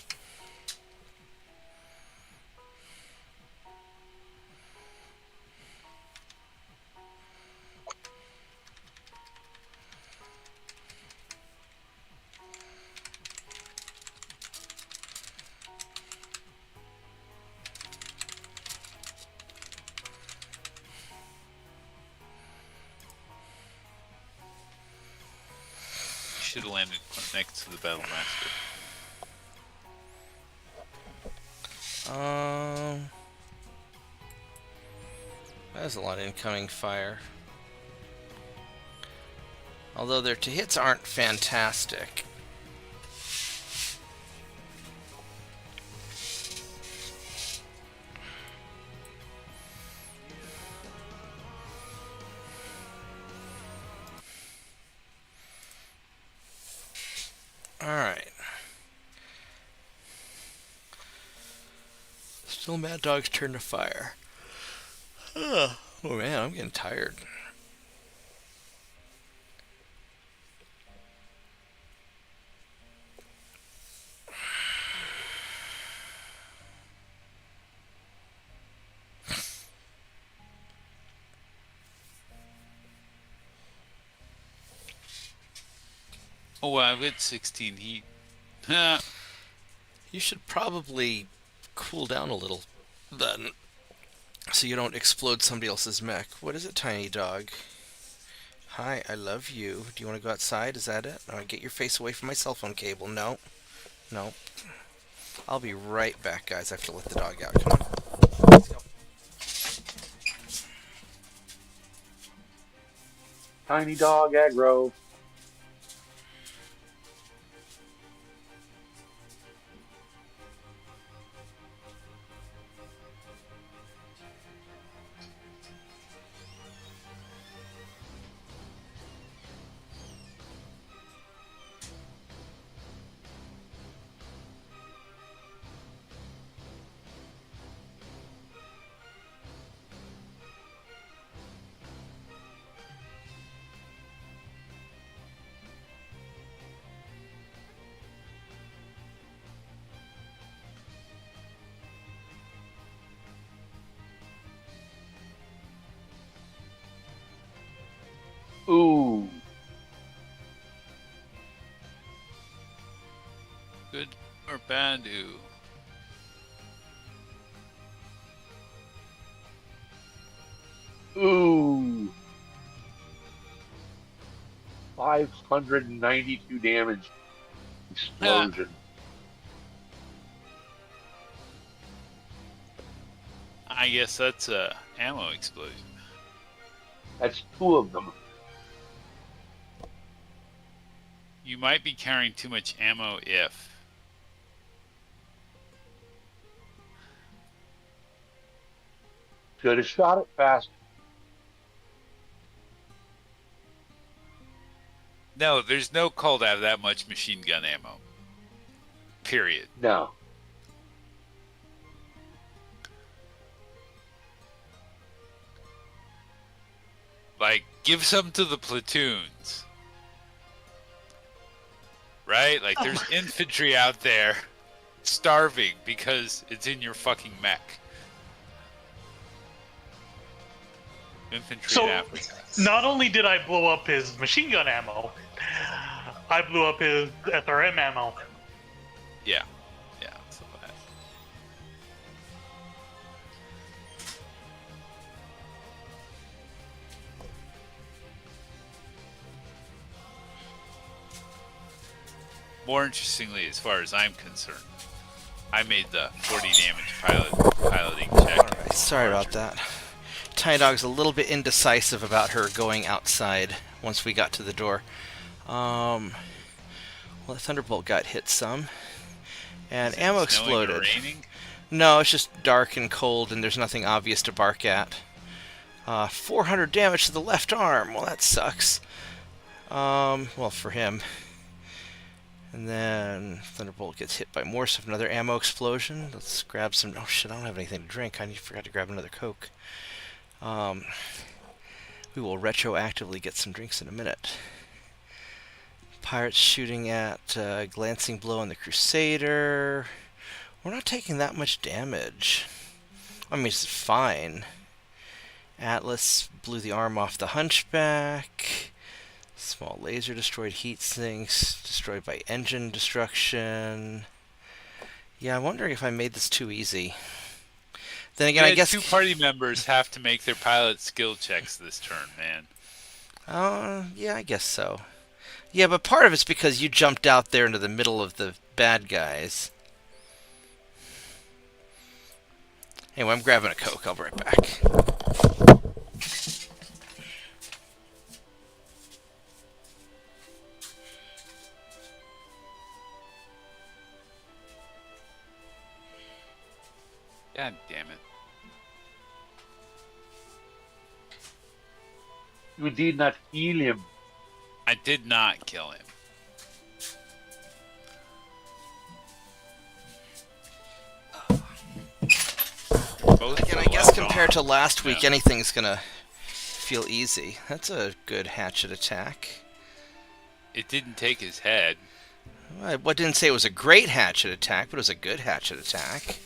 Should have landed next to the Battle Master. That's a lot of incoming fire. Although their to-hits aren't fantastic. Alright. Still Mad Dog's turn to fire. Oh man, I'm getting tired. Oh, wow, I've got 16 heat. You should probably cool down a little then, so you don't explode somebody else's mech. What is it, Tiny Dog? Hi, I love you. Do you want to go outside? Is that it? No, get your face away from my cell phone cable. No. No. I'll be right back, guys. I have to let the dog out. Come on. Let's go. Tiny dog aggro. Ooh. Good or bad? Ooh. 592 damage. Explosion. I guess that's a ammo explosion. That's 2 of them. You might be carrying too much ammo if... Should have shot it fast. No, there's no call to have that much machine gun ammo. Period. No. Like, give some to the platoons. Right? Like, there's infantry out there starving because it's in your fucking mech. Infantry So, in Africa. not only did I blow up his machine gun ammo, I blew up his SRM ammo. Yeah. Yeah, so that. More interestingly, as far as I'm concerned, I made the 40 damage piloting check. Alright, sorry about that. Tiny Dog's a little bit indecisive about her going outside once we got to the door. Well, the Thunderbolt got hit some. And ammo exploded. Snowing or raining? No, it's just dark and cold and there's nothing obvious to bark at. 400 damage to the left arm. Well, that sucks. Well, for him. And then Thunderbolt gets hit by more stuff. Another ammo explosion. Let's grab some... Oh shit, I don't have anything to drink. I forgot to grab another Coke. We will retroactively get some drinks in a minute. Pirates shooting at glancing blow on the Crusader. We're not taking that much damage. I mean, it's fine. Atlas blew the arm off the Hunchback. Small laser destroyed heat sinks. Destroyed by engine destruction. Yeah, I'm wondering if I made this too easy. Then again, I guess 2 party members have to make their pilot skill checks this turn, man. Yeah, I guess so. Yeah, but part of it's because you jumped out there into the middle of the bad guys. Anyway, I'm grabbing a Coke. I'll be right back. God damn it. You did not kill him. I did not kill him. Again, I guess compared to last week, anything's gonna feel easy. That's a good hatchet attack. It didn't take his head. I didn't say it was a great hatchet attack, but it was a good hatchet attack.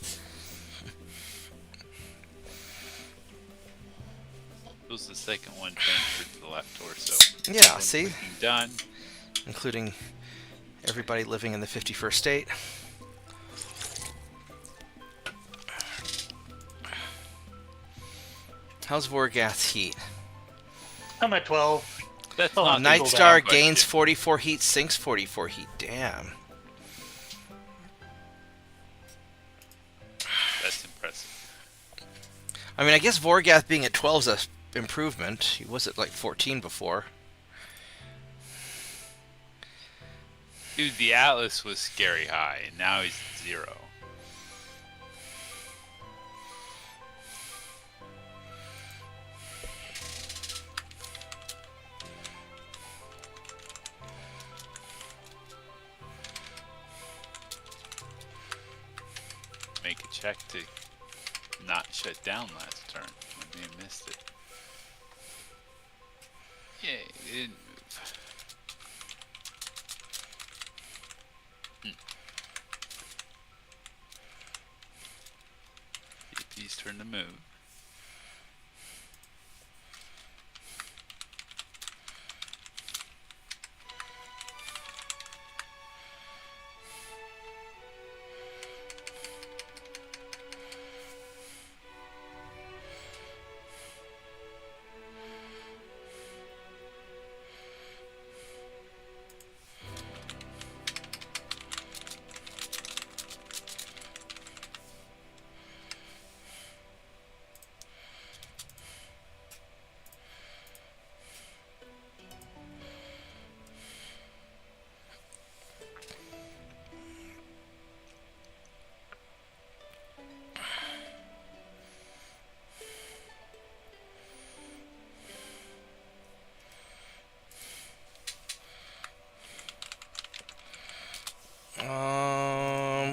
It was the second one transferred to the left torso. Yeah, see? Done. Including everybody living in the 51st state. How's Vorgath's heat? I'm at 12. That's Oh, not the Nightstar goal gains question. 44 heat, sinks 44 heat. Damn. That's impressive. I mean, I guess Vorgath being at 12 is an improvement. He was at like 14 before. Dude, the Atlas was scary high, and now he's 0. Make a check to not shut down last turn when they missed it. Yeah, it didn't move. DP's turn to move.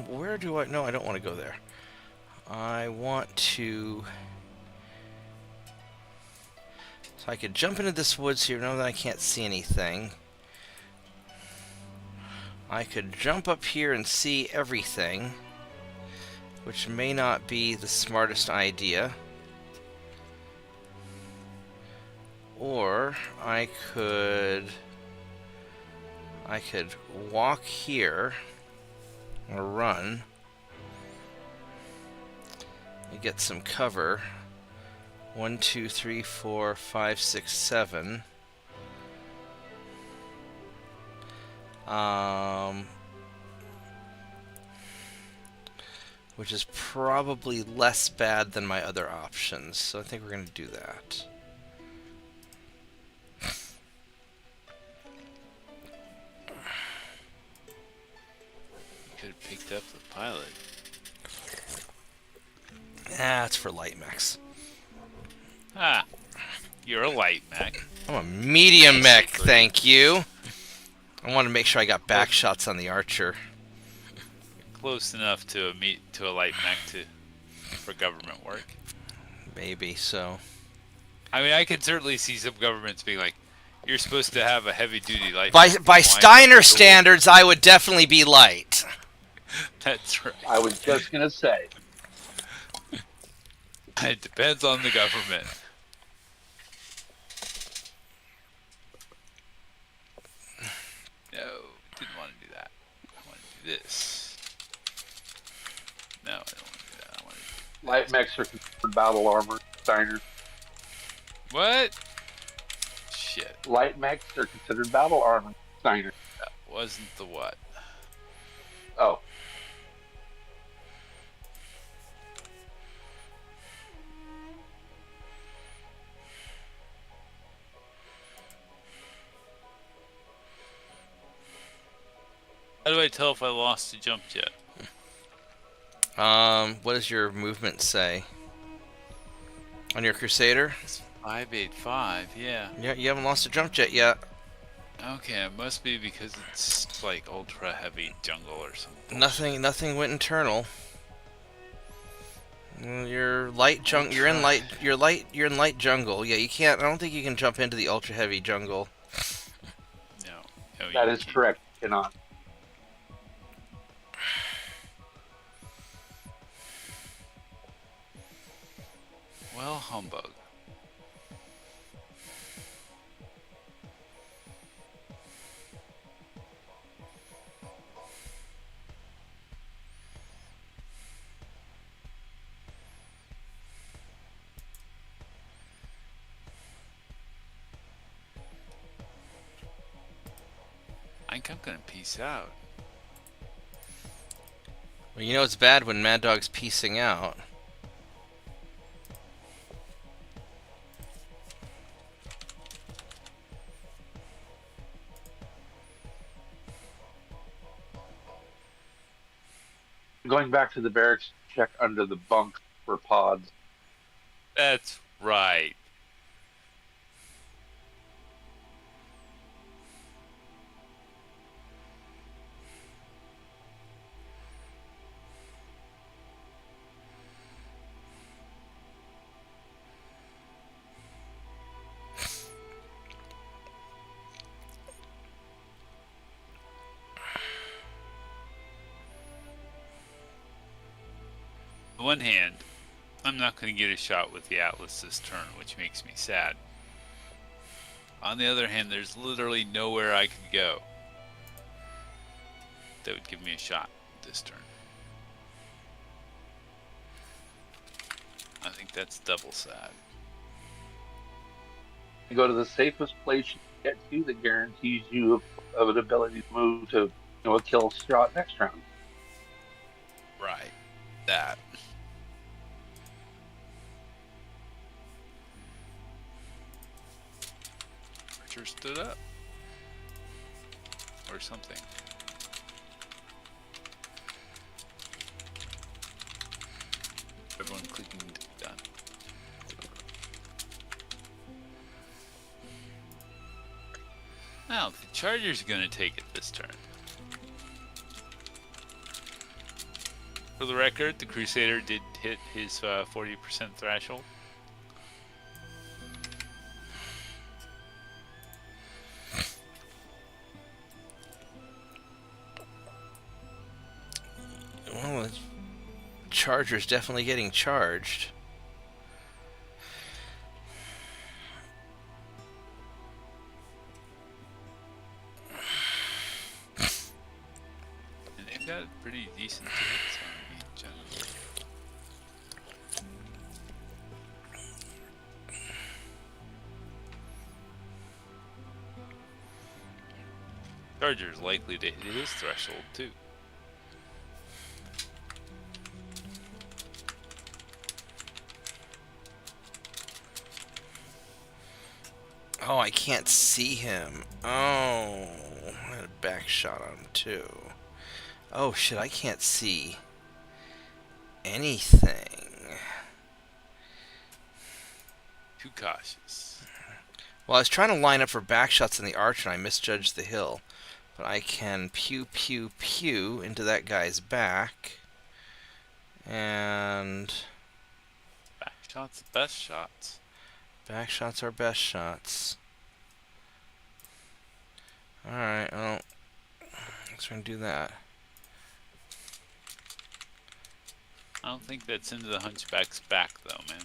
Where do I... No, I don't want to go there. I want to... So I could jump into this woods here, now that I can't see anything. I could jump up here and see everything, which may not be the smartest idea. Or I could walk here or run and get some cover. 1, 2, 3, 4, 5, 6, 7. Which is probably less bad than my other options, so I think we're going to do that. Could have picked up the pilot. That's for light mechs. Ah, you're a light mech. I'm a medium mech, thank you. I want to make sure I got back shots on the archer. Close enough to a light mech for government work. Maybe so. I mean, I could certainly see some governments being like, You're supposed to have a heavy-duty light. By Steiner standards, I would definitely be light. That's right. I was just gonna say. It depends on the government. No, didn't want to do that. I want to do this. No, I don't want to do that. I want to do Light mechs are considered battle armor, Steiner. What? Shit. Light mechs are considered battle armor, Steiner. That wasn't the what. Oh. How do I tell if I lost a jump jet? What does your movement say? On your Crusader? It's 585, yeah. Yeah, you haven't lost a jump jet yet. Okay, it must be because it's like ultra heavy jungle or something. Nothing went internal. You're light junk. You're in light. You're in light jungle. Yeah, you can't. I don't think you can jump into the ultra heavy jungle. No, That is correct. You cannot. Well, humbug. I think I'm gonna peace out. Well, you know it's bad when Mad Dog's piecing out. Going back to the barracks, check under the bunk for pods. That's right. On one hand, I'm not going to get a shot with the Atlas this turn, which makes me sad. On the other hand, there's literally nowhere I could go that would give me a shot this turn. I think that's double sad. You go to the safest place you can get to that guarantees you of an ability to move to a kill shot next round. Right. That. Archer stood up. Or something. Everyone clicking done. Now, the Charger's gonna take it this turn. For the record, the Crusader did hit his 40% threshold. Well, the Charger's definitely getting charged. And they've got pretty decent hits on me, generally. Charger's likely to hit his threshold, too. Oh, I can't see him. Oh, I had a back shot on him too. Oh shit, I can't see anything. Too cautious. Well, I was trying to line up for back shots in the arch and I misjudged the hill. But I can pew pew pew into that guy's back. And Back shots, best shots. back shots are best shots. Alright, well, let's try and do that. I don't think that's into the Hunchback's back, though, man.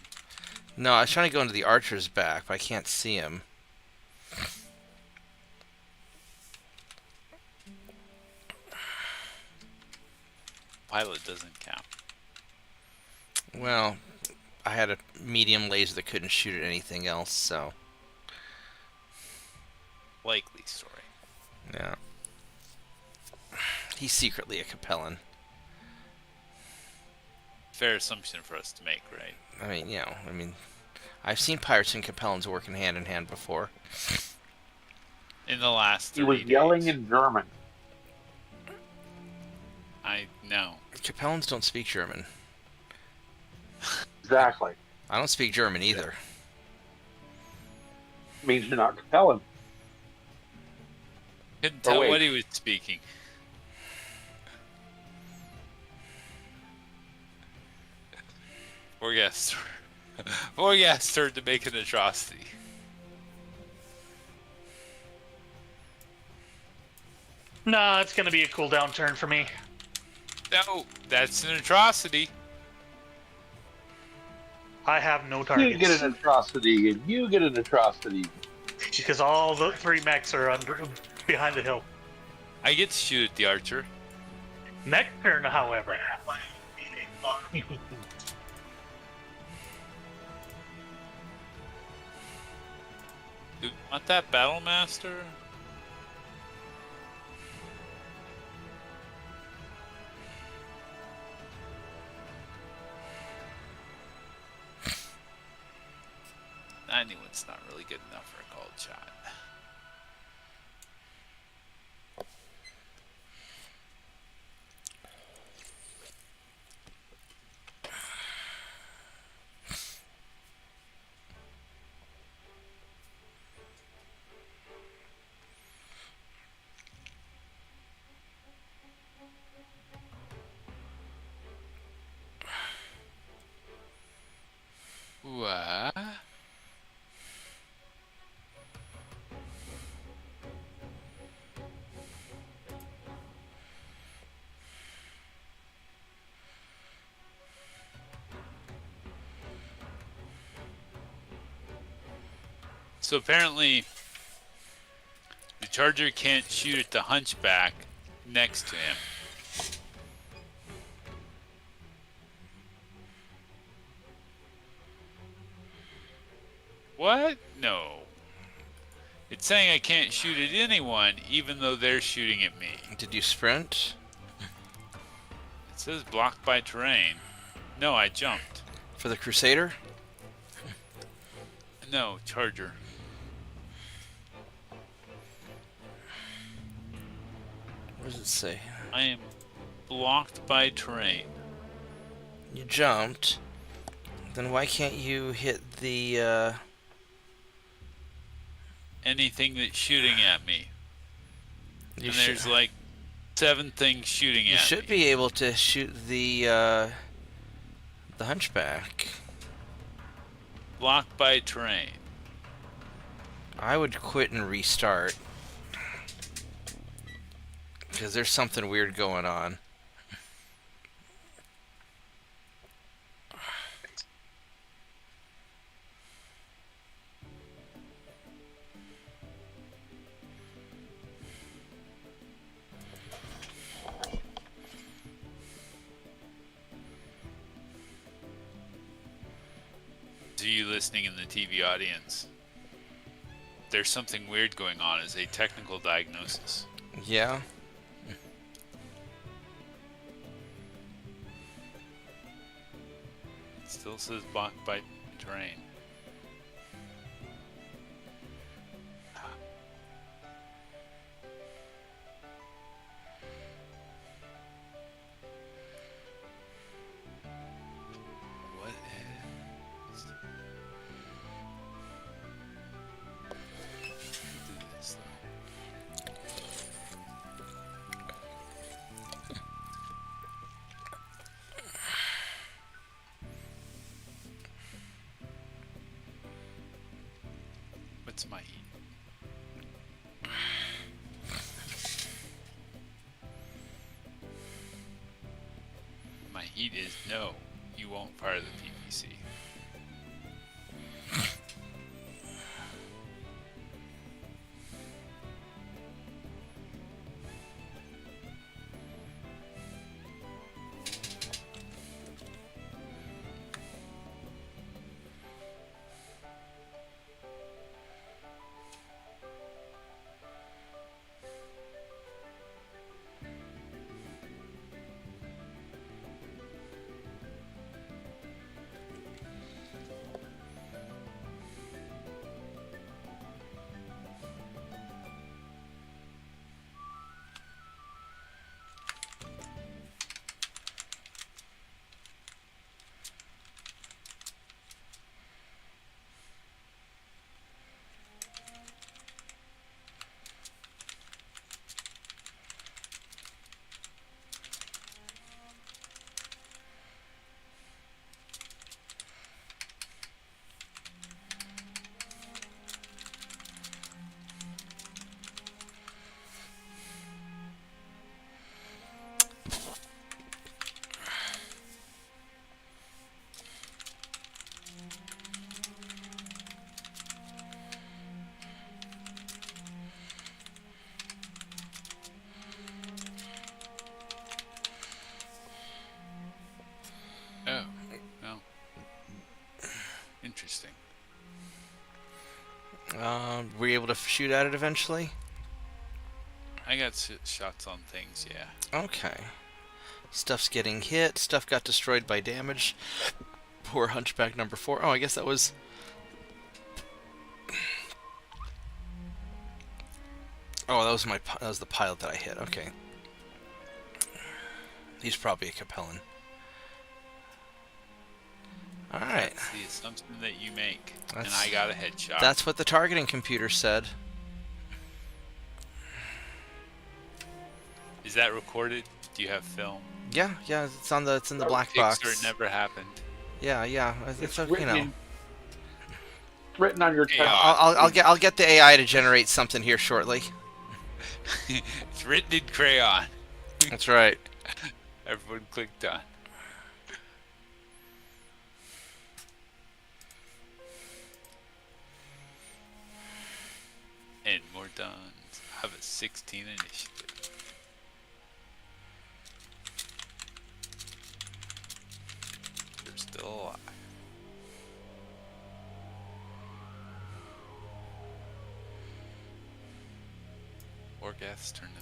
No, I was trying to go into the archer's back, but I can't see him. Pilot doesn't count. Well, I had a medium laser that couldn't shoot at anything else, so... Likely story. Yeah. He's secretly a Capellan. Fair assumption for us to make, right? I mean, I've seen pirates and Capellans working hand in hand before. In the last 30 He was days. yelling in German. I know. Capellans don't speak German. Exactly. I don't speak German either. Means you're not compelling. Couldn't tell wait. what he was speaking. Poor guest. Poor guest turned to make an atrocity. Nah, it's gonna be a cooldown turn for me. No, that's an atrocity. I have no targets. You get an atrocity, and you get an atrocity. Because all the 3 mechs are behind the hill. I get to shoot at the archer. Mech turn, however. Do you want that battle master? Anyone's not really good enough for a cold shot. What? So apparently, the Charger can't shoot at the Hunchback next to him. What? No. It's saying I can't shoot at anyone, even though they're shooting at me. Did you sprint? It says blocked by terrain. No, I jumped. For the Crusader? No, Charger. What does it say? I am blocked by terrain. You jumped. Then why can't you hit the, Anything that's shooting at me. You And should, there's like 7 things shooting you at should me. be able to shoot the Hunchback. Blocked by terrain. I would quit and restart. Because there's something weird going on. To you listening in the TV audience, there's something weird going on as a technical diagnosis. Yeah? It still says blocked by terrain. What is... Do this though. What's my heat? heat is no. You won't fire the PVC. Oh, no. Interesting. Were you able to shoot at it eventually? I got shots on things, yeah. Okay. Stuff's getting hit. Stuff got destroyed by damage. Poor Hunchback number 4. Oh, I guess that was... Oh, that was the pilot that I hit. Okay. He's probably a Capellan. Alright. That's the assumption that you make. And That's- I got a headshot. That's what the targeting computer said. Is that recorded? Do you have film? Yeah, it's in the black box. Pixar never happened. Yeah, it's okay, you know. Written on your tab. I'll get the AI to generate something here shortly. It's written in crayon. That's right. Everyone clicked on. And more done. I have a 16 initiative. They're still alive. Orgath's turn to move.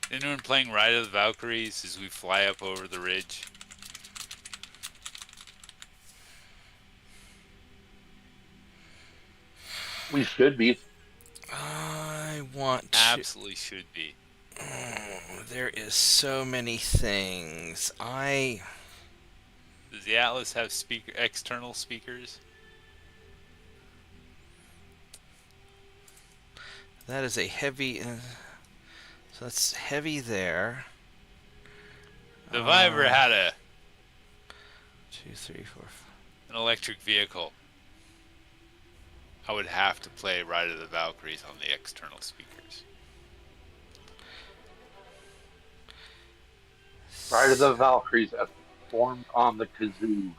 Anyone playing Ride of the Valkyries as we fly up over the ridge? We should be. I want to... Absolutely should be. Oh, there is so many things. Does the Atlas have external speakers? That is a heavy... so that's heavy there. If I ever had 2, 3, 4, 5. an electric vehicle, I would have to play Ride of the Valkyries on the external speakers. Ride of the Valkyries as performed on the kazoo.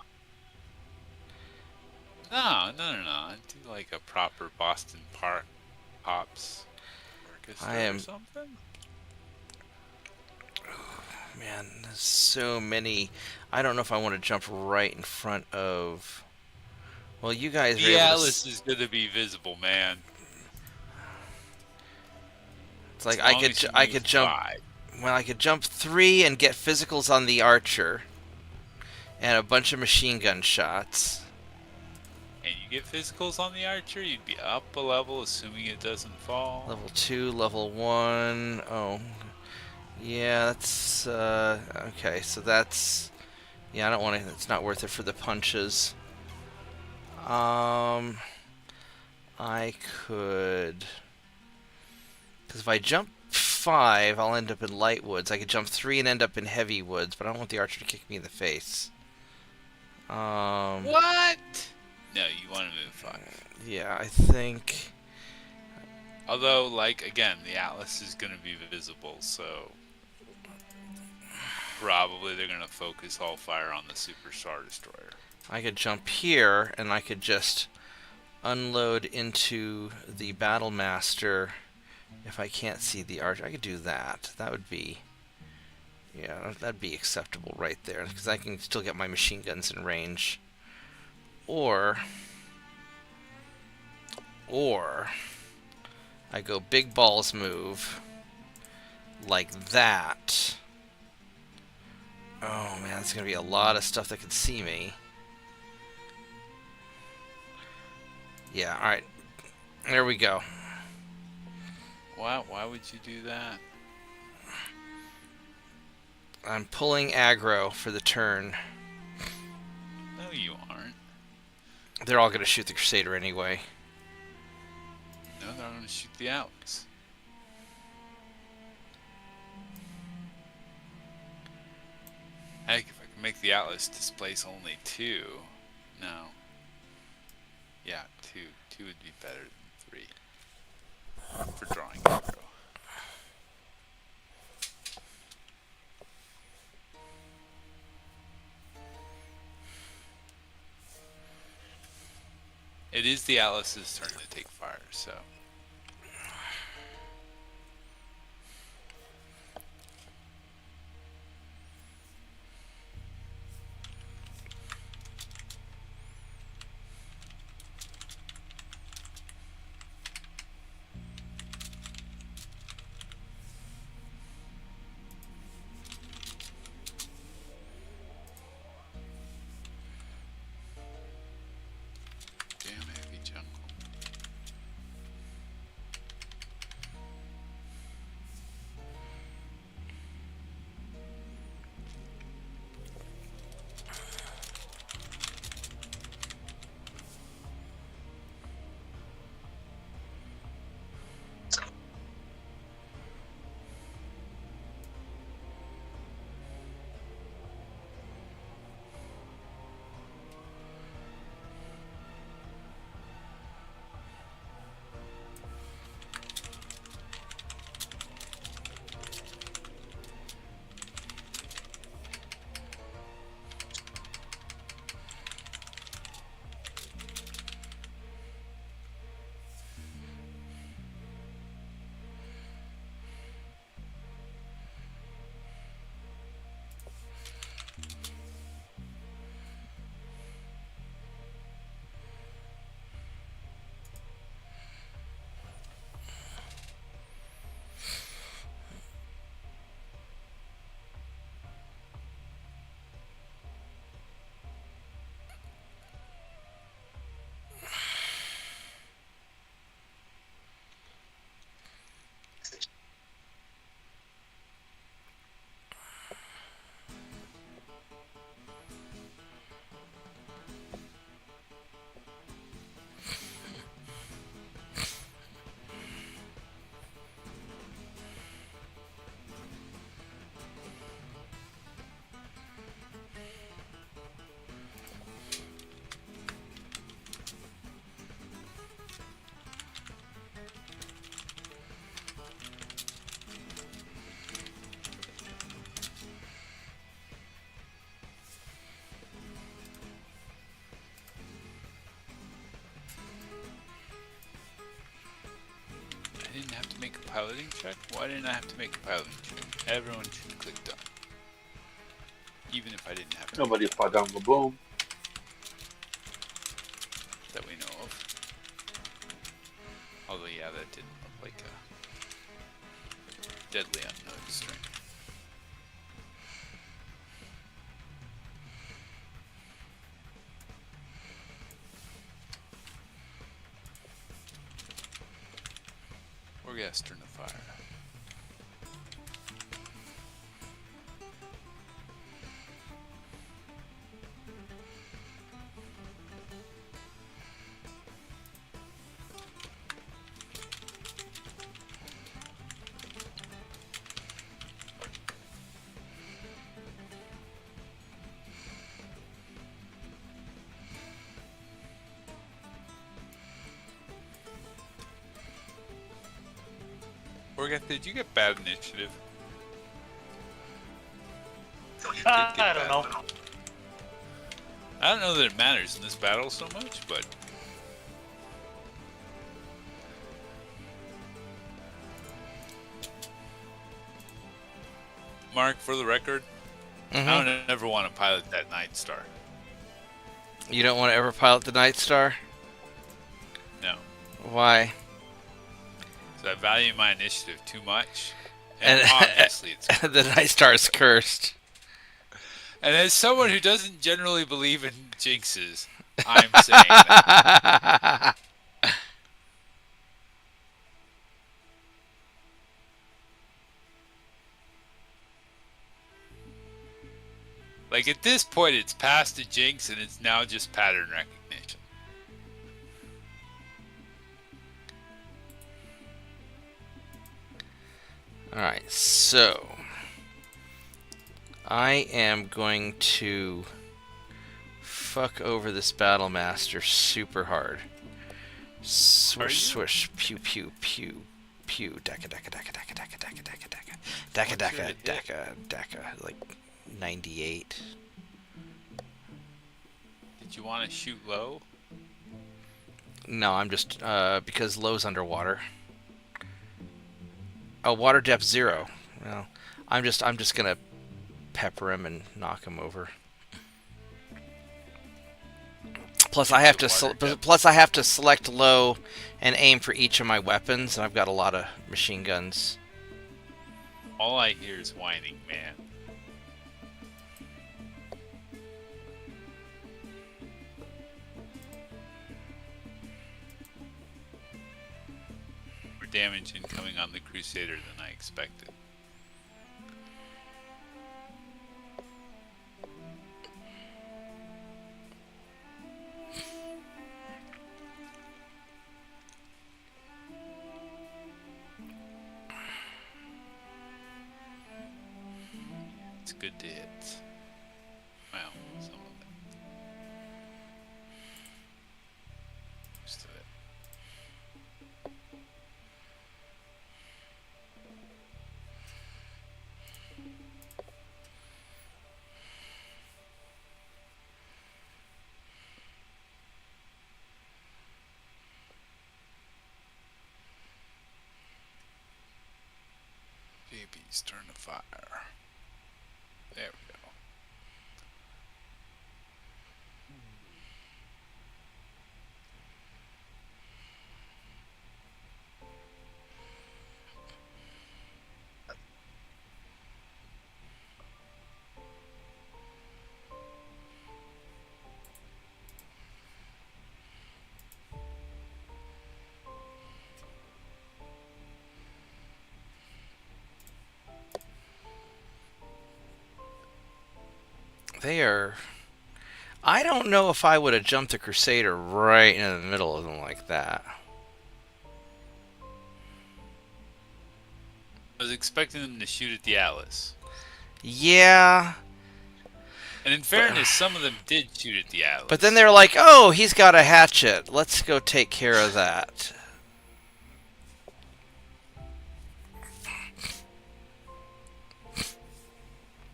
No. I do like a proper Boston Park Pops orchestra or something. Man, there's so many. I don't know if I want to jump right in front of... Well, you guys are The able Atlas is going to be visible, man. It's like As I long could as you I move could jump... 5. Well, I could jump 3 and get physicals on the archer. And a bunch of machine gun shots. And you get physicals on the archer, you'd be up a level, assuming it doesn't fall. Level 2, level 1. Oh. Yeah, that's... okay, so that's... Yeah, I don't want to... It's not worth it for the punches. I could... Because if I jump 5, I'll end up in light woods. I could jump 3 and end up in heavy woods, but I don't want the archer to kick me in the face. What? No, you want to move 5. Yeah, I think. Although, like, again, the Atlas is going to be visible, so probably they're going to focus all fire on the Super Star Destroyer. I could jump here, and I could just unload into the Battle Master if I can't see the archer. I could do that. That would be... Yeah, that'd be acceptable right there, because I can still get my machine guns in range. Or I go big balls move like that. Oh man, that's gonna be a lot of stuff that can see me. Yeah, alright. There we go. Wow, why would you do that? I'm pulling aggro for the turn. No, you aren't. They're all gonna shoot the Crusader anyway. No, they're going to shoot the Atlas. Heck, if I can make the Atlas displace only 2. No. Yeah, 2. 2 would be better than 3. For drawing aggro. It is the Atlas's turn to take fire, so... Damn heavy jungle. I didn't have to make a piloting check? Why didn't I have to make a piloting check? Everyone should click done. Even if I didn't have to. Nobody fought down the boom. That we know of. Although, yeah, that didn't look like a deadly unknown string. Or gas turn to fire. Orgath, did you get bad initiative? I don't know. I don't know that it matters in this battle so much, but... Mark, for the record, I don't ever want to pilot that Night Star. You don't want to ever pilot the Night Star? No. Why? So I value my initiative too much. And obviously it's... The Night Star is cursed. And as someone who doesn't generally believe in jinxes, I'm saying that. Like, at this point, it's past a jinx, and it's now just pattern recognition. Alright, so... I am going to fuck over this Battle Master super hard. Swish, swish, pew, pew, pew, pew, daka, daka, daka, daka, daka, daka, daka, daka, daka, daka, daka, daka, like 98. Did you want to shoot low? No, I'm just, because low's underwater. Oh, water depth 0. Well, I'm just gonna pepper him and knock him over. Plus I have to select low and aim for each of my weapons, and I've got a lot of machine guns. All I hear is whining, man. More damage incoming on the Crusader than I expected. It's good to hit. Well, some of it. Most of it. Babies turn to fire. There we go. They are... I don't know if I would have jumped the Crusader right in the middle of them like that. I was expecting them to shoot at the Atlas. Yeah. And in fairness, some of them did shoot at the Atlas. But then they're like, oh, he's got a hatchet. Let's go take care of that.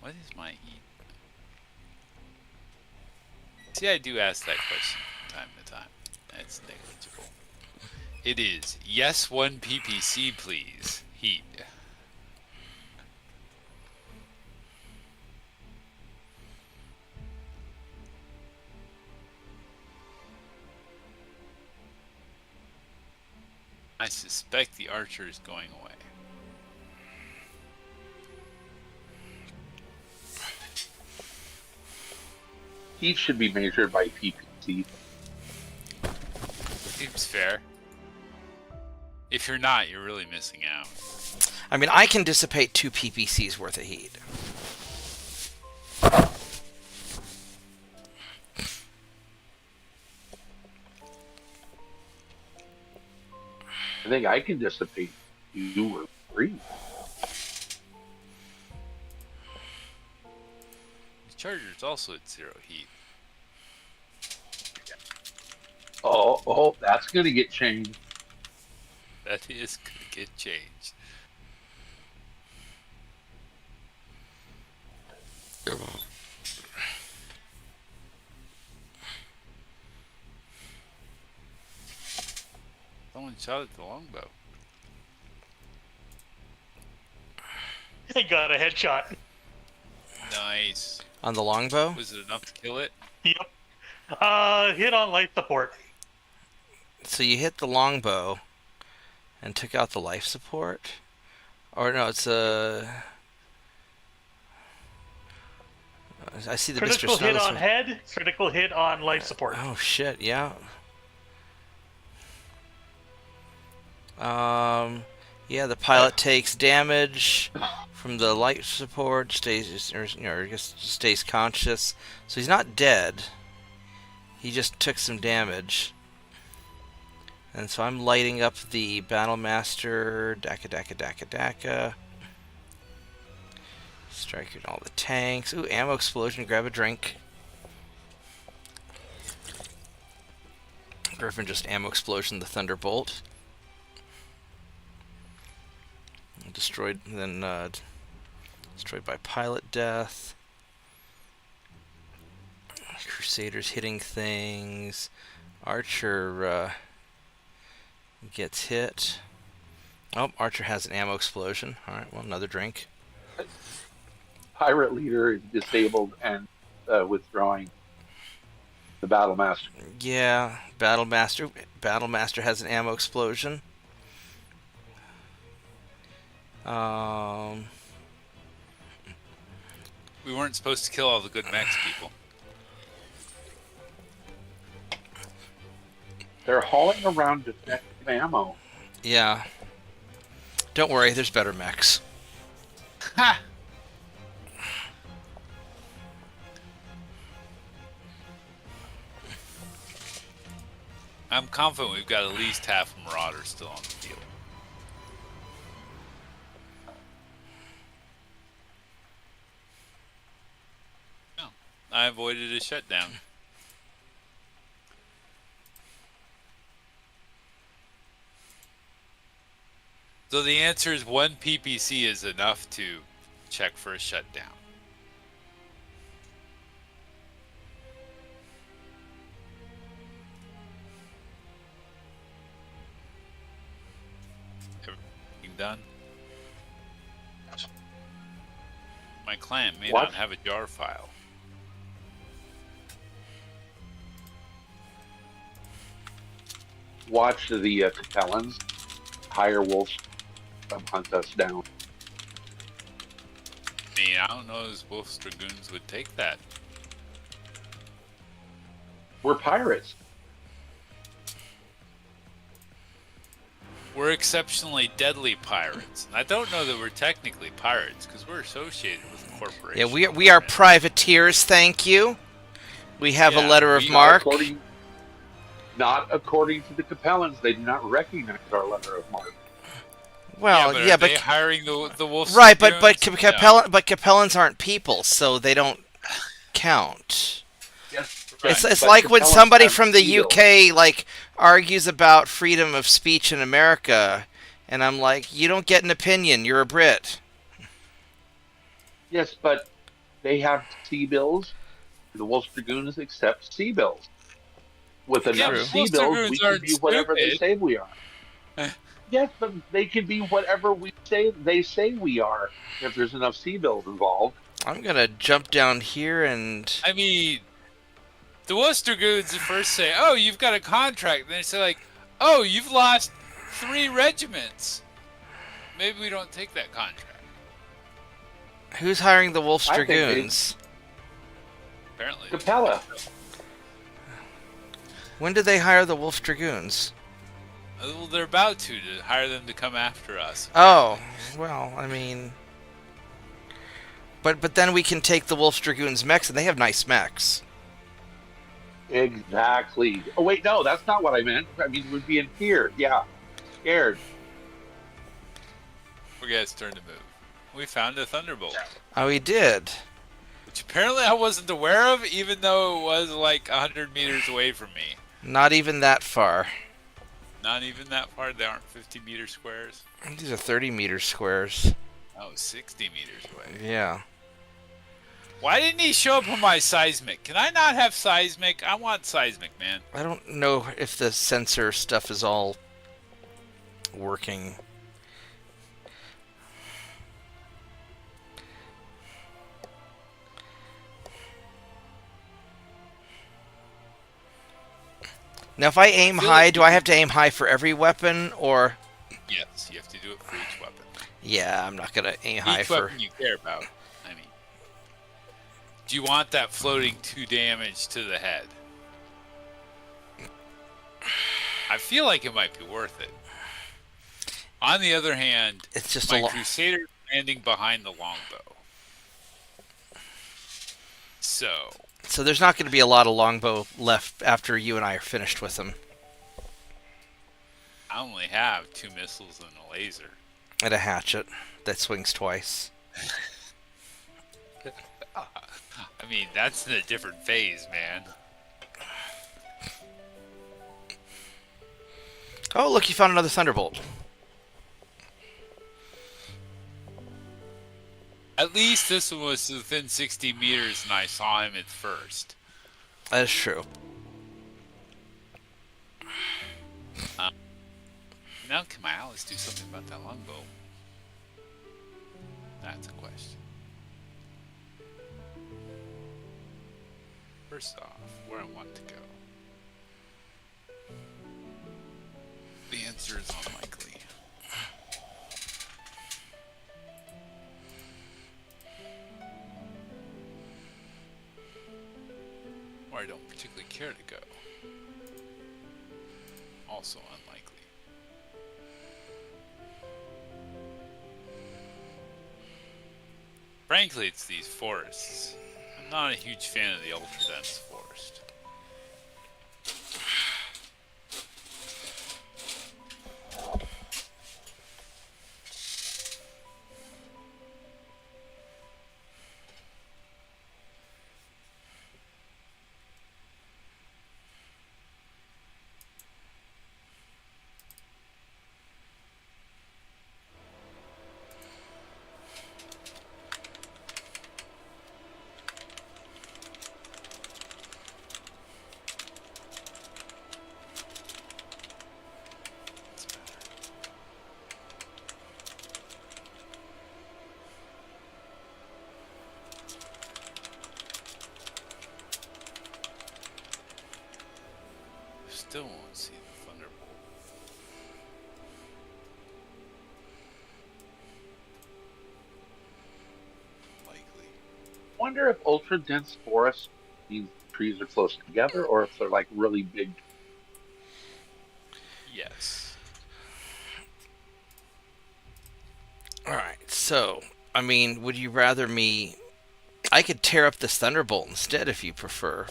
What is my E? See, I do ask that question from time to time. That's negligible. It is, yes, 1 PPC, please. Heat. I suspect the archer is going away. Heat should be measured by PPC. Seems fair. If you're not, you're really missing out. I mean, I can dissipate 2 PPCs worth of heat. I think I can dissipate 2 or 3. The Charger's also at 0 heat. Oh, that's going to get changed. That is going to get changed. one shot at the longbow. He got a headshot. Nice. On the longbow? Was it enough to kill it? Yep. Hit on life support. So you hit the longbow and took out the life support? Or no, it's I see the Critical Mr. hit Snows on head, critical hit on life support. Oh shit, yeah. Yeah, the pilot takes damage from the life support, stays conscious. So he's not dead. He just took some damage. And so I'm lighting up the Battlemaster, Daka. Striking all the tanks. Ooh, ammo explosion, grab a drink. Griffin just ammo explosion the Thunderbolt. Destroyed, destroyed by pilot death. Crusaders hitting things. Archer gets hit. Oh, Archer has an ammo explosion. Alright, well, another drink. Pirate leader is disabled and withdrawing the Battlemaster. Yeah, Battlemaster has an ammo explosion. We weren't supposed to kill all the good mechs, people. They're hauling around defective ammo. Yeah. Don't worry, there's better mechs. Ha! I'm confident we've got at least half a Marauder still on the field. No, I avoided a shutdown. So the answer is one PPC is enough to check for a shutdown. Everything done? My client may not have a jar file. Watch the Capellans hire wolves hunt us down. I mean, I don't know if Wolf's Dragoons would take that. We're pirates. We're exceptionally deadly pirates. And I don't know that we're technically pirates because we're associated with a corporation. Yeah, we are privateers, thank you. We have a letter of marque. Not according to the Capellans. They do not recognize our letter of marque. Well, but yeah, are but they hiring the wolves? right, but Capellans aren't people, so they don't count. Yes, right. It's But like when Capellans somebody have from the seals. UK like argues about freedom of speech in America, and I'm like, you don't get an opinion. You're a Brit. Yes, but they have sea bills. The Wolf Dragoons accept sea bills. With enough but sea Wolf bills, Dragoons we can aren't be whatever they stupid. say we are. Yes, but they can be whatever they say we are if there's enough sea bills involved. I'm gonna jump down here and. I mean, the Wolf Dragoons at first say, "Oh, you've got a contract." Then they say, "Like, oh, you've lost 3 regiments. Maybe we don't take that contract." Who's hiring the Wolf I think they- Dragoons? Apparently, Capella. When did they hire the Wolf Dragoons? well, they're about to hire them to come after us. Oh, well, I mean, but then we can take the Wolf Dragoons mechs, and they have nice mechs. Exactly. Oh wait, no, that's not what I meant. I mean, we'd be in fear. Yeah, scared. We got to turn to move. We found a Thunderbolt, Oh, we did. which apparently I wasn't aware of, even though it was like 100 meters away from me. Not even that far. Not even that far. They aren't 50-meter squares. These are 30-meter squares. Oh, 60 meters away. Yeah. Why didn't he show up on my seismic? Can I not have seismic? I want seismic, man. I don't know if the sensor stuff is all working. Now, if I aim feel high, like do you I can- have to aim high for every weapon, or? Yes, you have to do it for each weapon. Yeah, I'm not gonna aim high Each for. weapon you care about. I mean, do you want that floating 2 damage to the head? I feel like it might be worth it. On the other hand, It's just my a lot. Crusader landing behind the longbow. So there's not going to be a lot of longbow left after you and I are finished with them. I only have 2 missiles and a laser. And a hatchet that swings twice. I mean, that's in a different phase, man. Oh, look, you found another thunderbolt. At least this one was within 60 meters and I saw him at first. That is true. Now can my allies do something about that longbow? That's a question. First off, where I want to go. The answer is unlikely. Or I don't particularly care to go. Also unlikely. Frankly, it's these forests. I'm not a huge fan of the ultra-dense forest. Still won't see the thunderbolt. Likely. Wonder if ultra dense forests means trees are close together, or if they're like really big. Yes. Alright, so, I mean, would you rather me... I could tear up this thunderbolt instead if you prefer.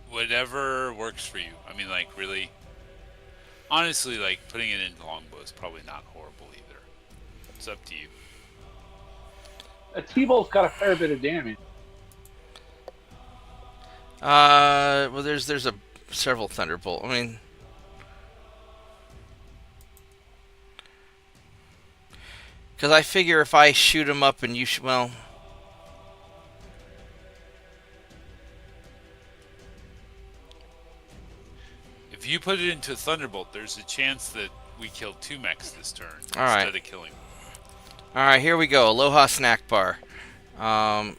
Whatever works for you. I mean, like, really. Honestly, like, putting it into longbow is probably not horrible either. It's up to you. A T-bolt's got a fair bit of damage. Well, there's a several thunderbolt. I mean... Because I figure if I shoot him up and you well... If you put it into a thunderbolt, there's a chance that we kill 2 mechs this turn All right. instead of killing. Alright, here we go. Aloha snack bar. Hold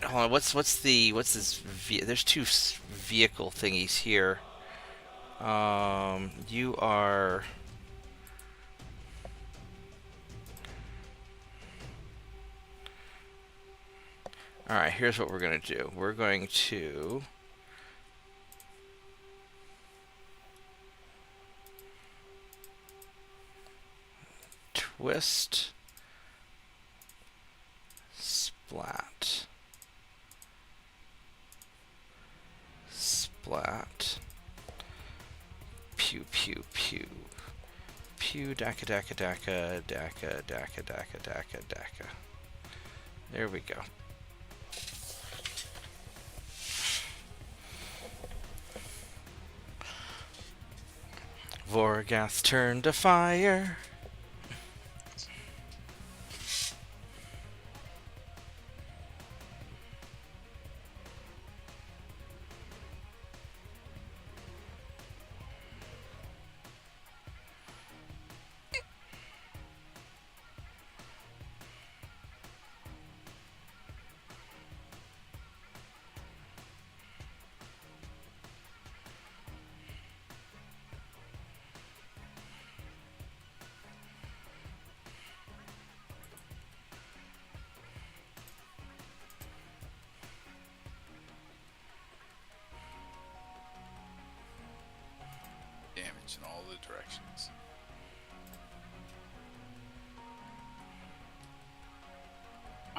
on, what's this? There's 2 vehicle thingies here. You are... Alright, here's what we're going to do. We're going to... Twist. Splat. Splat. Pew, pew, pew. Pew, daka, daka, daka, daka, daka, daka, daka, daka. There we go. Vorgath turned to fire.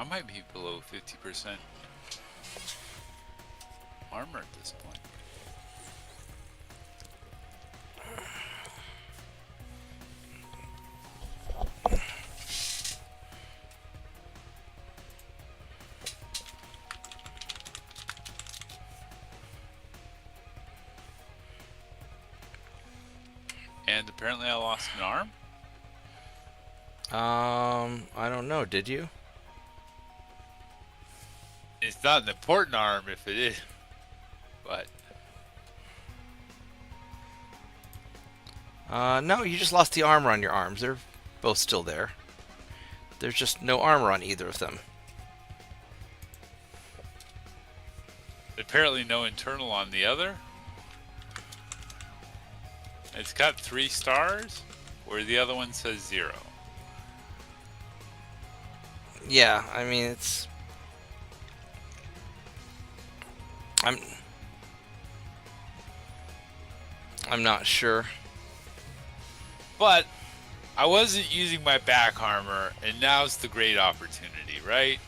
I might be below 50% armor at this point. And apparently I lost an arm? I don't know. Did you? It's not an important arm if it is, but... No, you just lost the armor on your arms. They're both still there. There's just no armor on either of them. Apparently no internal on the other. It's got 3 stars, where the other one says 0. Yeah, I mean, it's... I'm not sure. But I wasn't using my back armor, and now's the great opportunity, right?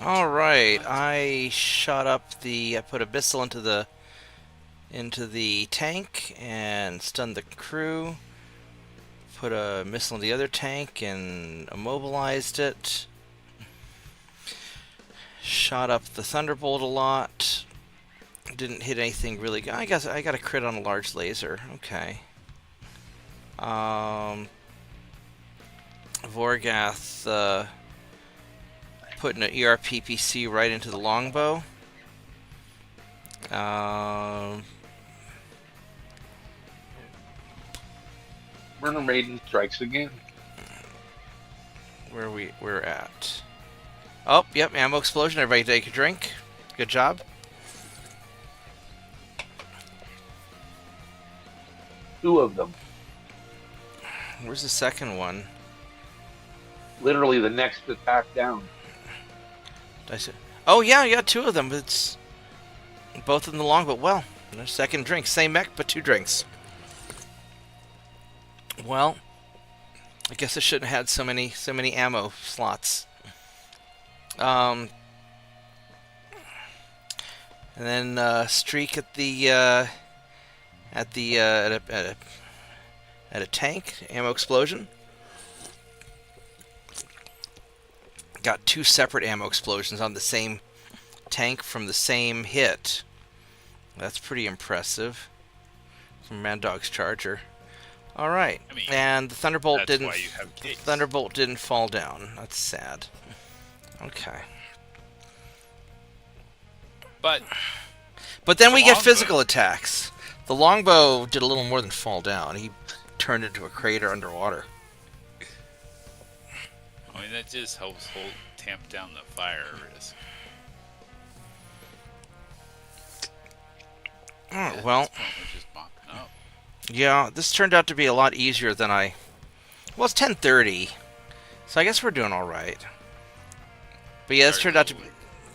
All right, I shot up the. I put a missile into the tank and stunned the crew. Put a missile in the other tank and immobilized it. Shot up the Thunderbolt a lot. Didn't hit anything really good. I guess I got a crit on a large laser. Okay. Vorgath putting an ERPPC right into the longbow. Murder Maiden strikes again. Where we're at. Oh, yep, ammo explosion. Everybody take a drink. Good job. Two of them. Where's the second one? Literally the next attack down. Did I say? Oh yeah, two of them. It's both in the longbow. Well, no second drink. Same mech, but 2 drinks. Well, I guess I shouldn't have had so many ammo slots. And then streak at a tank, ammo explosion. Got 2 separate ammo explosions on the same tank from the same hit. That's pretty impressive. From Mad Dog's Charger. All right, I mean, and the Thunderbolt that's why you have gates. Thunderbolt didn't fall down. That's sad. Okay. But then we get longbow- physical attacks. The longbow did a little more than fall down. He turned into a crater underwater. I mean, that just helps tamp down the fire risk. Oh, well, At this point, we're just mopping up. yeah, this turned out to be a lot easier than I... Well, it's 10:30, so I guess we're doing all right. But yeah, this turned out to be...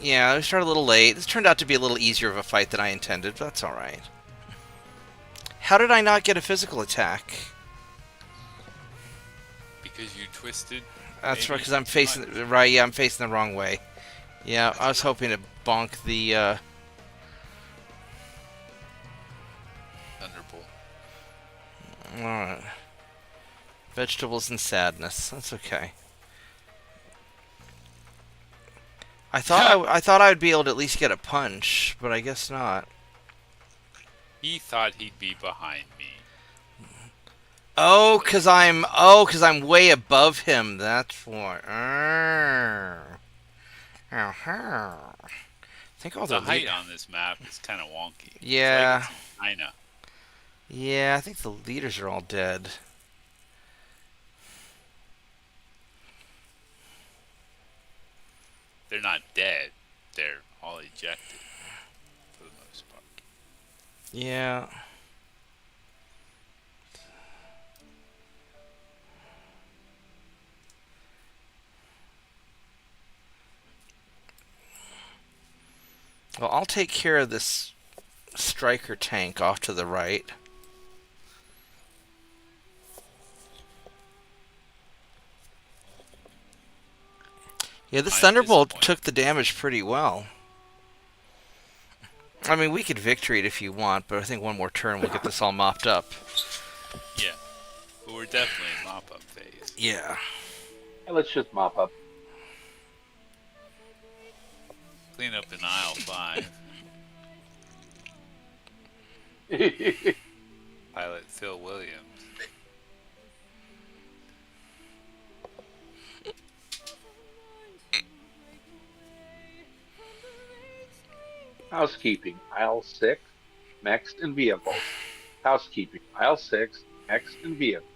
Yeah, we started a little late. This turned out to be a little easier of a fight than I intended, but that's alright. How did I not get a physical attack? Because you twisted. That's right, maybe because I'm too facing... much. Right, yeah, I'm facing the wrong way. Yeah, I was hoping to bonk the, Thunderbolt. Alright. Vegetables and sadness. That's okay. I thought I would be able to at least get a punch, but I guess not. He thought he'd be behind me. Oh, cause I'm way above him. That's why. I think all The the height on this map is kind of wonky. Yeah. It's like it's in China. Yeah, I think the leaders are all dead. They're not dead. They're all ejected for the most part. Yeah. Well, I'll take care of this striker tank off to the right. Yeah, this I'm Thunderbolt disappointed. took the damage pretty well. I mean, we could victory it if you want, but I think one more turn we'll get this all mopped up. Yeah. But we're definitely in mop-up phase. Yeah. Hey, let's just mop up. Clean up in aisle 5. Pilot Phil Williams. Housekeeping, aisle 6, mechs and vehicles. Housekeeping, aisle 6, mechs and vehicles.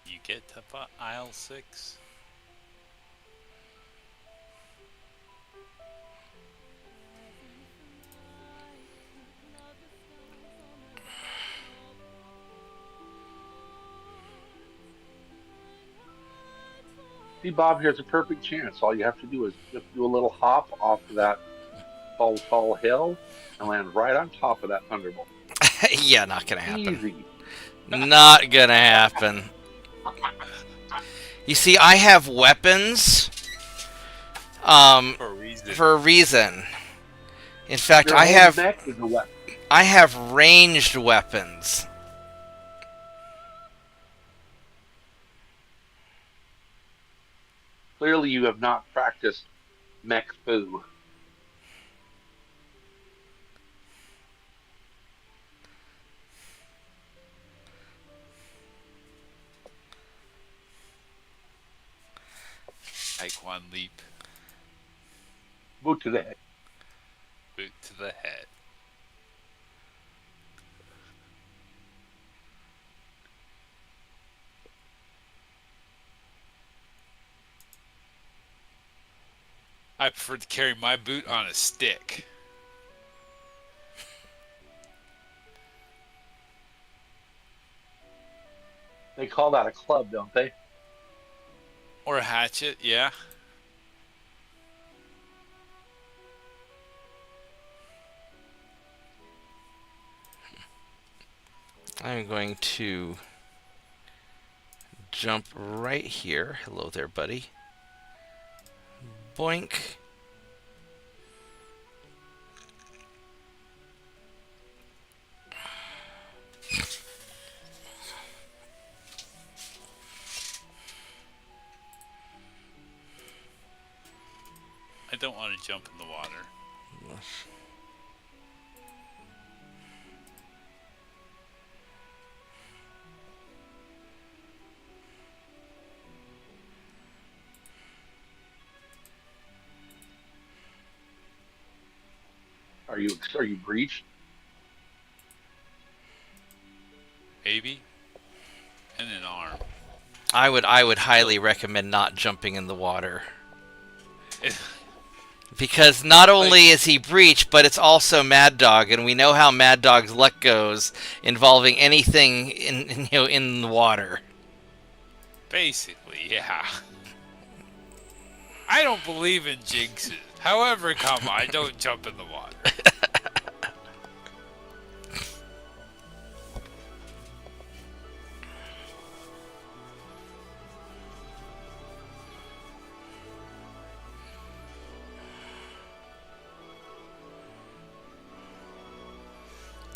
You get to aisle 6? See, Bob, here's a perfect chance. All you have to do is just do a little hop off of that tall hill and land right on top of that thunderbolt. Yeah, not gonna happen. Easy. Not gonna happen. You see, I have weapons. For a reason. For a reason. In fact, Your I whole have mech is a weapon. ranged weapons. Clearly, you have not practiced mech foo. Taekwon leap. Boot to the head. Boot to the head. I prefer to carry my boot on a stick. They call that a club, don't they? Or a hatchet, yeah. I'm going to jump right here. Hello there, buddy. Boink. I don't want to jump in the water. Are you breached? Maybe. And an arm. I would highly recommend not jumping in the water. Because not only is he Breach, but it's also Mad Dog, and we know how Mad Dog's luck goes involving anything in the water. Basically, yeah. I don't believe in jinxes. However, come on, don't jump in the water.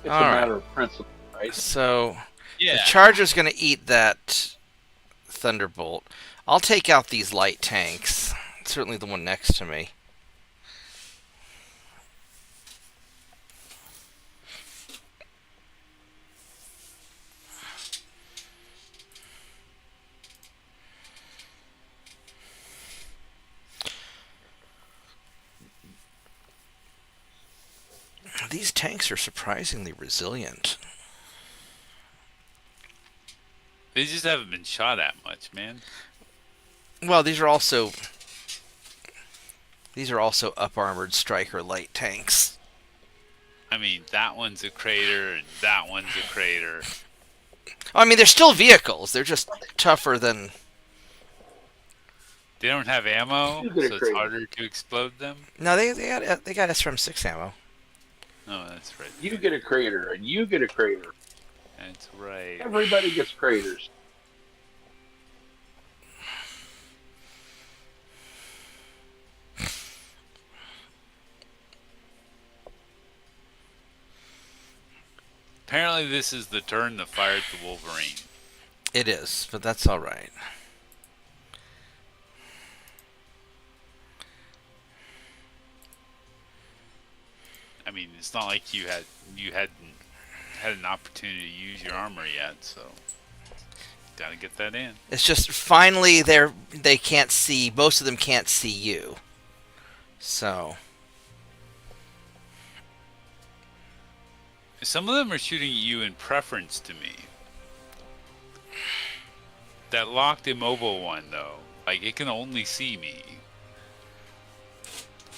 It's All a right. matter of principle, right? So Yeah. the Charger's going to eat that Thunderbolt. I'll take out these light tanks. Certainly the one next to me. These tanks are surprisingly resilient. They just haven't been shot at much, man. Well, these are also up-armored striker light tanks. I mean, that one's a crater, and that one's a crater. I mean, they're still vehicles. They're just tougher than... They don't have ammo, You so get a it's crater. harder to explode them. No, they got SRM-6 ammo. Oh, that's right. You get a crater, and you get a crater. That's right. Everybody gets craters. Apparently, this is the turn that fired the Wolverine. It is, but that's all right. I mean, it's not like you hadn't had an opportunity to use your armor yet, so gotta get that in. It's just finally they can't see. Most of them can't see you. So Some of them are shooting at you in preference to me. That locked immobile one, though, like it can only see me.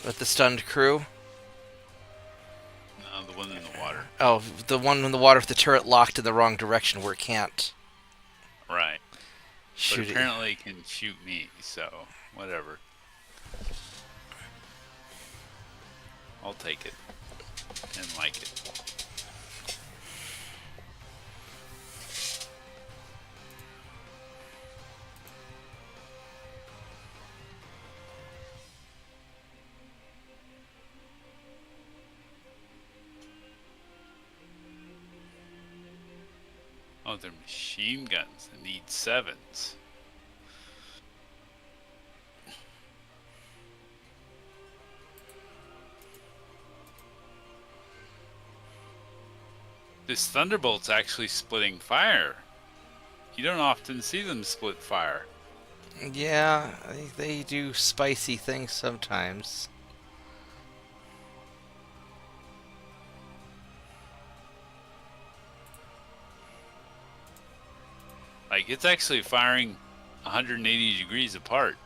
with the stunned crew. No, the one in the water. Oh, the one in the water with the turret locked in the wrong direction where it can't Right. shoot But it. apparently it can shoot me, so whatever. I'll take it. And like it. Oh, they're machine guns that need 7s. This Thunderbolt's actually splitting fire. You don't often see them split fire. Yeah, they do spicy things sometimes. Like, it's actually firing 180 degrees apart.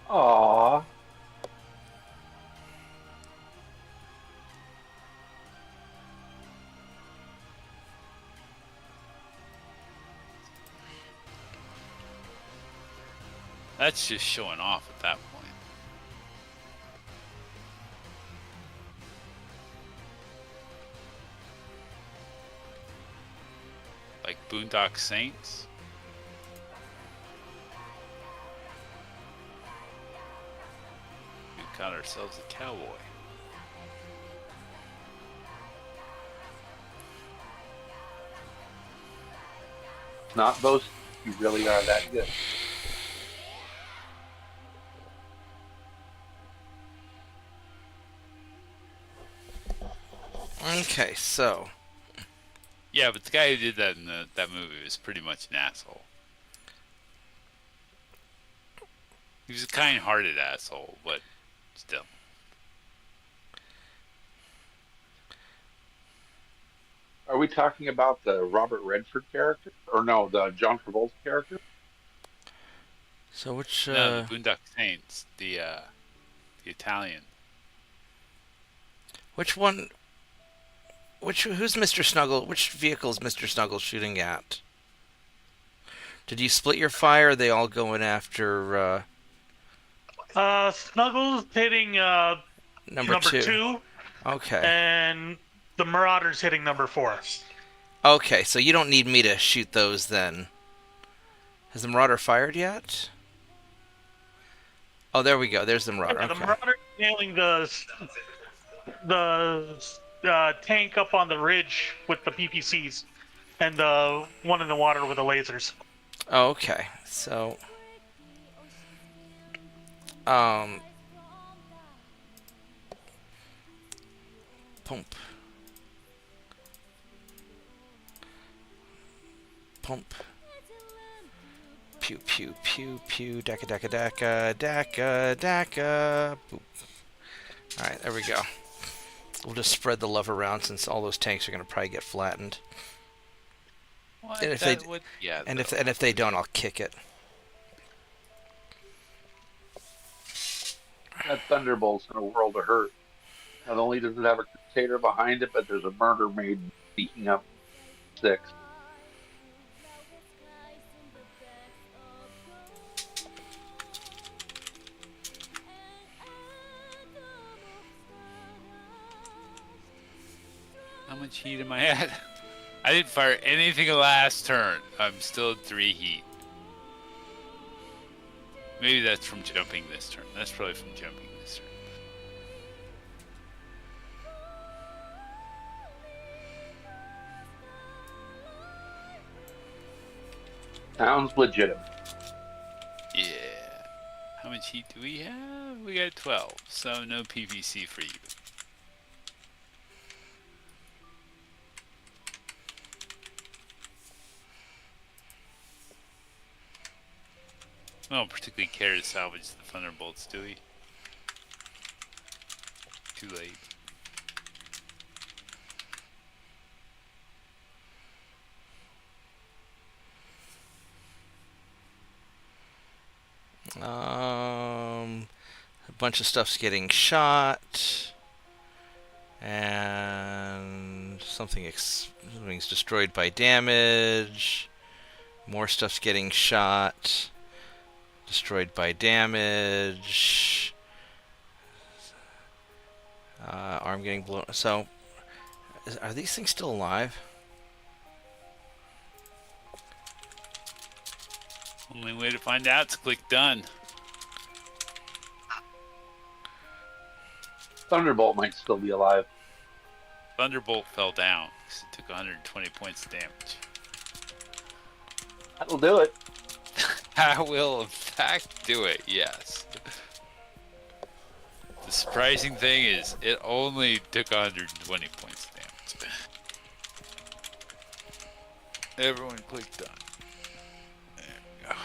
Aww. That's just showing off at that point. Like Boondock Saints. We got ourselves a cowboy. Not boast. You really are that good. Okay, so Yeah, but the guy who did that in that movie was pretty much an asshole. He was a kind-hearted asshole, but still. Are we talking about the Robert Redford character, or no, the John Travolta character? So which No, the Boondock Saints, the Italian. which one? Who's Mr. Snuggle? Which vehicle is Mr. Snuggle shooting at? Did you split your fire? Or are they all going after Snuggles hitting number two? Okay. and the Marauders hitting number 4. Okay, so you don't need me to shoot those then. Has the Marauder fired yet? Oh, there we go. There's the Marauder. Yeah, the Okay. Marauder nailing the tank up on the ridge with the PPCs, and the one in the water with the lasers. Oh, okay. So, pump. Pump. Pew, pew, pew, pew. Daka, daka, daka, daka, daka. Boop. Alright, there we go. We'll just spread the love around since all those tanks are going to probably get flattened. What? And if That they- would, yeah. And though. if they don't, I'll kick it. That Thunderbolt's in a world of hurt. Not only does it have a Crusader behind it, but there's a murder maiden beating up 6. How much heat am I at? I didn't fire anything last turn. I'm still at 3 heat. Maybe that's from jumping this turn. That's probably from jumping this turn. Sounds legitimate. Yeah. How much heat do we have? We got 12, so no PVC for you. We don't particularly care to salvage the Thunderbolts, do we? Too late. A bunch of stuff's getting shot, and something's destroyed by damage. More stuff's getting shot, destroyed by damage. Arm getting blown. So, are these things still alive? Only way to find out is click done. Thunderbolt might still be alive. Thunderbolt fell down because it took 120 points of damage. That'll do it. I will, in fact, do it, yes. The surprising thing is, it only took 120 points of damage. Everyone click done. There we go.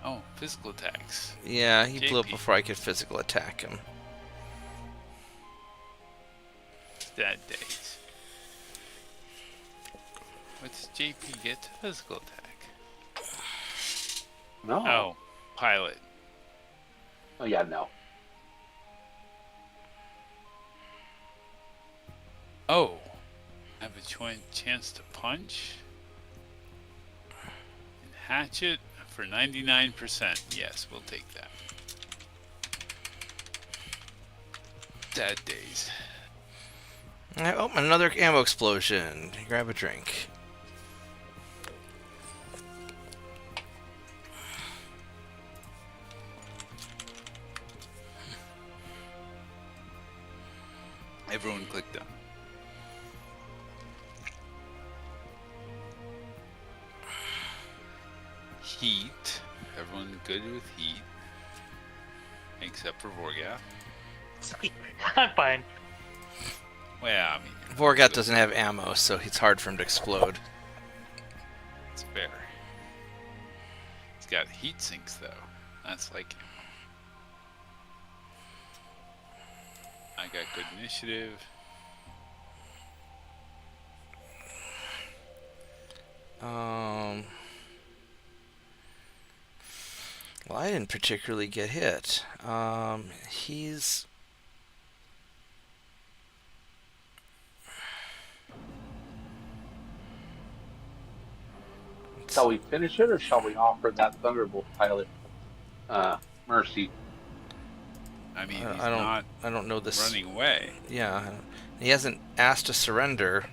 Oh, physical attacks. Yeah, he blew up JP. before I could physical attack him. Sad days. What does JP get to physical attack? No. Oh, pilot. Oh yeah, no. Oh, I have a chance to punch and hatchet for 99%. Yes, we'll take that. Sad days. Oh, another ammo explosion. Grab a drink. Everyone click done. Heat. Everyone good with heat. Except for Vorgath. I'm fine. Well, I mean, Vorgat doesn't have ammo, so it's hard for him to explode. it's fair. He's got heat sinks though. That's like him. I got good initiative. Well, I didn't particularly get hit. He's... Shall we finish it, or shall we offer that Thunderbolt pilot mercy? I mean, he's I don't. not I don't know this. running away. Yeah, he hasn't asked to surrender.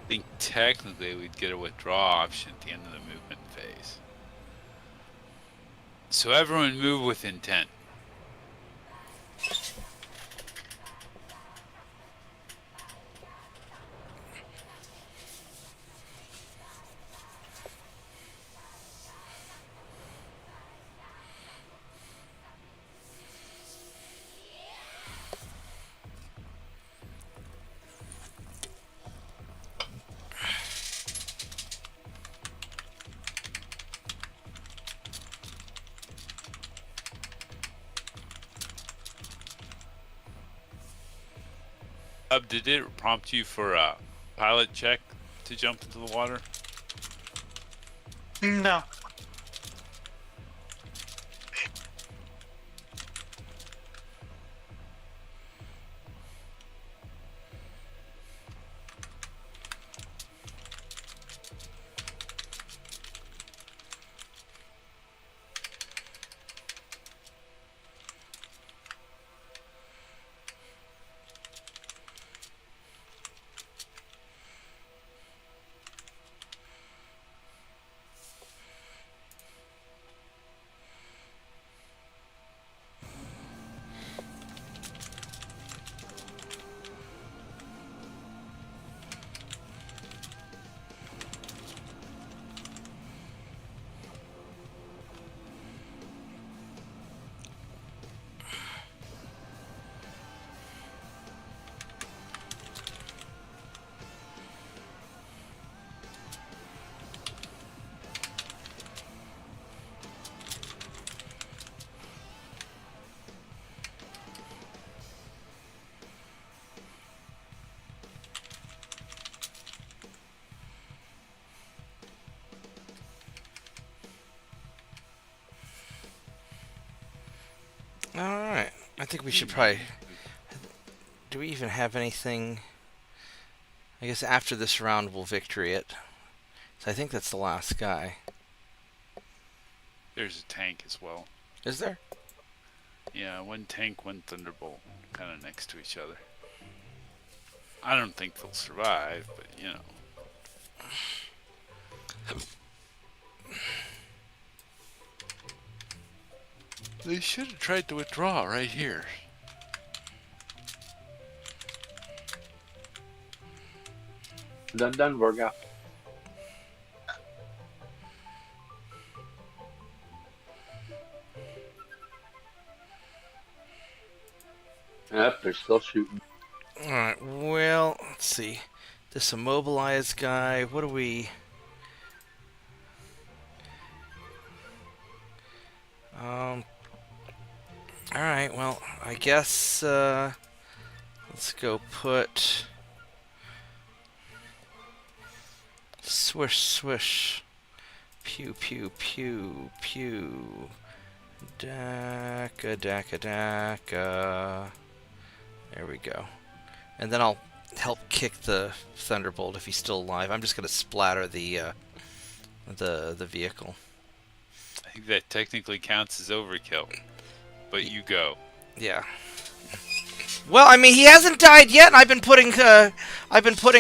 I think technically we'd get a withdraw option at the end of the movement phase. So everyone move with intent. Did it prompt you for a pilot check to jump into the water? No. All right. I think we should probably. Do we even have anything? I guess after this round we'll victory it. So I think that's the last guy. There's a tank as well. Is there? Yeah, one tank, one thunderbolt, kind of next to each other. I don't think they'll survive, but you know. They should have tried to withdraw right here. Done, Vorga. Yep, they're still shooting. Alright, well, let's see. This immobilized guy, what do we... Alright, well, I guess, let's go put... Swish, swish. Pew, pew, pew, pew. Daka, daka, daka. There we go. And then I'll help kick the Thunderbolt if he's still alive. I'm just going to splatter the vehicle. I think that technically counts as overkill. But you go. Yeah. Well, I mean, he hasn't died yet, and I've been putting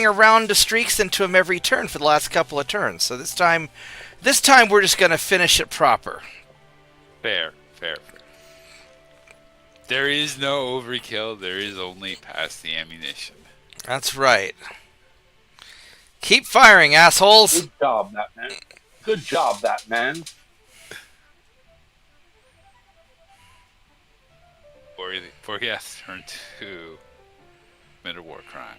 a round of streaks into him every turn for the last couple of turns. So this time we're just going to finish it proper. Fair. There is no overkill. There is only past the ammunition. That's right. Keep firing, assholes. Good job, Batman. Good job, Batman. Before he has to turn to commit a war crime.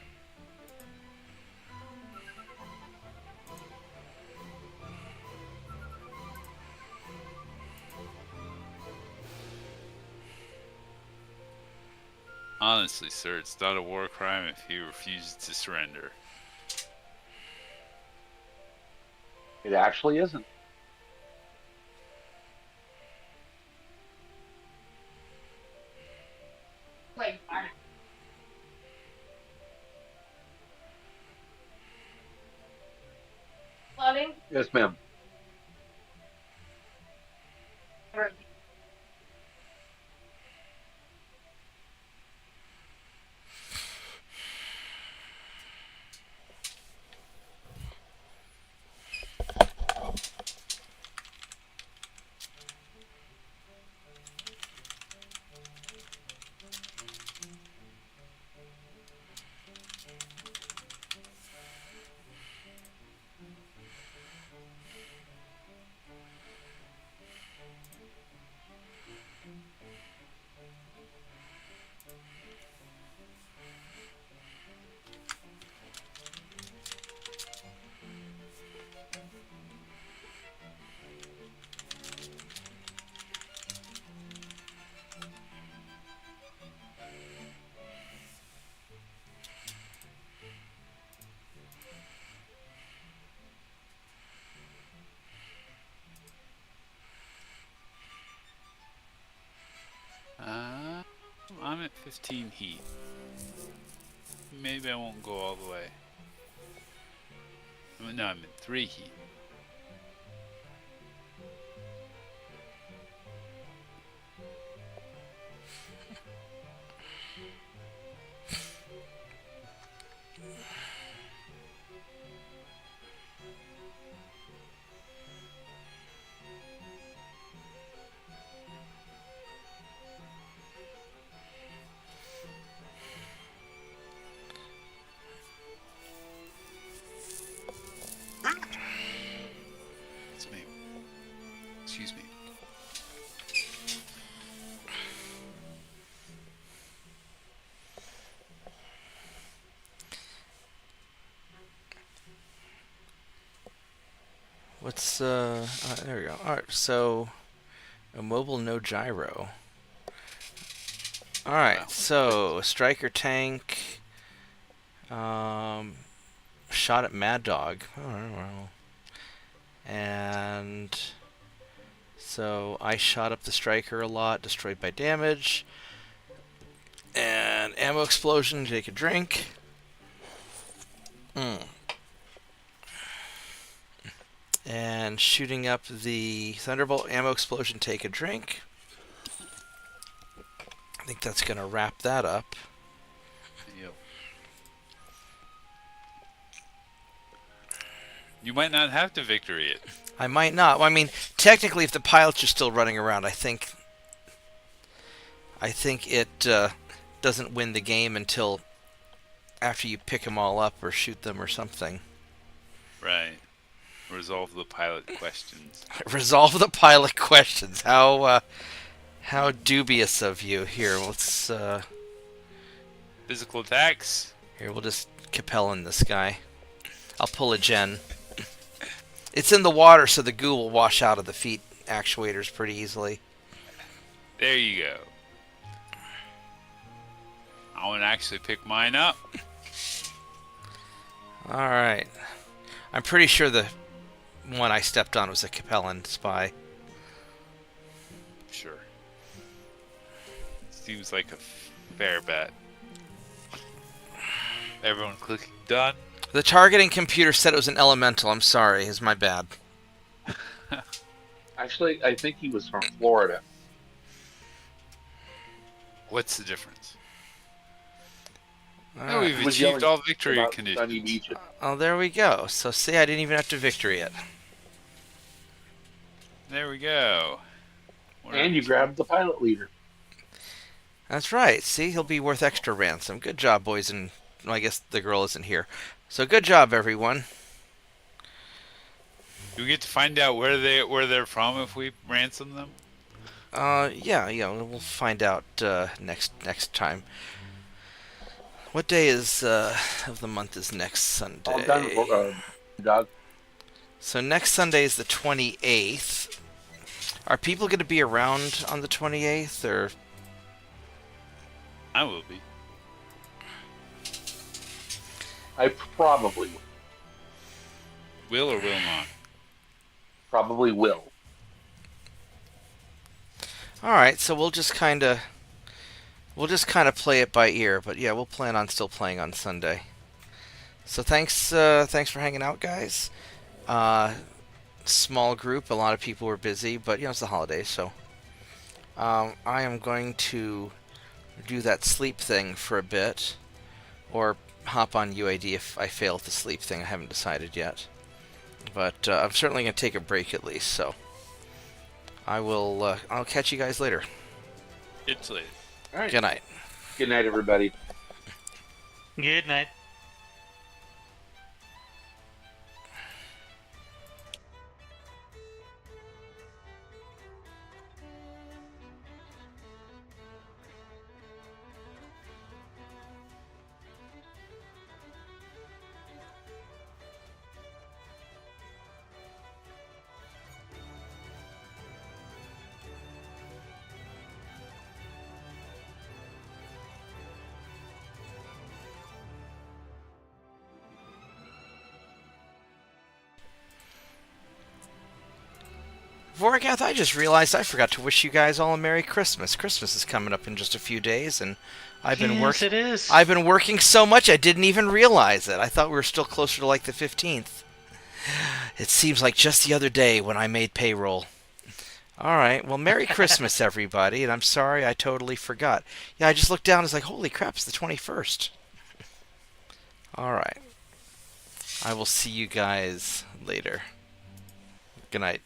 Honestly, sir, it's not a war crime if he refuses to surrender. It actually isn't. Yes, ma'am. I'm at 15 heat. Maybe I won't go all the way. No, I'm at 3 heat. It's me. Excuse me. What's there we go. All right, so a mobile no gyro. All right, Wow. so striker tank, shot at Mad Dog. Oh, well. And so I shot up the striker a lot, destroyed by damage. And ammo explosion, take a drink. And shooting up the Thunderbolt ammo explosion, take a drink. I think that's going to wrap that up. Yep. You might not have to victory it. I might not. Well, I mean, technically, if the pilots are still running around, I think it doesn't win the game until after you pick them all up or shoot them or something. Right. Resolve the pilot questions. Resolve the pilot questions. How dubious of you. Here, let's Physical attacks. here we'll just Capellan this guy. I'll pull a gen. It's in the water, so the goo will wash out of the feet actuators pretty easily. There you go. I want to actually pick mine up. All right. I'm pretty sure the one I stepped on was a Capellan spy. Sure. Seems like a fair bet. Everyone clicking done. The targeting computer said it was an elemental. I'm sorry. It's my bad. Actually, I think he was from Florida. What's the difference? All No, right. we've Was achieved yelling all victory about sunny conditions. beaches. Oh, there we go. So see, I didn't even have to victory it. There we go. And you grabbed the pilot leader. That's right. See, he'll be worth extra ransom. Good job, boys, and well, I guess the girl isn't here. So good job, everyone. Do we get to find out where they're from if we ransom them? Yeah, we'll find out next time. What day is of the month is next Sunday? All done, Doug. So next Sunday is the 28th. Are people going to be around on the 28th, or? I will be. I probably will. Will or will not? Probably will. All right, so we'll just kind of play it by ear, but yeah, we'll plan on still playing on Sunday. So thanks for hanging out, guys. Small group, a lot of people were busy, but it's the holidays, so I am going to do that sleep thing for a bit, or hop on UAD if I fail at the sleep thing. I haven't decided yet, but I'm certainly going to take a break at least. So I'll catch you guys later. It's late. All right. Good night. Good night, everybody. Good night. Vorgath, I just realized I forgot to wish you guys all a Merry Christmas. Christmas is coming up in just a few days, and I've been Yes, it is. I've been working so much I didn't even realize it. I thought we were still closer to like the 15th. It seems like just the other day when I made payroll. All right, well, Merry Christmas, everybody, and I'm sorry I totally forgot. Yeah, I just looked down and was like, holy crap, it's the 21st. All right. I will see you guys later. Good night.